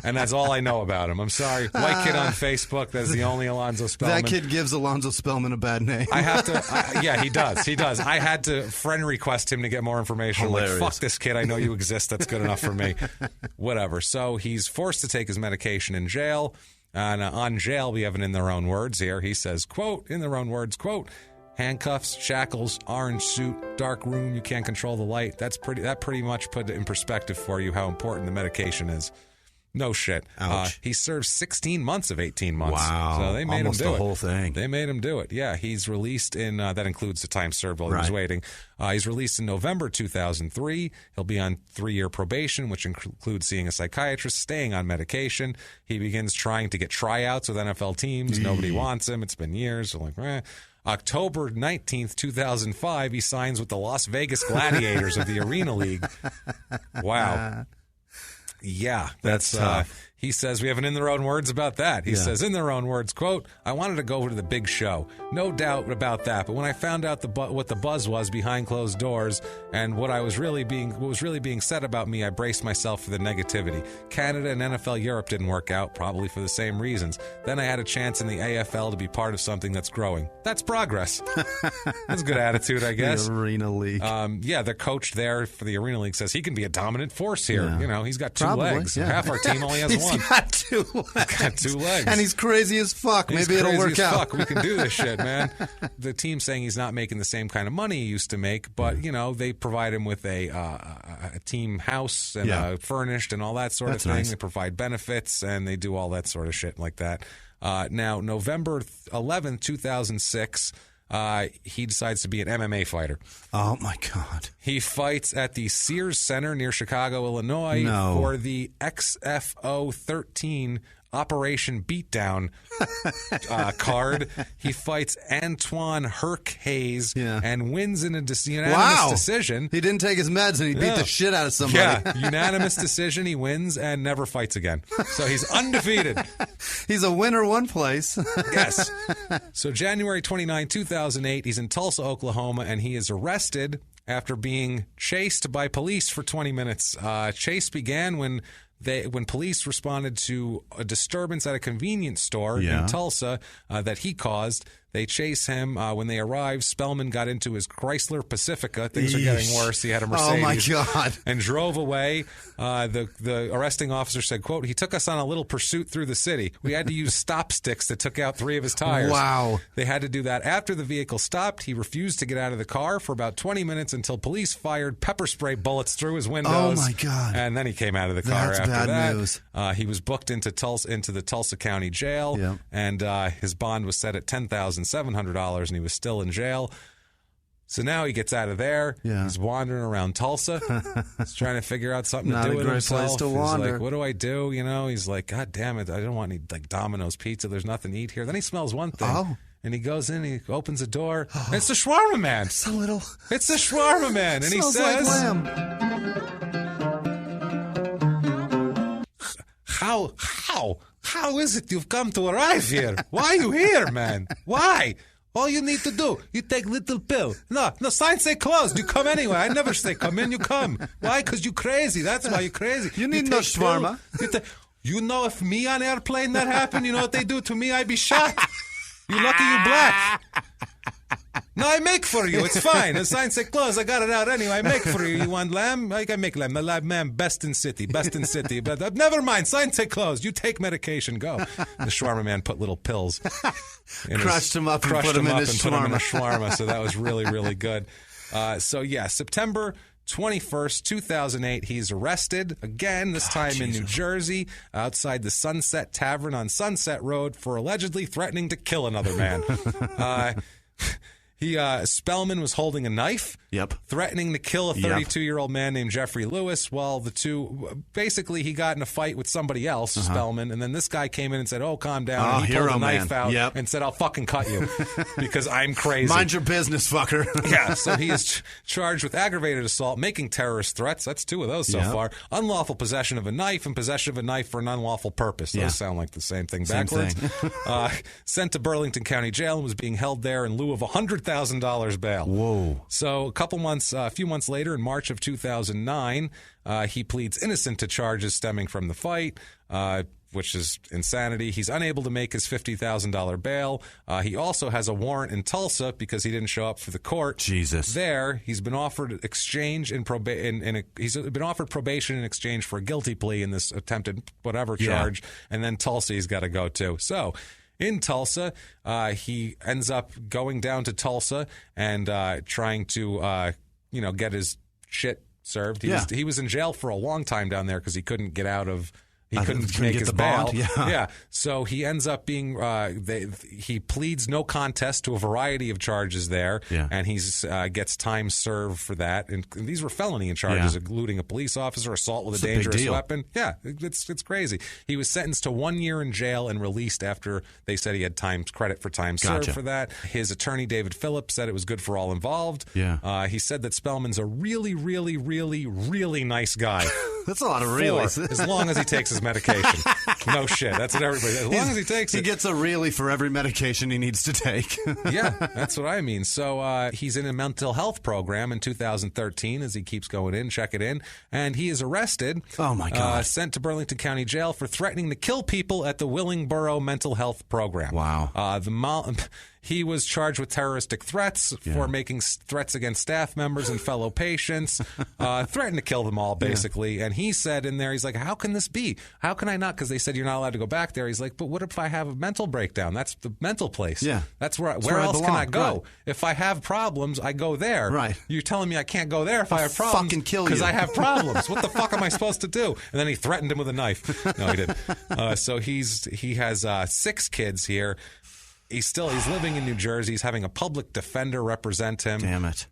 And that's all I know about him. I'm sorry. White kid on Facebook. That's the only Alonzo Spellman. That kid gives Alonzo Spellman a bad name. I have to. Yeah, he does. He does. I had to friend request him to get more information. Hilarious. Like, fuck this kid. I know you exist. That's good enough for me. Whatever. So he's forced to take his medication in jail. And on jail, we have it in their own words here. He says, quote, in their own words, quote, handcuffs, shackles, orange suit, dark room, you can't control the light. That pretty much put it in perspective for you how important the medication is. No shit. He served 16 months of 18 months. Wow. So they made him do it. Almost the whole thing. They made him do it. Yeah, he's released in, that includes the time served while he was waiting. He's released in November 2003. He'll be on 3-year probation, which includes seeing a psychiatrist, staying on medication. He begins trying to get tryouts with NFL teams. Nobody wants him. It's been years. So October 19th, 2005, he signs with the Las Vegas Gladiators of the Arena League. Wow. Yeah, that's tough. He says, we have an in their own words about that. He says, in their own words, quote, I wanted to go over to the big show. No doubt about that. But when I found out what the buzz was behind closed doors and what was really being said about me, I braced myself for the negativity. Canada and NFL Europe didn't work out, probably for the same reasons. Then I had a chance in the AFL to be part of something that's growing. That's progress. That's a good attitude, I guess. The Arena League. The coach there for the Arena League says he can be a dominant force here. Yeah. He's got two legs. Yeah. Half our team only has one. He's got 2 legs. He's got 2 legs. And he's crazy as fuck. Maybe it'll work out. Fuck. We can do this shit, man. The team's saying he's not making the same kind of money he used to make, but, they provide him with a team house and furnished and all that sort of thing. Nice. They provide benefits and they do all that sort of shit like that. Now, November 11th, 2006, he decides to be an MMA fighter. Oh, my God. He fights at the Sears Center near Chicago, Illinois for the XFO 13 Operation Beatdown card. He fights Antoine Herc Hayes and wins in a unanimous decision. He didn't take his meds and he beat the shit out of somebody. Yeah, unanimous decision. He wins and never fights again. So he's undefeated. He's a winner one place. Yes. So January 29, 2008, he's in Tulsa, Oklahoma, and he is arrested after being chased by police for 20 minutes. Chase began when police responded to a disturbance at a convenience store in Tulsa that he caused. They chase him. When they arrived, Spellman got into his Chrysler Pacifica. Things are getting worse. He had a Mercedes. Oh, my God. And drove away. The arresting officer said, quote, he took us on a little pursuit through the city. We had to use stop sticks that took out 3 of his tires. Wow. They had to do that. After the vehicle stopped, he refused to get out of the car for about 20 minutes until police fired pepper spray bullets through his windows. Oh, my God. And then he came out of the car That's after bad that. News. He was booked into the Tulsa County Jail, and his bond was set at $10,700, and he was still in jail. So now he gets out of there. Yeah. He's wandering around Tulsa. He's trying to figure out something to do with himself. Not a great place to wander. He's like, what do I do? He's like, God damn it, I don't want any Domino's pizza. There's nothing to eat here. Then he smells one thing. Oh. And he goes in, he opens the door. And it's the shawarma man. It's a little. It's the shawarma man. And he says, like lamb. How is it you've come to arrive here? Why are you here, man? Why? All you need to do, you take little pill. No, signs say closed. You come anyway. I never say come in, you come. Why? Because you crazy. That's why you crazy. You need no shawarma. You know, if me on airplane that happened, you know what they do to me? I'd be shot. You lucky you black. No, I make for you. It's fine. The sign say close. I got it out anyway. I make for you. You want lamb? I can make lamb. The lamb, best in city. But never mind. Sign say close. You take medication. Go. The shawarma man put little pills. Crushed him up and put him in a shawarma. So that was really, really good. September 21st, 2008, he's arrested again, this time in New Jersey, outside the Sunset Tavern on Sunset Road for allegedly threatening to kill another man. Spellman was holding a knife, threatening to kill a 32-year-old man named Jeffrey Lewis. Well, basically he got in a fight with somebody else, Spellman, and then this guy came in and said, "Oh, calm down." And he pulled a knife out and said, "I'll fucking cut you because I'm crazy." Mind your business, fucker. So he is charged with aggravated assault, making terrorist threats. That's 2 of those so far. Unlawful possession of a knife and possession of a knife for an unlawful purpose. Those sound like the same thing backwards. Sent to Burlington County Jail and was being held there in lieu of $100,000 bail. Whoa. So a few months later, in March of 2009, he pleads innocent to charges stemming from the fight, which is insanity. He's unable to make his $50,000 bail. He also has a warrant in Tulsa because he didn't show up for the court. Jesus. There, he's been offered he's been offered probation in exchange for a guilty plea in this attempted whatever charge, and then Tulsa he's got to go to. So in Tulsa, he ends up going down to Tulsa and trying to get his shit served. He was in jail for a long time down there because he couldn't get out of. He couldn't make his bail. So he ends up being. He pleads no contest to a variety of charges there, and he gets time served for that. And these were felony charges, including a police officer, assault with a dangerous weapon. Yeah, it's crazy. He was sentenced to 1 year in jail and released after they said he had credit for time served for that. His attorney David Phillips said it was good for all involved. He said that Spellman's a really, really, really, really nice guy. That's a lot of reallys. As long as he takes his medication. No shit. That's what everybody. As long as he takes it. He gets a really for every medication he needs to take. That's what I mean. So he's in a mental health program in 2013 as he keeps going in, check it in, and he is arrested. Oh my God. Sent to Burlington County Jail for threatening to kill people at the Willingboro Mental Health Program. Wow. He was charged with terroristic threats for making threats against staff members and fellow patients, threatened to kill them all, basically. And he said in there, he's like, how can this be? How can I not? Because they said you're not allowed to go back there. He's like, but what if I have a mental breakdown? That's the mental place. That's where else can I go? Right. If I have problems, I go there. Right. You're telling me I can't go there if I have problems? Fucking kill you. Because I have problems. What the fuck am I supposed to do? And then he threatened him with a knife. No, he didn't. So he has 6 kids here. He's living in New Jersey. He's having a public defender represent him. Damn it.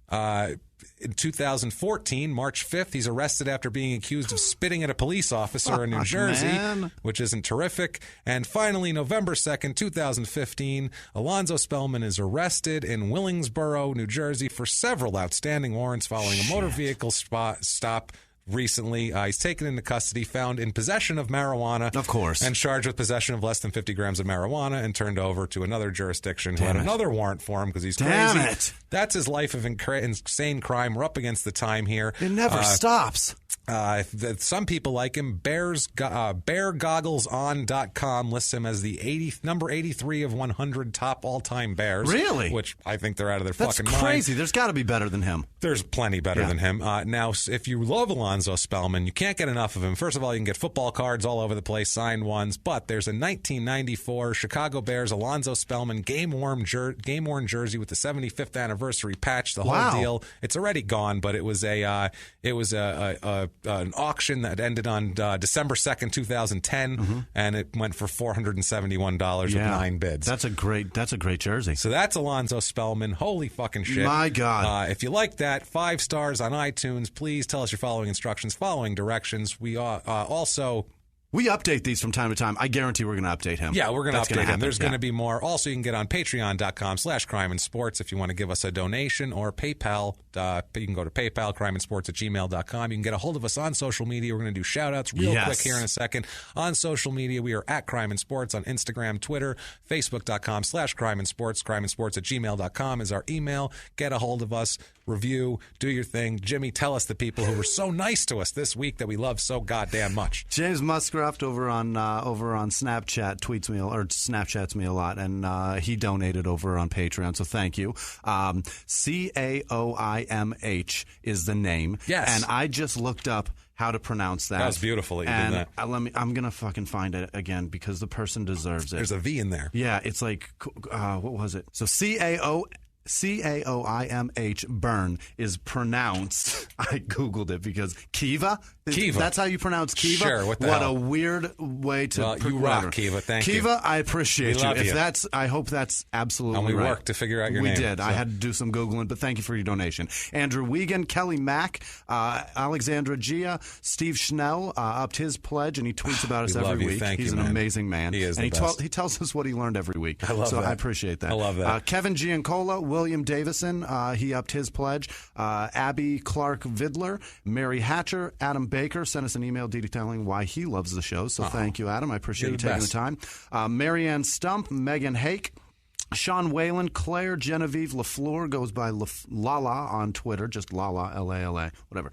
In 2014, March 5th, he's arrested after being accused of spitting at a police officer in New Jersey, which isn't terrific. And finally, November 2nd, 2015, Alonzo Spellman is arrested in Willingsboro, New Jersey for several outstanding warrants following a motor vehicle stop. Recently, he's taken into custody, found in possession of marijuana. Of course. And charged with possession of less than 50 grams of marijuana and turned over to another jurisdiction who had another warrant for him because he's crazy. Damn it. That's his life of insane crime. We're up against the time here. It never stops. Some people like him. BearGogglesOn.com lists him as the number 83 of 100 top all-time Bears. Really? Which I think they're out of their fucking mind. That's crazy. There's got to be better than him. There's plenty better than him. Now, if you love Alonzo Spellman, you can't get enough of him. First of all, you can get football cards all over the place, signed ones. But there's a 1994 Chicago Bears Alonzo Spellman game-worn jersey with the 75th anniversary patch. The whole deal. It's already gone, but it was an auction that ended on December 2nd, 2010, and it went for $471 with 9 bids. That's a great jersey. So that's Alonzo Spellman. Holy fucking shit. My God. If you like that, 5 stars on iTunes. Please tell us you're following instructions, following directions. We also... We update these from time to time. I guarantee we're going to update him. Yeah, we're going to update him. There's going to be more. Also, you can get on patreon.com/crimeandsports if you want to give us a donation, or PayPal. You can go to PayPal, crimeandsports@gmail.com. You can get a hold of us on social media. We're going to do shout-outs real quick here in a second. On social media, we are at Crime and Sports on Instagram, Twitter, Facebook.com/crimeandsports. Crimeandsports@gmail.com is our email. Get a hold of us. Review. Do your thing. Jimmie, tell us the people who were so nice to us this week that we love so goddamn much. James Muskrat Bancroft over on Snapchat Snapchats me a lot, and he donated over on Patreon, so thank you. Caoimh is the name. Yes. And I just looked up how to pronounce that. That was beautiful that you did that. I'm going to fucking find it again because the person deserves it. There's a V in there. Yeah, it's like, what was it? So Caoimh burn is pronounced. I Googled it because Kiva. That's how you pronounce Kiva? Sure, what a weird way to Well, you rock, Kiva. Thank you. Kiva, I appreciate you. Love you. I hope that's absolutely right. And we right. worked to figure out your name. We did. So. I had to do some Googling, but thank you for your donation. Andrew Wiegand, Kelly Mack, Alexandra Gia, Steve Schnell upped his pledge, and he tweets about us every week. Thank He's you, an man. amazing man. He is and the best. He tells us what he learned every week. I love that. I appreciate that. I love that. Kevin Giancola, William Davison, he upped his pledge. Abby Clark Vidler, Mary Hatcher, Adam Baker sent us an email detailing why he loves the show. So thank you, Adam. I appreciate you taking the time. Marianne Stump, Megan Hake, Sean Whalen, Claire Genevieve LaFleur goes by Lala on Twitter, just Lala, L-A-L-A, whatever.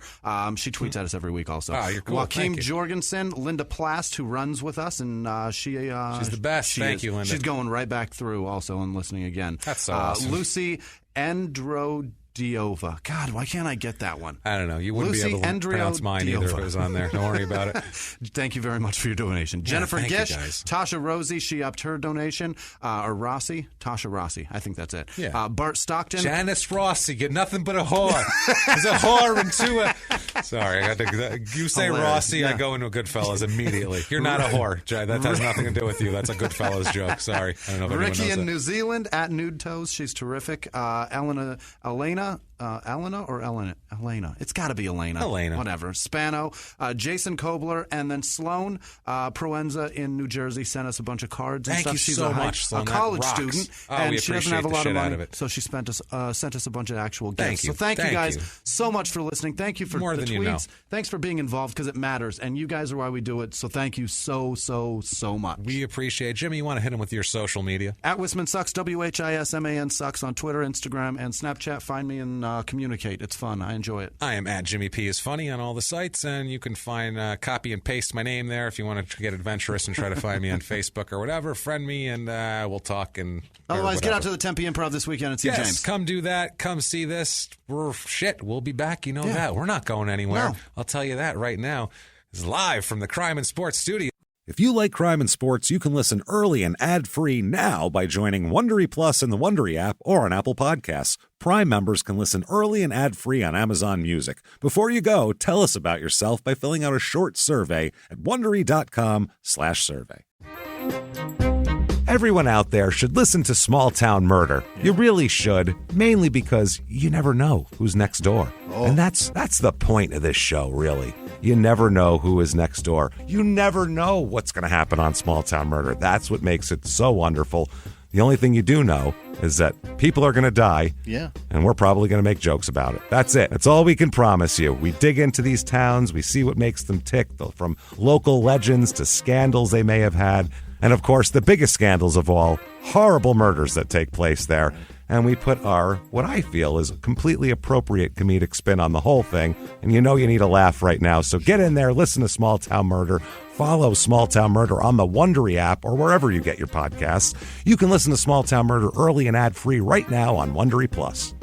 She tweets at us every week also. Oh, you're cool. Joaquin Jorgensen, Linda Plast, who runs with us, and she's the best. Thank you, Linda. She's going right back through also and listening again. That's so awesome. Lucy Androdiova. God, why can't I get that one? I don't know. You wouldn't be able to pronounce mine either if it was on there. Don't worry about it. Thank you very much for your donation. Jennifer Gish, Tasha Rosie, she upped her donation. Or Rossi, Tasha Rossi. I think that's it. Yeah. Bart Stockton. Janice Rossi, get nothing but a whore. There's a whore into it. Sorry, you say Hilarious. Rossi, Yeah. I go into Goodfellas immediately. You're not a whore. That has nothing to do with you. That's a Goodfellas joke. Sorry. I don't know if Ricky anyone knows in that. New Zealand at Nude Toes. She's terrific. Elena. It's got to be Elena. Whatever. Spano, Jason Kobler, and then Sloan Proenza in New Jersey sent us a bunch of cards and Thank stuff. you She's so much, Sloan. a That college rocks. student, Oh, and we she doesn't have a appreciate lot the of shit out money, of it. so she sent us a bunch of actual gifts. Thank you. So thank you guys you. so much for listening. Thank you for More the than tweets. you know. Thanks for being involved because it matters, and you guys are why we do it. So thank you so much. We appreciate it. Jimmy, you want to hit him with your social media? At Whisman Sucks, WHISMAN Sucks on Twitter, Instagram, and Snapchat. Find me and communicate. It's fun. I enjoy it. I am at Jimmy P is Funny on all the sites, and you can find copy and paste my name there if you want to get adventurous and try to find me on Facebook or whatever. Friend me, and we'll talk. And otherwise, get out to the Tempe Improv this weekend and see James. Come do that. Come see this. We'll be back. You know that. We're not going anywhere. No. I'll tell you that right now. It's live from the Crime and Sports studio. If you like crime and sports, you can listen early and ad-free now by joining Wondery Plus in the Wondery app or on Apple Podcasts. Prime members can listen early and ad-free on Amazon Music. Before you go, tell us about yourself by filling out a short survey at Wondery.com/survey. Everyone out there should listen to Small Town Murder. You really should, mainly because you never know who's next door. And that's the point of this show, really. You never know who is next door. You never know what's going to happen on Small Town Murder. That's what makes it so wonderful. The only thing you do know is that people are going to die, and we're probably going to make jokes about it. That's it. That's all we can promise you. We dig into these towns. We see what makes them tick, from local legends to scandals they may have had. And, of course, the biggest scandals of all, horrible murders that take place there. And we put what I feel is a completely appropriate comedic spin on the whole thing. And you know you need a laugh right now. So get in there, listen to Small Town Murder, follow Small Town Murder on the Wondery app or wherever you get your podcasts. You can listen to Small Town Murder early and ad-free right now on Wondery Plus.